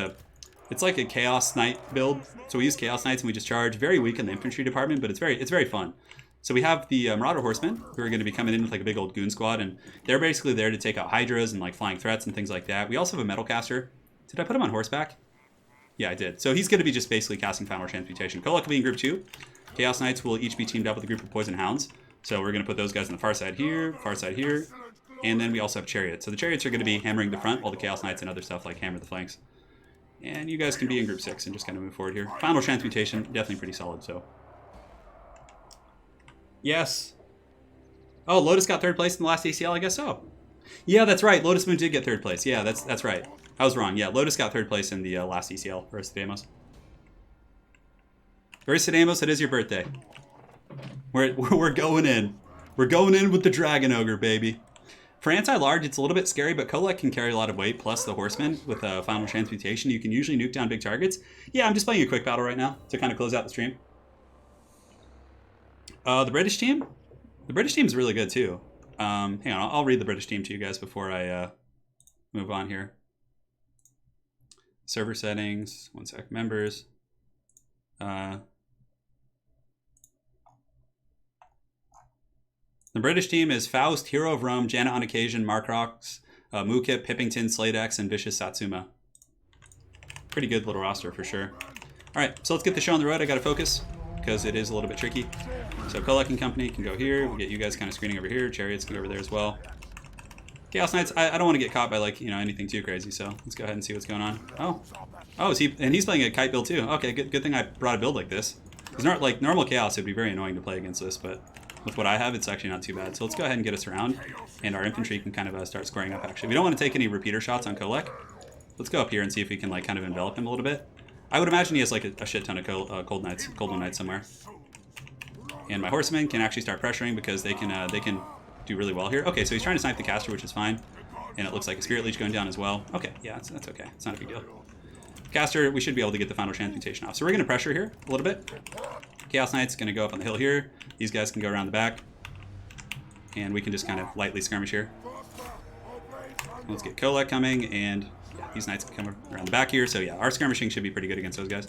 it's like a Chaos Knight build. So we use Chaos Knights and we just charge. Very weak in the infantry department, but it's very fun. So we have the Marauder Horsemen, who are going to be coming in with like a big old goon squad, and they're basically there to take out Hydras and like flying threats and things like that. We also have a Metal Caster. Did I put him on horseback? Yeah, I did. So he's going to be just basically casting Final Transmutation. Kolek will be in group 2. Chaos Knights will each be teamed up with a group of Poison Hounds. So we're going to put those guys on the far side here, and then we also have Chariots. So the Chariots are going to be hammering the front, while the Chaos Knights and other stuff like hammer the flanks. And you guys can be in group 6 and just kind of move forward here. Final Transmutation, definitely pretty solid, so... Yes. Oh, Lotus got 3rd place in the last ECL, I guess so. Yeah, that's right. Lotus Moon did get 3rd place. Yeah, that's right. I was wrong. Yeah, Lotus got 3rd place in the last ECL. Verisidamos. Verisidamos, it is your birthday. We're going in. We're going in with the Dragon Ogre, baby. For anti-large, it's a little bit scary, but Kolek can carry a lot of weight, plus the Horseman with a Final Transmutation. You can usually nuke down big targets. Yeah, I'm just playing a quick battle right now to kind of close out the stream. The British team? The British team is really good, too. Hang on, I'll read the British team to you guys before I move on here. Server settings, 1 sec, members. The British team is Faust, Hero of Rome, Janet on Occasion, Markrox, Mukip, Pippington, Sladex, and Vicious Satsuma. Pretty good little roster for sure. Alright, so let's get the show on the road. I gotta focus, because it is a little bit tricky. So Kolek and company can go here. We'll get you guys kind of screening over here. Chariots can go over there as well. Chaos Knights, I don't want to get caught by like, you know, anything too crazy, so let's go ahead and see what's going on. Oh, is he, and he's playing a kite build too. Okay, good thing I brought a build like this. Because like normal Chaos, it'd be very annoying to play against this, but with what I have, it's actually not too bad. So let's go ahead and get us around, and our infantry can kind of start squaring up actually. We don't want to take any repeater shots on Kolek. Let's go up here and see if we can like kind of envelop him a little bit. I would imagine he has like a shit ton of Cold One Knights somewhere. And my horsemen can actually start pressuring because they can do really well here. Okay, so he's trying to snipe the caster, which is fine. And it looks like a Spirit Leech going down as well. Okay, yeah, that's okay. It's not a big deal. Caster, we should be able to get the Final Transmutation off. So we're going to pressure here a little bit. Chaos Knight's going to go up on the hill here. These guys can go around the back. And we can just kind of lightly skirmish here. Let's get Kolek coming, and yeah, these Knights can come around the back here. So yeah, our skirmishing should be pretty good against those guys.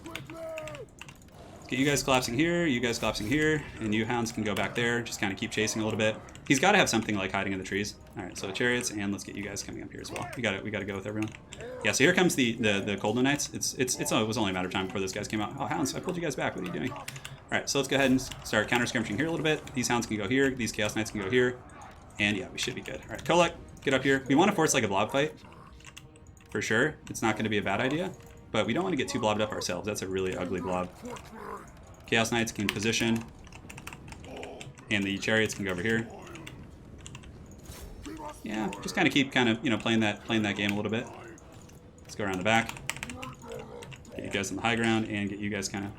Get you guys collapsing here, you guys collapsing here, and you hounds can go back there, just kind of keep chasing a little bit. He's got to have something like hiding in the trees. All right, so Chariots, and let's get you guys coming up here as well. We got to go with everyone. Yeah, so here comes the Cold Knights. It was only a matter of time before those guys came out. Oh, hounds, I pulled you guys back. What are you doing? All right, so let's go ahead and start counter skirmishing here a little bit. These hounds can go here, these Chaos Knights can go here, and yeah, we should be good. All right, Kolek, get up here. We want to force like a blob fight, for sure. It's not going to be a bad idea, but we don't want to get too blobbed up ourselves. That's a really ugly blob. Chaos Knights can position, and the Chariots can go over here. Yeah, just kind of keep playing that game a little bit. Let's go around the back, get you guys on the high ground, and get you guys kind of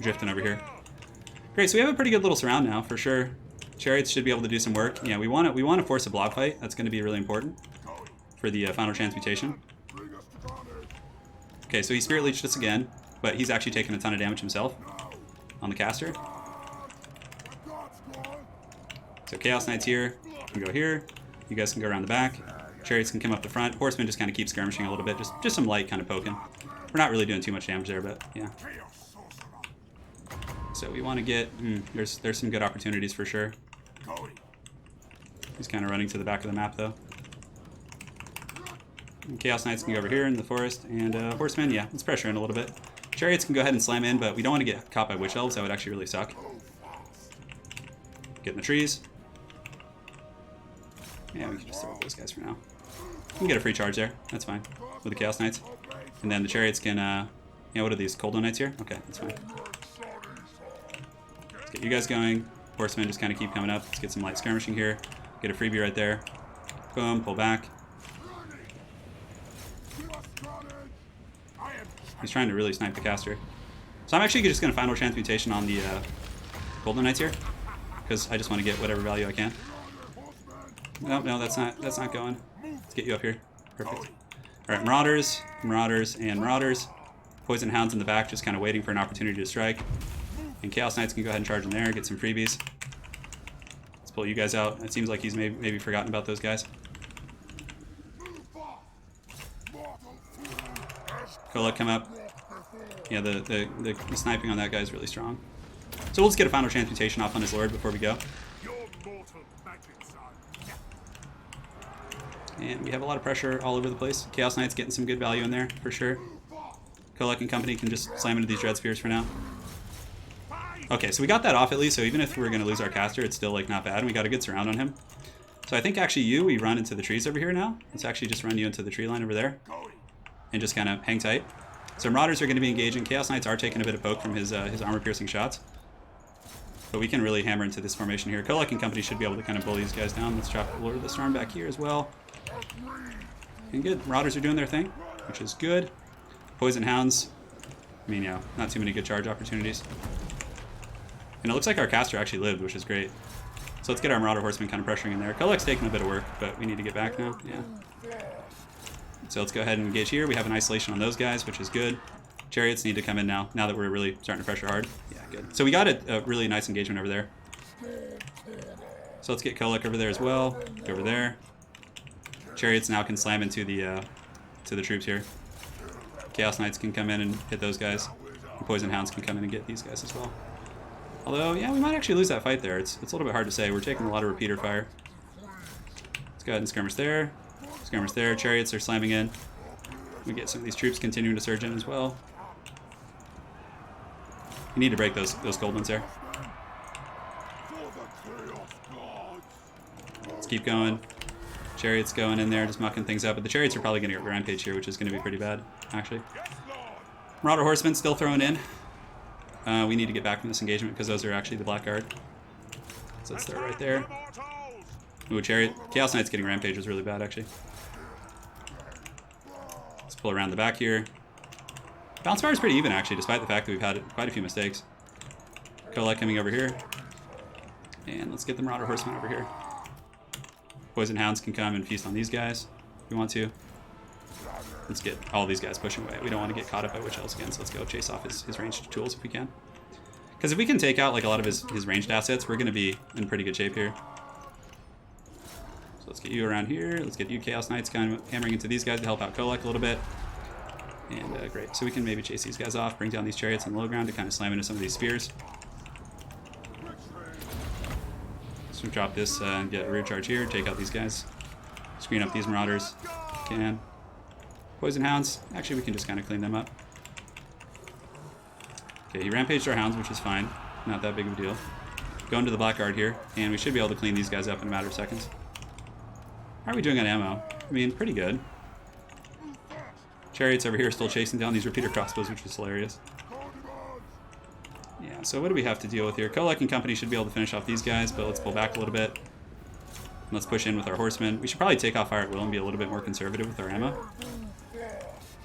drifting over here. Great, so we have a pretty good little surround now for sure. Chariots should be able to do some work. Yeah, we want to force a blob fight. That's going to be really important for the Final Transmutation. Okay, so he Spirit Leeched us again, but he's actually taking a ton of damage himself on the caster. So Chaos Knights here can go here. You guys can go around the back. Chariots can come up the front. Horsemen just kind of keep skirmishing a little bit, just some light kind of poking. We're not really doing too much damage there, but yeah. So we want to get there's some good opportunities for sure. He's kind of running to the back of the map though. And Chaos Knights can go over here in the forest, and Horsemen, yeah, let's pressure in a little bit. Chariots can go ahead and slam in, but we don't want to get caught by Witch Elves. That would actually really suck. Get in the trees. Yeah, we can just throw those guys for now. We can get a free charge there. That's fine. With the Chaos Knights. And then the Chariots can, what are these? Cold Knights here? Okay, that's fine. Let's get you guys going. Horsemen just kind of keep coming up. Let's get some light skirmishing here. Get a freebie right there. Boom, pull back. He's trying to really snipe the caster. So I'm actually just going to Final Transmutation on the Golden Knights here, because I just want to get whatever value I can. No, that's not going. Let's get you up here. Perfect. All right, Marauders, and Marauders. Poison Hounds in the back, just kind of waiting for an opportunity to strike. And Chaos Knights can go ahead and charge in there, get some freebies. Let's pull you guys out. It seems like he's maybe forgotten about those guys. Kolek come up. Yeah, the sniping on that guy is really strong. So we'll just get a final transmutation off on his lord before we go. And we have a lot of pressure all over the place. Chaos Knight's getting some good value in there, for sure. Kolek and company can just slam into these Dread Spheres for now. Okay, so we got that off at least, so even if we're going to lose our caster, it's still like not bad, and we got a good surround on him. So I think actually we run into the trees over here now. Let's actually just run you into the tree line over there. And just kind of hang tight. So Marauders are going to be engaging. Chaos Knights are taking a bit of poke from his armor-piercing shots. But we can really hammer into this formation here. Kolek and company should be able to kind of bully these guys down. Let's drop Lord of the Storm back here as well. And good. Marauders are doing their thing, which is good. Poison Hounds. I mean, yeah, not too many good charge opportunities. And it looks like our caster actually lived, which is great. So let's get our Marauder Horseman kind of pressuring in there. Kolek's taking a bit of work, but we need to get back now. Yeah. So let's go ahead and engage here. We have an isolation on those guys, which is good. Chariots need to come in now that we're really starting to pressure hard. Yeah, good. So we got a really nice engagement over there. So let's get Kolek over there as well. Go over there. Chariots now can slam into the to the troops here. Chaos Knights can come in and hit those guys. And Poison Hounds can come in and get these guys as well. Although, yeah, we might actually lose that fight there. It's a little bit hard to say. We're taking a lot of repeater fire. Let's go ahead and skirmish there. Skirmish there. Chariots are slamming in. We get some of these troops continuing to surge in as well. You need to break those gold ones there. Let's keep going. Chariots going in there, just mucking things up. But the Chariots are probably going to get Rampage here, which is going to be pretty bad, actually. Marauder Horsemen still throwing in. We need to get back from this engagement because those are actually the Blackguard. So let's throw it right there. Ooh, Chariot. Chaos Knight's getting Rampage was really bad, actually. Let's pull around the back here. Bounce bar is pretty even, actually, despite the fact that we've had quite a few mistakes. Kolek coming over here. And let's get the Marauder Horsemen over here. Poison Hounds can come and feast on these guys if we want to. Let's get all these guys pushing away. We don't want to get caught up by Witch Elves again, so let's go chase off his ranged tools if we can. Because if we can take out like a lot of his ranged assets, we're going to be in pretty good shape here. So let's get you around here. Let's get you Chaos Knights kind of hammering into these guys to help out Kolek a little bit. And great. So we can maybe chase these guys off, bring down these Chariots on the low ground to kind of slam into some of these spears. So we drop this and get a rear charge here, take out these guys. Screen up these Marauders. Can. Poison Hounds. Actually, we can just kind of clean them up. Okay, he rampaged our Hounds, which is fine. Not that big of a deal. Go into the Blackguard here, and we should be able to clean these guys up in a matter of seconds. How are we doing on ammo? I mean, pretty good. Chariots over here still chasing down these repeater crossbows, which is hilarious. Yeah, so what do we have to deal with here? Kolek and company should be able to finish off these guys, but let's pull back a little bit. Let's push in with our horsemen. We should probably take off Fire at Will and be a little bit more conservative with our ammo.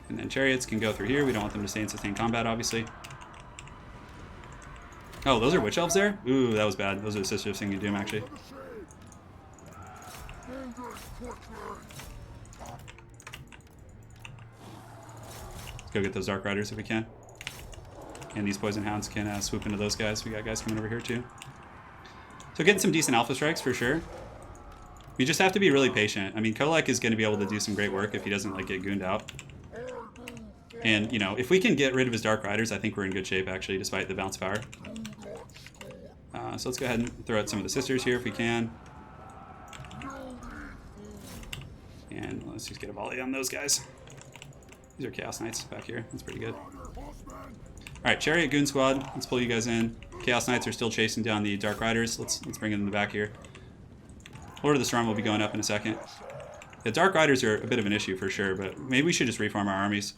And then Chariots can go through here. We don't want them to stay in sustained combat, obviously. Oh, those are Witch Elves there? Ooh, that was bad. Those are the Sisters of Singing Doom, actually. Let's go get those Dark Riders if we can. And these Poison Hounds can swoop into those guys. We got guys coming over here, too. So getting some decent alpha strikes, for sure. We just have to be really patient. I mean, Kolek is going to be able to do some great work if he doesn't, like, get gooned out. And, you know, if we can get rid of his Dark Riders, I think we're in good shape, actually, despite the bounce power. So let's go ahead and throw out some of the Sisters here if we can. And let's just get a volley on those guys. These are Chaos Knights back here. That's pretty good. Alright, Chariot Goon Squad. Let's pull you guys in. Chaos Knights are still chasing down the Dark Riders. Let's bring them in the back here. Lord of the Storm will be going up in a second. The Dark Riders are a bit of an issue for sure, but maybe we should just reform our armies.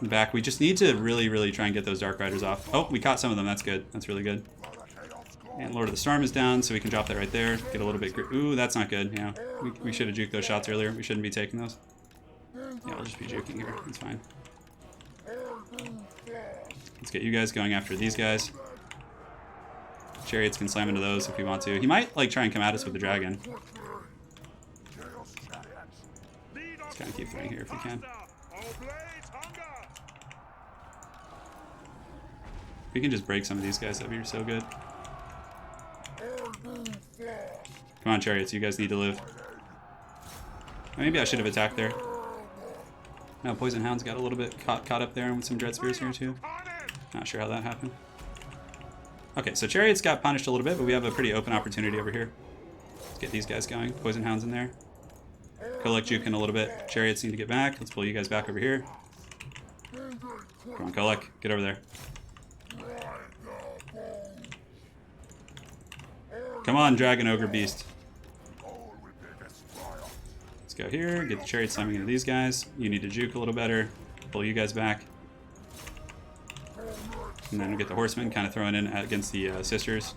Back, we just need to really try and get those Dark Riders off. Oh, we caught some of them. That's good. That's really good. And Lord of the Storm is down, so we can drop that right there. Get a little bit... Ooh, that's not good. Yeah, we should have juked those shots earlier. We shouldn't be taking those. Yeah, we'll just be juking here. That's fine. Let's get you guys going after these guys. Chariots can slam into those if we want to. He might, like, try and come at us with the dragon. Let's kind of keep going here if we can. If we can just break some of these guys, that'd be so good. Come on, Chariots, you guys need to live. Maybe I should have attacked there. Now Poison Hound's got a little bit caught up there with some Dread Spears here too. Not sure how that happened. Okay, so Chariot's got punished a little bit, but we have a pretty open opportunity over here. Let's get these guys going. Poison Hound's in there. Kolek juking a little bit. Chariots need to get back. Let's pull you guys back over here. Come on, Kolek, get over there. Come on, Dragon Ogre Beast. Let's go here, get the Chariot slamming into these guys. You need to juke a little better. Pull you guys back. And then we'll get the Horsemen kind of thrown in against the Sisters.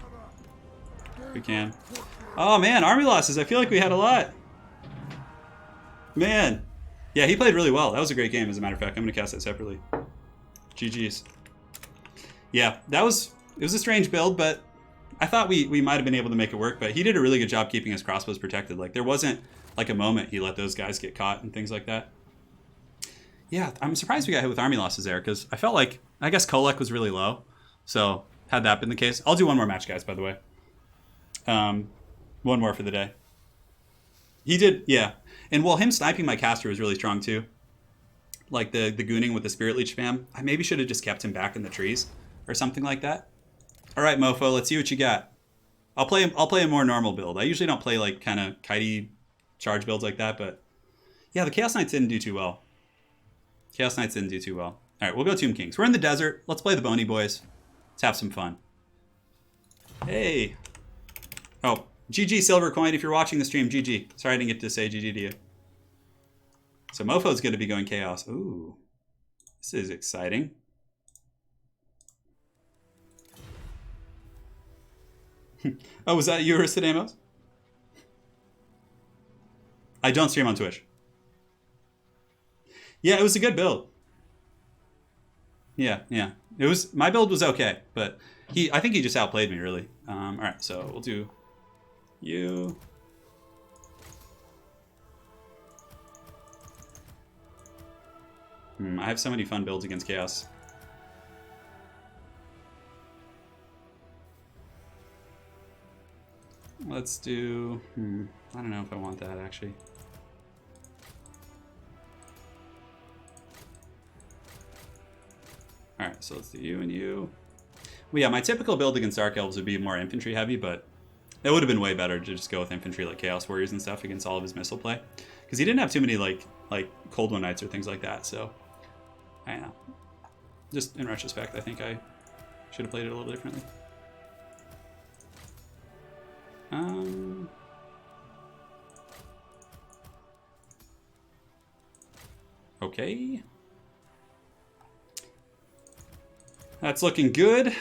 If we can. Oh man, army losses. I feel like we had a lot. Man. Yeah, he played really well. That was a great game, as a matter of fact. I'm going to cast that separately. GG's. Yeah, it was a strange build, but I thought we might have been able to make it work, but he did a really good job keeping his crossbows protected. Like, there wasn't like a moment he let those guys get caught and things like that. Yeah, I'm surprised we got hit with army losses there, because I felt like, I guess Kolek was really low. So, had that been the case. I'll do one more match, guys, by the way. One more for the day. He did, yeah. And well, him sniping my caster was really strong too. Like the gooning with the Spirit Leech spam. I maybe should have just kept him back in the trees or something like that. All right, Mofo, let's see what you got. I'll play a more normal build. I usually don't play like kind of kitey charge builds like that, but yeah, the Chaos Knights didn't do too well. Chaos Knights didn't do too well. All right, we'll go Tomb Kings. We're in the desert. Let's play the Bony Boys. Let's have some fun. Hey. Oh, GG Silver Coin. If you're watching the stream, GG. Sorry I didn't get to say GG to you. So Mofo's going to be going Chaos. Ooh, this is exciting. Oh, was that you, Aristodamos? I don't stream on Twitch. Yeah, it was a good build. Yeah. It was, my build was okay, but I think he just outplayed me really. All right, so we'll do you. I have so many fun builds against Chaos. Let's do, I don't know if I want that actually. All right, so let's do you and you. Well, yeah, my typical build against Dark Elves would be more infantry heavy, but it would have been way better to just go with infantry like Chaos Warriors and stuff against all of his missile play. Because he didn't have too many like Cold One Knights or things like that, so I don't know. Just in retrospect, I think I should have played it a little differently. Okay. That's looking good.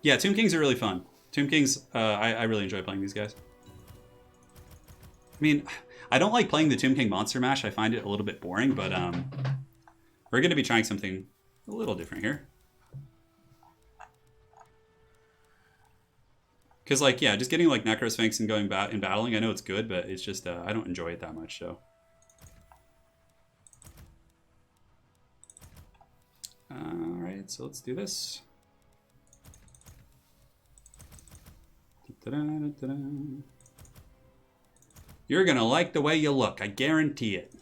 Yeah, Tomb Kings are really fun. Tomb Kings, I really enjoy playing these guys. I mean, I don't like playing the Tomb King Monster Mash. I find it a little bit boring, but we're going to be trying something a little different here. Because, like, yeah, just getting, like, Necrosphinx and going and battling, I know it's good, but it's just, I don't enjoy it that much, so. Alright, so let's do this. You're gonna like the way you look, I guarantee it.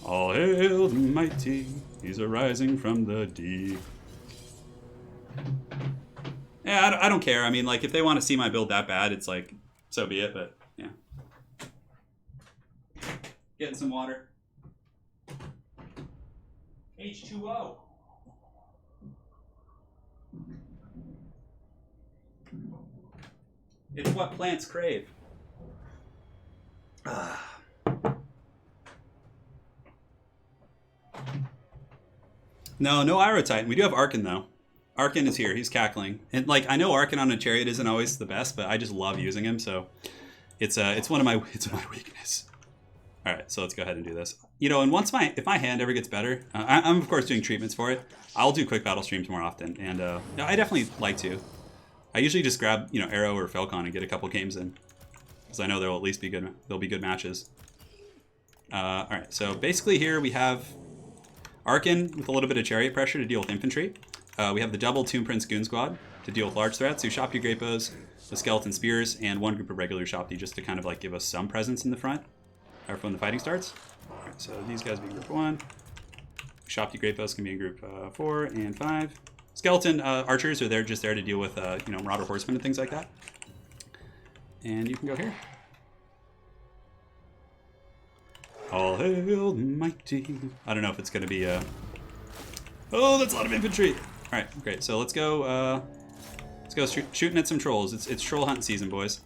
All hail the mighty, he's arising from the deep. Yeah, I don't care. I mean, like, if they want to see my build that bad, it's like, so be it, but yeah. Getting some water. H2O. It's what plants crave. No Iroh Titan. We do have Arkan though. Arkan is here. He's cackling, and like I know Arkan on a chariot isn't always the best, but I just love using him. So it's one of my weaknesses. All right, so let's go ahead and do this. You know, and if my hand ever gets better, I'm of course doing treatments for it. I'll do quick battle streams more often, and I definitely like to. I usually just grab Arrow or Felkon and get a couple games in, because I know there'll at least be good. There'll be good matches. All right, so basically here we have Arkan with a little bit of chariot pressure to deal with infantry. we have the double Tomb Prince Goon Squad to deal with large threats. So Shopty Great Bows, the Skeleton Spears, and one group of regular Shopty just to kind of like give us some presence in the front or when the fighting starts. All right, so these guys be in group 1. Shopty Great Bows can be in group 4 and 5. Skeleton archers are there just there to deal with you know, Marauder Horsemen and things like that. And you can go here. All hail the mighty. I don't know if it's going to be oh, that's a lot of infantry. All right, great. So let's go shooting at some trolls. It's troll hunt season, boys.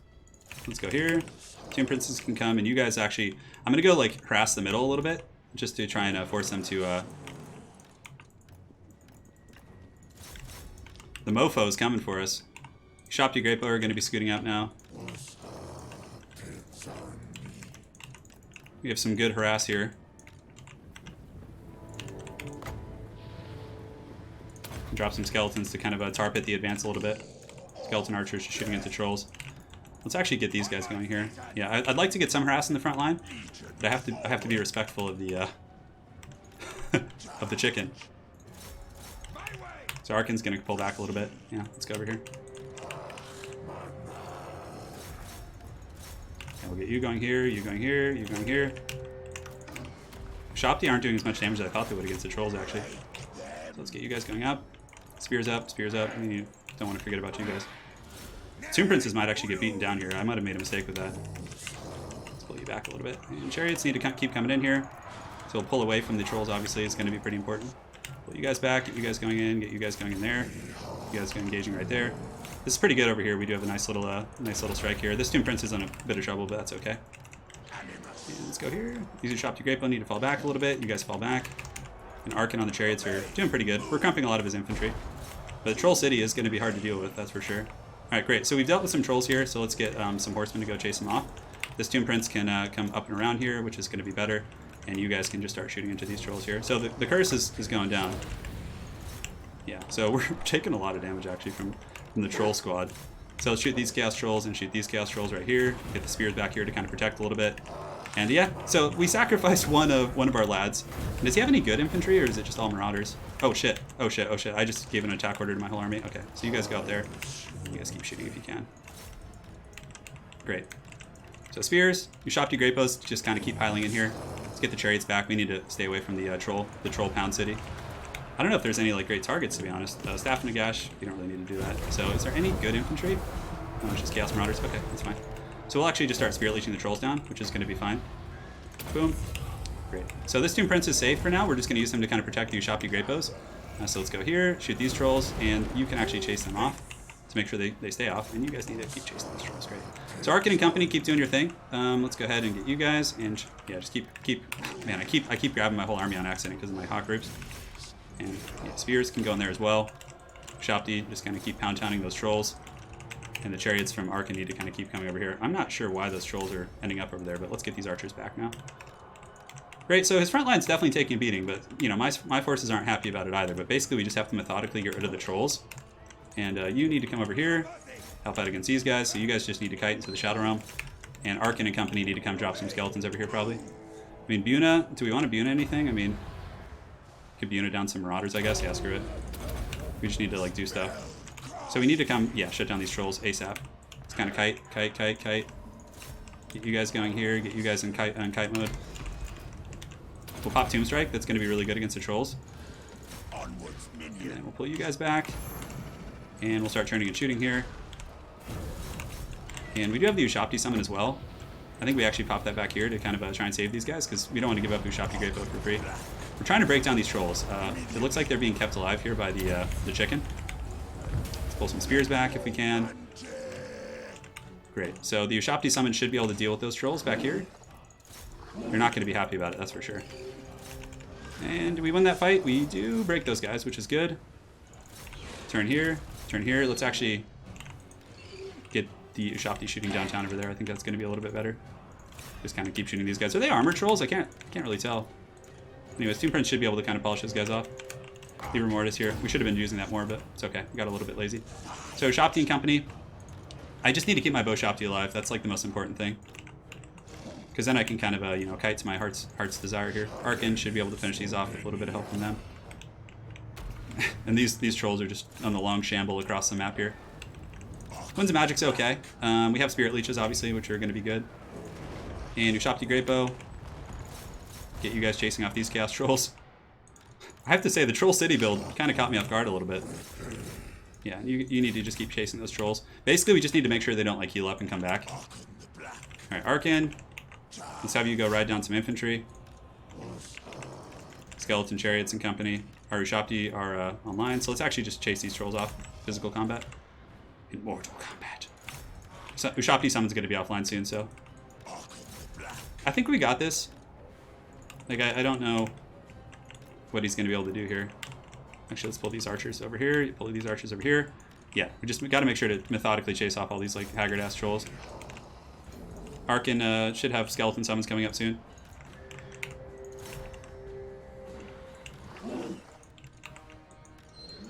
Let's go here. Tomb Princes can come, and you guys actually, I'm going to go like harass the middle a little bit just to try and force them to the mofo is coming for us. Shopty Great Bow are going to be scooting out now. We have some good harass here. Drop some skeletons to kind of tar pit the advance a little bit. Skeleton archers just shooting into trolls. Let's actually get these guys going here. Yeah, I'd like to get some harass in the front line, but I have to be respectful of the of the chicken. So Arkin's gonna pull back a little bit. Yeah, let's go over here. And we'll get you going here, you going here, you going here. Shopty aren't doing as much damage as I thought they would against the trolls, actually. So let's get you guys going up. Spears up, spears up. We don't want to forget about you guys. Tomb Princes might actually get beaten down here. I might have made a mistake with that. Let's pull you back a little bit. And Chariots need to keep coming in here. So we'll pull away from the trolls, obviously. It's going to be pretty important. Pull you guys back, get you guys going in, get you guys going in there. You guys engaging right there. This is pretty good over here. We do have a nice little strike here. This Tomb Prince is in a bit of trouble, but that's okay. And let's go here. These are Shopty Great Bow need to fall back a little bit. You guys fall back. And Arkin on the Chariots are doing pretty good. We're comping a lot of his infantry. But the Troll City is going to be hard to deal with, that's for sure. Alright, great. So we've dealt with some trolls here, so let's get some horsemen to go chase them off. This Tomb Prince can come up and around here, which is going to be better. And you guys can just start shooting into these trolls here. So the curse is going down. Yeah, so we're taking a lot of damage actually from the troll squad. So let's shoot these chaos trolls and shoot these chaos trolls right here. Get the spears back here to kind of protect a little bit. And yeah, so we sacrificed one of our lads. And does he have any good infantry, or is it just all marauders? Oh shit, oh shit, oh shit. I just gave an attack order to my whole army. Okay, so you guys go out there. You guys keep shooting if you can. Great. So spears, you Shopty Great Bows, just kind of keep piling in here. Let's get the chariots back. We need to stay away from the troll pound city. I don't know if there's any like great targets, to be honest. Staff Nagash, you don't really need to do that. So is there any good infantry? Oh, it's just Chaos Marauders. Okay, that's fine. So we'll actually just start Spirit Leeching the trolls down, which is going to be fine. Boom. Great. So this Tomb Prince is safe for now. We're just going to use him to kind of protect the Shopty Great Bows. So let's go here, shoot these trolls, and you can actually chase them off to make sure they stay off. And you guys need to keep chasing these trolls. Great. So Arkin and company, keep doing your thing. Let's go ahead and get you guys, and yeah, just keep. Man, I keep grabbing my whole army on accident because of my hawk groups. And yeah, spears can go in there as well. Shopty just kind of keep pounding those trolls. And the chariots from Arkin need to kind of keep coming over here. I'm not sure why those trolls are ending up over there, but let's get these archers back now. Great, so his front line's definitely taking a beating, but you know, my forces aren't happy about it either. But basically we just have to methodically get rid of the trolls. And you need to come over here, help out against these guys. So you guys just need to kite into the Shadow Realm. And Arkin and company need to come drop some skeletons over here probably. I mean, Buna, do we want to Buna anything? I mean, could Buna down some marauders, I guess. Yeah, screw it. We just need to like do stuff. So we need to come, yeah, shut down these trolls ASAP. It's kind of kite. Get you guys going here. Get you guys in kite mode. We'll pop Tomb Strike. That's going to be really good against the trolls. And then we'll pull you guys back. And we'll start turning and shooting here. And we do have the Ushopti summon as well. I think we actually pop that back here to kind of try and save these guys because we don't want to give up Ushopti Great Bow for free. We're trying to break down these trolls. It looks like they're being kept alive here by the chicken. Let's pull some spears back if we can. Great. So the Ushopti summon should be able to deal with those trolls back here. You're not going to be happy about it, that's for sure. And do we win that fight? We do break those guys, which is good. Turn here. Turn here. Let's actually get the Ushopti shooting downtown over there. I think that's going to be a little bit better. Just kind of keep shooting these guys. Are they armor trolls? I can't really tell. Anyways, Tomb Prince should be able to kind of polish those guys off. Livor Mortis here. We should have been using that more, but it's okay. We got a little bit lazy. So Shopty and company. I just need to keep my bow Shopty alive. That's like the most important thing. Because then I can kind of, you know, kite to my heart's desire here. Arkin should be able to finish these off with a little bit of help from them. And these trolls are just on the long shamble across the map here. Winds of Magic's okay. We have Spirit Leeches, obviously, which are going to be good. And Ushopti Great Bow. Get you guys chasing off these Chaos Trolls. I have to say, the Troll City build kind of caught me off guard a little bit. Yeah, you need to just keep chasing those trolls. Basically, we just need to make sure they don't like heal up and come back. Alright, Arcan. Let's have you go ride down some infantry. Skeleton Chariots and company. Our Ushopti are online, so let's actually just chase these trolls off. Physical combat. In mortal combat. So, Ushopti Summon's going to be offline soon, so... I think we got this. Like, I don't know what he's going to be able to do here. Actually, let's pull these archers over here. Pull these archers over here. Yeah, we got to make sure to methodically chase off all these, like, haggard-ass trolls. Arcan should have skeleton summons coming up soon.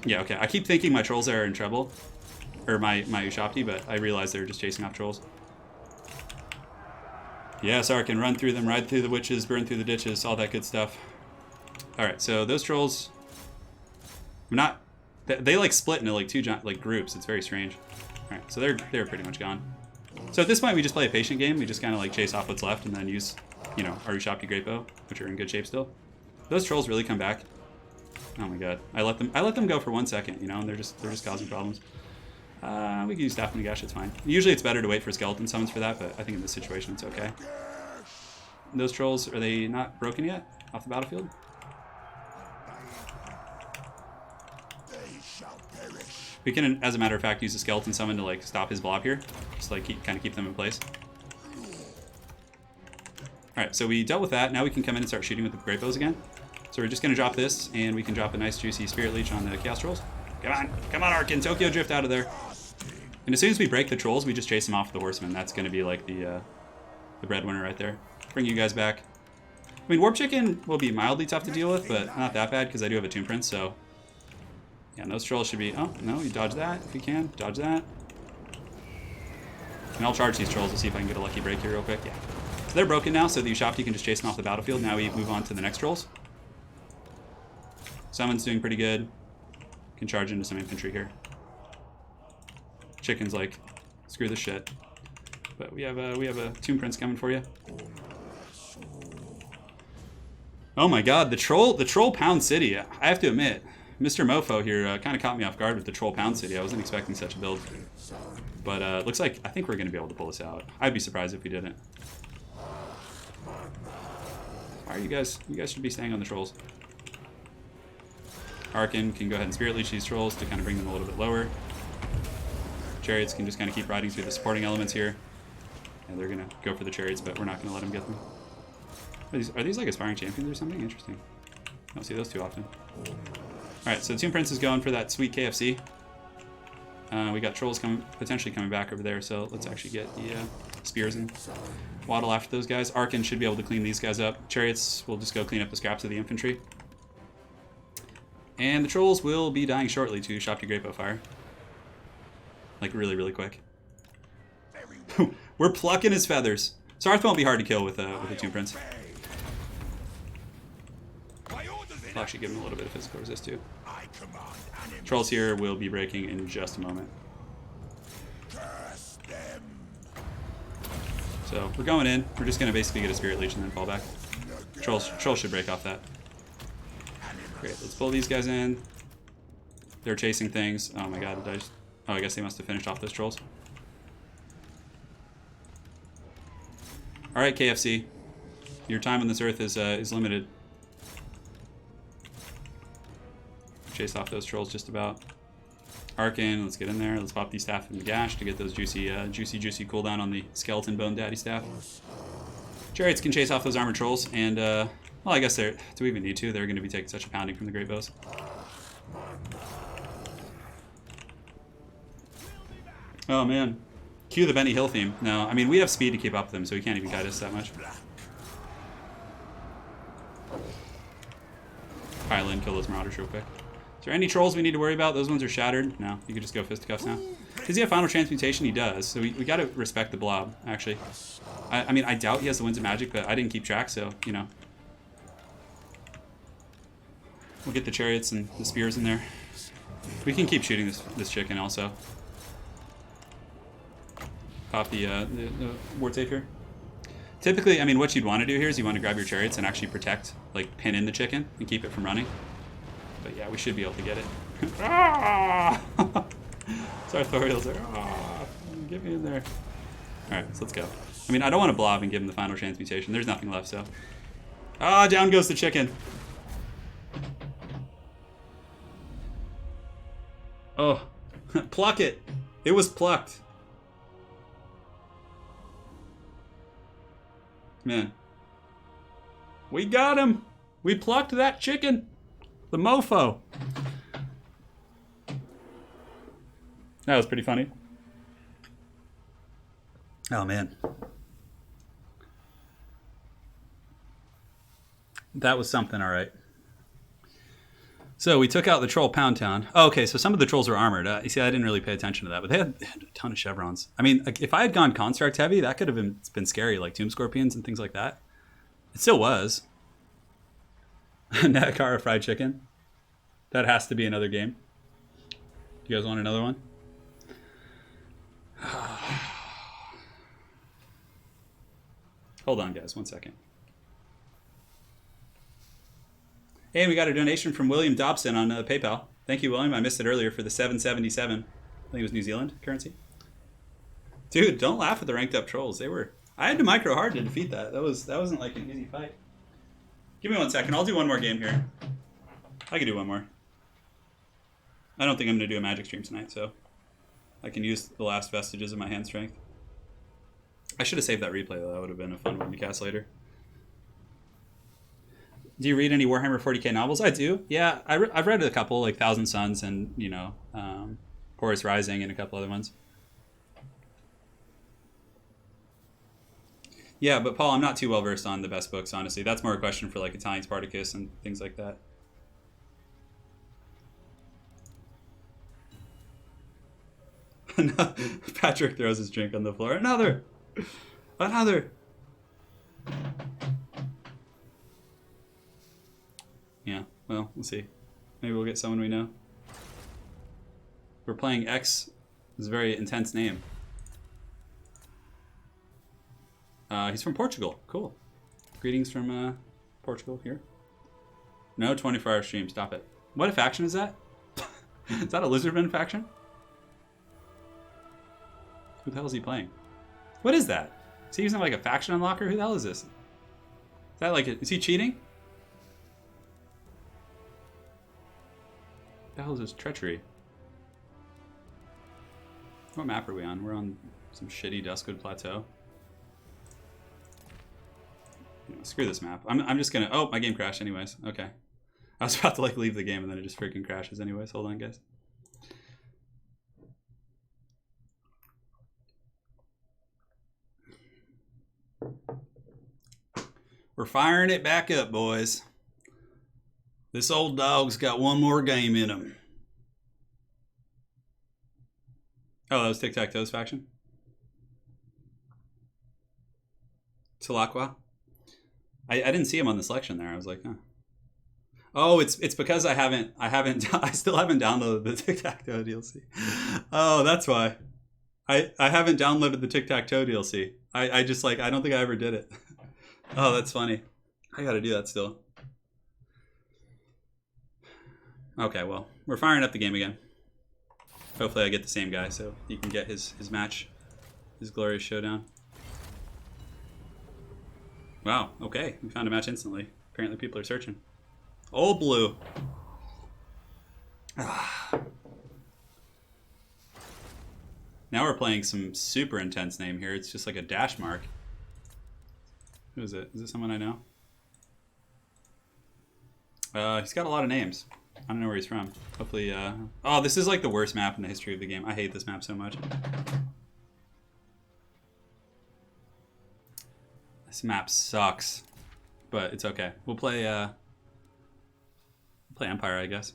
Yeah, okay. I keep thinking my trolls are in trouble. Or my Ushopti, but I realize they're just chasing off trolls. Yes, Arcan, run through them, ride through the witches, burn through the ditches, all that good stuff. Alright, so those trolls... They like split into like two like groups. It's very strange. Alright, so they're pretty much gone. So at this point, we just play a patient game. We just kind of like chase off what's left and then use, you know, our Ushopti Great Bow, which are in good shape still. Those trolls really come back. Oh my god, I let them go for 1 second, you know, and they're just causing problems. We can use Staff and Nagash, it's fine. Usually it's better to wait for skeleton summons for that, but I think in this situation it's okay. Those trolls, are they not broken yet off the battlefield? We can, as a matter of fact, use a skeleton summon to like stop his blob here, just like kind of keep them in place. All right, so we dealt with that. Now we can come in and start shooting with the Great Bows again. So we're just gonna drop this, and we can drop a nice juicy Spirit Leech on the Chaos Trolls. Come on, Arcan, Tokyo Drift out of there. And as soon as we break the trolls, we just chase them off the Horsemen. That's gonna be like the breadwinner right there. Bring you guys back. I mean, Warp Chicken will be mildly tough to deal with, but not that bad because I do have a Tomb Prince, so. Yeah, and those trolls should be... Oh, no, you dodge that if you can. Dodge that. And I'll charge these trolls to see if I can get a lucky break here real quick. Yeah. So they're broken now, so the Ushopti can just chase them off the battlefield. Now we move on to the next trolls. Summon's doing pretty good. Can charge into some infantry here. Chicken's like, screw this shit. But we have a Tomb Prince coming for you. Oh my god, the troll Pound City. I have to admit, Mr. Mofo here kind of caught me off guard with the Troll Pound City. I wasn't expecting such a build. But looks like, I think we're going to be able to pull this out. I'd be surprised if we didn't. Why are you guys should be staying on the trolls. Arcan can go ahead and Spirit Leech these trolls to kind of bring them a little bit lower. Chariots can just kind of keep riding through the supporting elements here. And they're going to go for the Chariots, but we're not going to let them get them. Are these like aspiring champions or something? Interesting. I don't see those too often. Alright, so Tomb Prince is going for that sweet KFC. We got trolls potentially coming back over there, so let's actually get the spears and waddle after those guys. Arcan should be able to clean these guys up. Chariots will just go clean up the scraps of the infantry. And the trolls will be dying shortly to Ushopti Great Bow Fire. Like really, really quick. We're plucking his feathers. Sarth won't be hard to kill with a Tomb Prince. I'll actually give him a little bit of physical resist too. Trolls here will be breaking in just a moment. So we're going in. We're just going to basically get a Spirit Leech and then fall back. Trolls should break off that. Great, let's pull these guys in. They're chasing things. Oh my god, I guess they must have finished off those trolls. Alright, KFC. Your time on this earth is limited. Chase off those trolls just about. Arcan, let's get in there. Let's pop these Staff in the Gash to get those juicy cooldown on the Skeleton Bone Daddy Staff. Chariots can chase off those armored trolls, and, well, I guess do we even need to? They're going to be taking such a pounding from the Great Bows. Oh, man. Cue the Benny Hill theme. No, I mean, we have speed to keep up with them, so he can't even guide us that much. Pile in, kill those Marauders real quick. Is there any trolls we need to worry about? Those ones are shattered. No, you could just go fisticuffs now. Does he have Final Transmutation? He does. So we got to respect the blob, actually. I mean, I doubt he has the Winds of Magic, but I didn't keep track, so, you know. We'll get the chariots and the spears in there. We can keep shooting this chicken also. Pop the ward safe here. Typically, I mean, what you'd want to do here is you want to grab your chariots and actually protect, like pin in the chicken and keep it from running. But yeah, we should be able to get it. Ah! Sartorial's like, ah, get me in there. All right, so let's go. I mean, I don't want to blob and give him the final transmutation. There's nothing left, so. Ah, down goes the chicken. Oh, pluck it. It was plucked. Man. We got him. We plucked that chicken. The mofo. That was pretty funny. Oh, man. That was something, all right. So we took out the troll Pound Town. Oh, okay, so some of the trolls were armored. You see, I didn't really pay attention to that, but they had a ton of chevrons. I mean, like, if I had gone construct heavy, that could have been scary, like tomb scorpions and things like that. It still was. Nakara fried chicken. That has to be another game. You guys want another one? Hold on, guys, 1 second. Hey, we got a donation from William Dobson on PayPal. Thank you, William. I missed it earlier for the 777. I think it was New Zealand currency. Dude, don't laugh at the ranked up trolls. I had to micro hard to defeat that. That wasn't like an easy fight. Give me 1 second. I'll do one more game here. I can do one more. I don't think I'm going to do a magic stream tonight, so I can use the last vestiges of my hand strength. I should have saved that replay, though. That would have been a fun one to cast later. Do you read any Warhammer 40k novels? I do. Yeah, I've read a couple, like Thousand Suns and, you know, Horus Rising and a couple other ones. Yeah, but Paul, I'm not too well versed on the best books, honestly. That's more a question for like Italian Spartacus and things like that. Patrick throws his drink on the floor. Another! Yeah, well, we'll see. Maybe we'll get someone we know. We're playing X. It's a very intense name. He's from Portugal. Cool. Greetings from Portugal here. No 24-hour stream. Stop it. What faction is that? Is that a Lizardman faction? Who the hell is he playing? What is that? Is he using like a faction unlocker? Who the hell is this? Is that like is he cheating? What the hell is this treachery? What map are we on? We're on some shitty Duskwood Plateau. Yeah, screw this map. I'm just gonna... Oh, my game crashed anyways. Okay. I was about to like leave the game and then it just freaking crashes anyways. Hold on, guys. We're firing it back up, boys. This old dog's got one more game in him. Oh, that was Tic-Tac-Toe's faction? Tilakwa? I didn't see him on the selection there. I was like, huh. Oh, it's because I still haven't downloaded the Tic-Tac-Toe DLC. Oh, that's why. I haven't downloaded the Tic-Tac-Toe DLC. I just like, I don't think I ever did it. Oh, that's funny. I gotta do that still. Okay, well, we're firing up the game again. Hopefully I get the same guy so he can get his match, his glorious showdown. Wow, okay, we found a match instantly. Apparently people are searching. Old blue. Ah. Now we're playing some super intense name here. It's just like a dash mark. Who is it? Is it someone I know? He's got a lot of names. I don't know where he's from. Hopefully, oh, this is like the worst map in the history of the game. I hate this map so much. This map sucks, but it's okay. We'll play Empire, I guess.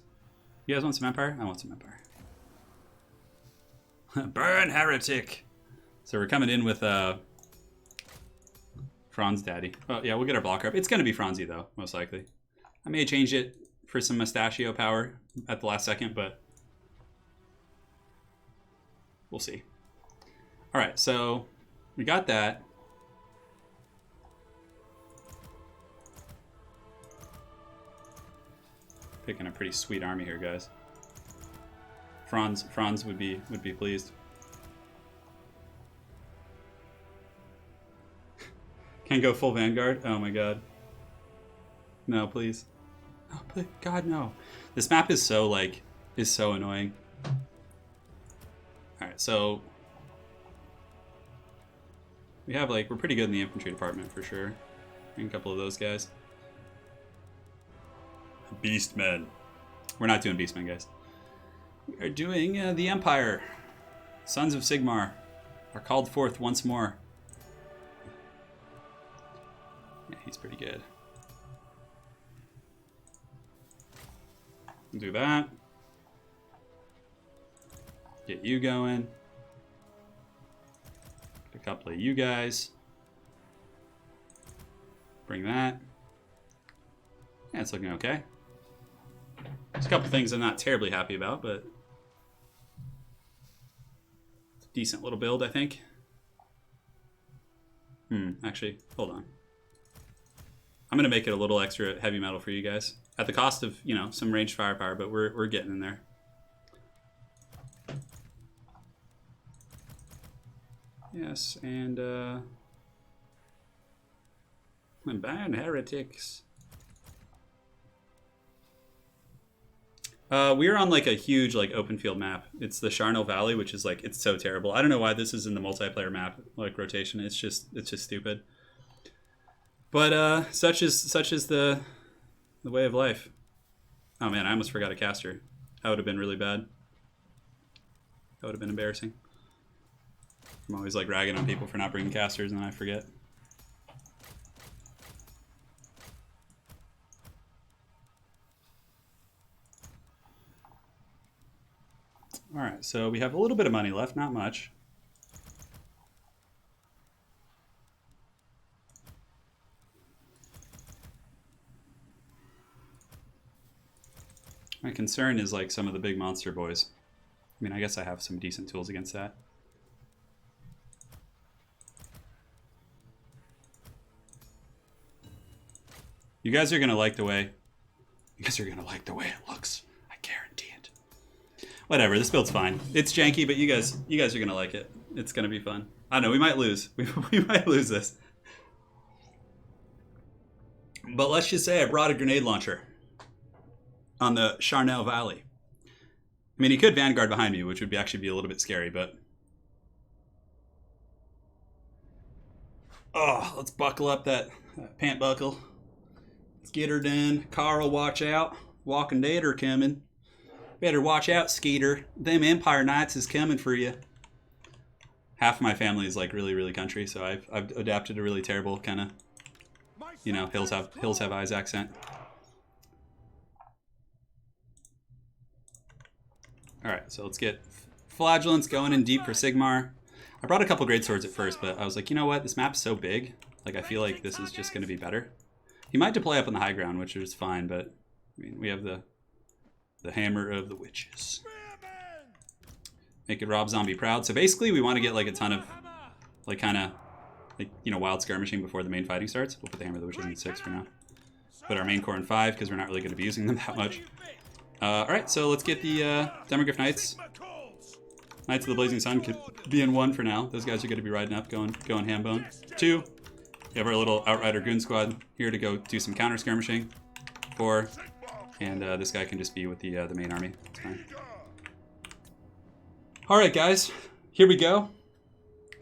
You guys want some Empire? I want some Empire. Burn, heretic! So we're coming in with Franz Daddy. Oh, yeah, we'll get our blocker up. It's going to be Franzi, though, most likely. I may change it for some mustachio power at the last second, but we'll see. All right, so we got that. Picking a pretty sweet army here, guys. Franz would be pleased. Can't go full Vanguard. Oh my god. No, please. Oh, please. God, no. This map is so annoying. All right, so we have we're pretty good in the infantry department for sure. And a couple of those guys. Beastmen. We're not doing Beastmen, guys. We are doing the Empire. Sons of Sigmar are called forth once more. Yeah, he's pretty good. Do that. Get you going. Get a couple of you guys. Bring that. Yeah, it's looking okay. There's a couple things I'm not terribly happy about, but it's a decent little build, I think. Actually, hold on. I'm gonna make it a little extra heavy metal for you guys, at the cost of, you know, some ranged firepower, but we're getting in there. Yes, and ban heretics. We're on a huge open field map. It's the Charnel Valley, which is it's so terrible. I don't know why this is in the multiplayer map rotation. It's just stupid. But such is the way of life. Oh man, I almost forgot a caster. That would have been really bad. That would have been embarrassing. I'm always ragging on people for not bringing casters, and then I forget. All right, so we have a little bit of money left, not much. My concern is some of the big monster boys. I mean, I guess I have some decent tools against that. You guys are gonna like the way. You guys are gonna like the way it looks. I guarantee it. Whatever, this build's fine. It's janky, but you guys are gonna like it. It's gonna be fun. I don't know, we might lose. We might lose this. But let's just say I brought a grenade launcher on the Charnel Valley. I mean, he could Vanguard behind me, which would actually be a little bit scary, but... Oh, let's buckle up that pant buckle. Let's get her done. Carl, watch out. Walking Dead are coming. Better watch out, Skeeter. Them Empire Knights is coming for you. Half of my family is really, really country, so I've adapted a really terrible kind of, you know, hills have eyes accent. All right, so let's get Flagellants going in deep for Sigmar. I brought a couple great swords at first, but I was like, you know what? This map's so big. I feel like this is just going to be better. He might deploy up on the high ground, which is fine, but I mean, we have the Hammer of the Witches. Make it Rob Zombie proud. So basically, we want to get a ton of you know, wild skirmishing before the main fighting starts. We'll put the Hammer of the Witches in 6 for now. Put our main core in 5 because we're not really going to be using them that much. All right, so let's get the Demogryph Knights. Knights of the Blazing Sun could be in 1 for now. Those guys are going to be riding up, going ham bone. 2. We have our little Outrider Goon Squad here to go do some counter skirmishing. 4. And this guy can just be with the main army. It's fine. All right, guys. Here we go.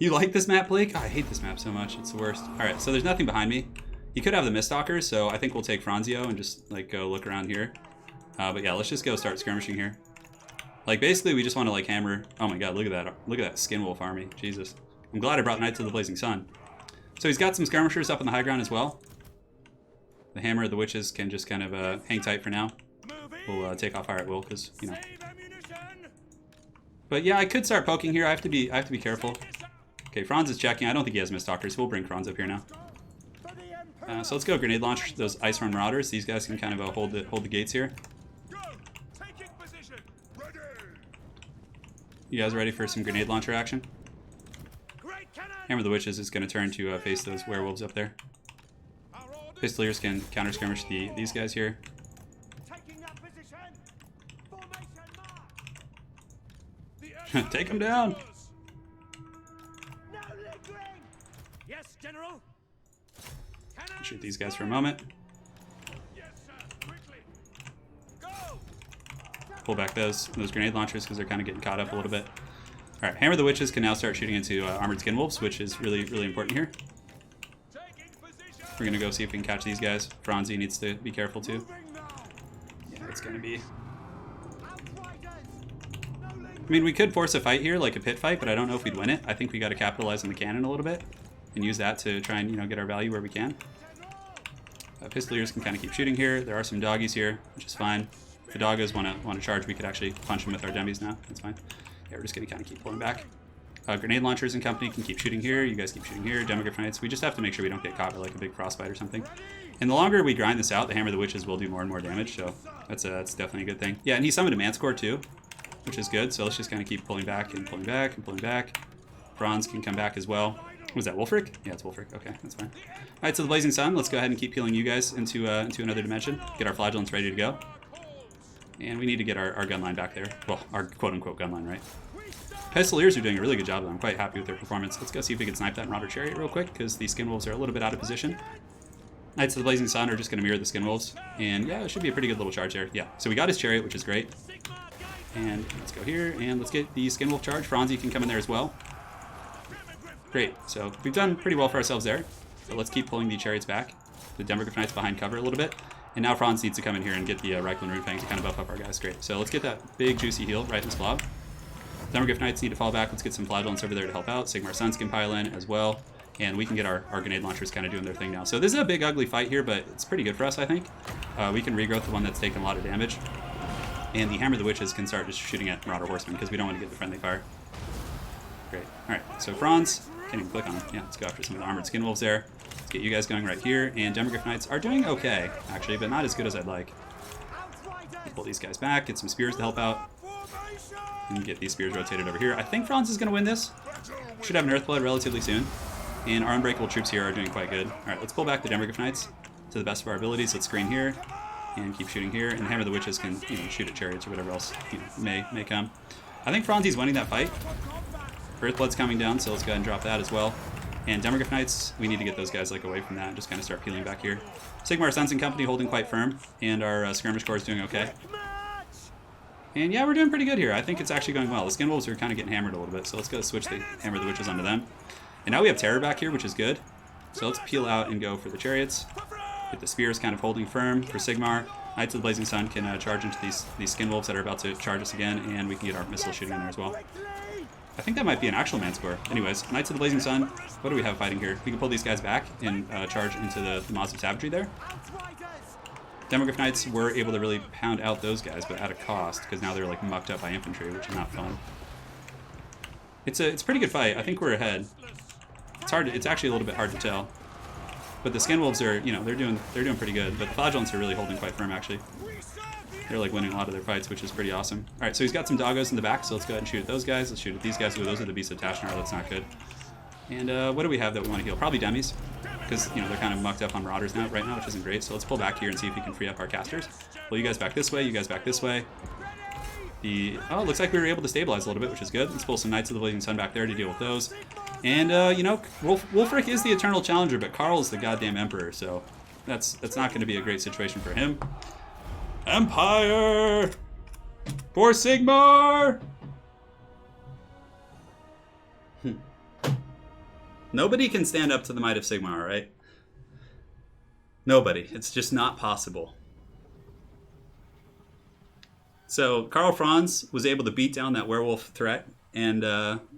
You like this map, Blake? Oh, I hate this map so much. It's the worst. All right, so there's nothing behind me. He could have the Miststalkers, so I think we'll take Franzio and just go look around here. But yeah, let's just go start skirmishing here. Basically, we just want to hammer. Oh my god, look at that. Look at that Skinwolf army. Jesus. I'm glad I brought Knights of the Blazing Sun. So he's got some skirmishers up on the high ground as well. The Hammer of the Witches can just kind of hang tight for now. We'll take off fire at will, because, you know. But yeah, I could start poking here. I have to be careful. Okay, Franz is checking. I don't think he has Miststalkers, so we'll bring Franz up here now. So let's go grenade launch those Ice Run Marauders. These guys can kind of hold the gates here. You guys ready for some grenade launcher action? Hammer the Witches is going to turn to face those werewolves up there. Pistoliers can counter skirmish these guys here. Take them down.
Yes, General.
Shoot these guys for a moment. Pull back those grenade launchers because they're kind of getting caught up a little bit. All right, Hammer the Witches can now start shooting into armored skin wolves, which is really, really important here. We're gonna go see if we can catch these guys. Franzi needs to be careful too. Yeah, it's gonna be. I mean, we could force a fight here, like a pit fight, but I don't know if we'd win it. I think we got to capitalize on the cannon a little bit and use that to try and, you know, get our value where we can. Pistoliers can kind of keep shooting here. There are some doggies here, which is fine. If the doggos want to charge, we could actually punch them with our dummies now. That's fine. Yeah, we're just going to kind of keep pulling back. Grenade launchers and company can keep shooting here. You guys keep shooting here. Demograph Knights. We just have to make sure we don't get caught by like a big frostbite or something. And the longer we grind this out, the Hammer of the Witches will do more and more damage. So that's definitely a good thing. Yeah, and he summoned a Manscore too, which is good. So let's just kind of keep pulling back and pulling back and pulling back. Bronze can come back as well. Was that Wolfric? Yeah, it's Wolfric. Okay, that's fine. All right, so the Blazing Sun. Let's go ahead and keep healing you guys into another dimension. Get our flagellants ready to go. And we need to get our gun line back there. Well, our quote-unquote gun line, right? Pistoliers are doing a really good job, though. I'm quite happy with their performance. Let's go see if we can snipe that Marauder Chariot real quick, because the Skin Wolves are a little bit out of position. Knights of the Blazing Sun are just going to mirror the Skin Wolves. And yeah, it should be a pretty good little charge there. Yeah, so we got his Chariot, which is great. And let's go here, and let's get the Skin Wolf charge. Franzi can come in there as well. Great, so we've done pretty well for ourselves there. So let's keep pulling the Chariots back. The Demogryph Knights behind cover a little bit. And now Franz needs to come in here and get the Reichland Runefang to kind of buff up our guys. Great, so let's get that big juicy heal right in this blob. Demogryph Knights need to fall back. Let's get some flagellants over there to help out. Sigmar Suns can pile in as well. And we can get our grenade launchers kind of doing their thing now. So this is a big ugly fight here, but it's pretty good for us, I think. We can regrowth the one that's taken a lot of damage. And the Hammer of the Witches can start just shooting at Marauder Horsemen because we don't want to get the friendly fire. Great. Alright, so Franz, can't even click on him. Yeah, let's go after some of the Armored Skin Wolves there. Let's get you guys going right here. And Demogryph Knights are doing okay, actually, but not as good as I'd like. Let's pull these guys back, get some spears to help out. And get these spears rotated over here. I think Franz is going to win this. Should have an Earthblood relatively soon. And our unbreakable troops here are doing quite good. Alright, let's pull back the Demogryph Knights to the best of our abilities. Let's screen here. And keep shooting here. And Hammer the Witches can, you know, shoot at chariots or whatever else, you know, may come. I think Franzi's winning that fight. Earthblood's coming down, so let's go ahead and drop that as well. And Demogryph Knights, we need to get those guys like away from that and just kind of start peeling back here. Sigmar Suns and Company holding quite firm, and our skirmish corps is doing okay. And yeah, we're doing pretty good here. I think it's actually going well. The Skin Wolves are kind of getting hammered a little bit, so let's go switch the Hammer of the Witches onto them. And now we have Terror back here, which is good. So let's peel out and go for the chariots. Get the spears kind of holding firm for Sigmar. Knights of the Blazing Sun can charge into these Skin Wolves that are about to charge us again, and we can get our missile shooting in there as well. I think that might be an actual Manscore. Anyways, Knights of the Blazing Sun, what do we have fighting here? We can pull these guys back and charge into the Maws of Savagery there. Demogryph Knights were able to really pound out those guys, but at a cost, because now they're like mucked up by infantry, which is not fun. It's a pretty good fight. I think we're ahead. It's actually a little bit hard to tell. But the Skin Wolves are, you know, they're doing pretty good. But the Flagellants are really holding quite firm, actually. They're like winning a lot of their fights, which is pretty awesome. All right, so he's got some doggos in the back, so let's go ahead and shoot at those guys. Let's shoot at these guys. Ooh, those are the Beasts of Tashnar. That's not good. And what do we have that we want to heal? Probably dummies, because, you know, they're kind of mucked up on Marauders right now, which isn't great. So let's pull back here and see if we can free up our casters. Pull you guys back this way. You guys back this way. Oh, it looks like we were able to stabilize a little bit, which is good. Let's pull some Knights of the Blazing Sun back there to deal with those. And, you know, Wolfric is the Eternal Challenger, but Karl is the goddamn Emperor, so that's not going to be a great situation for him. Empire! For Sigmar! Nobody can stand up to the might of Sigmar, right? Nobody. It's just not possible. So Karl Franz was able to beat down that werewolf threat and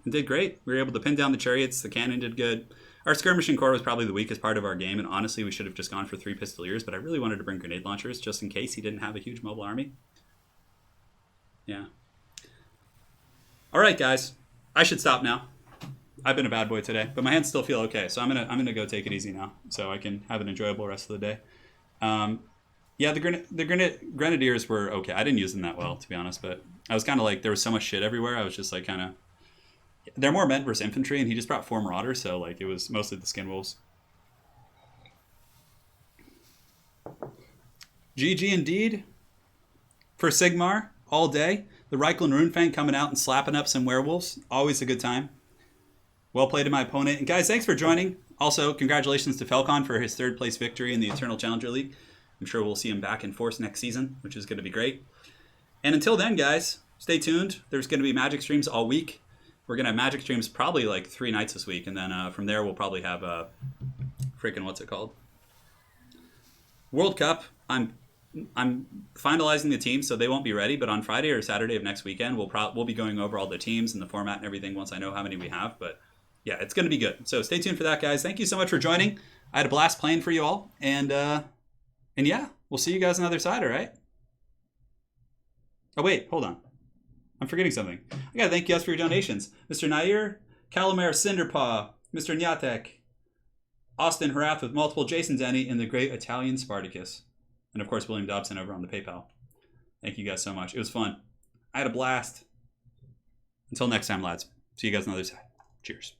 did great. We were able to pin down the chariots. The cannon did good. Our skirmishing corps was probably the weakest part of our game, and honestly, we should have just gone for 3 pistoliers, but I really wanted to bring grenade launchers just in case he didn't have a huge mobile army. Yeah. All right, guys. I should stop now. I've been a bad boy today, but my hands still feel okay, so I'm gonna go take it easy now, so I can have an enjoyable rest of the day. Yeah, the grenadiers were okay. I didn't use them that well, to be honest, but I was kind of like, there was so much shit everywhere. I was just like kind of, they're more meant versus infantry, and he just brought 4 marauders, so like it was mostly the skin wolves. GG indeed for Sigmar all day. The Reikland Runefang coming out and slapping up some werewolves. Always a good time. Well played to my opponent. And guys, thanks for joining. Also, congratulations to Felkon for his 3rd place victory in the Eternal Challenger League. I'm sure we'll see him back in force next season, which is going to be great. And until then, guys, stay tuned. There's going to be Magic streams all week. We're going to have Magic streams probably like 3 nights this week. And then from there, we'll probably have freaking, what's it called? World Cup. I'm finalizing the team, so they won't be ready. But on Friday or Saturday of next weekend, we'll be going over all the teams and the format and everything once I know how many we have. But yeah, it's going to be good. So stay tuned for that, guys. Thank you so much for joining. I had a blast playing for you all. And yeah, we'll see you guys on the other side, all right? Oh, wait, hold on. I'm forgetting something. I got to thank you guys for your donations. Mr. Nair, Calamare Cinderpaw, Mr. Nyatek, Austin Harath with multiple Jason Denny, and the great Italian Spartacus. And of course, William Dobson over on the PayPal. Thank you guys so much. It was fun. I had a blast. Until next time, lads. See you guys on the other side. Cheers.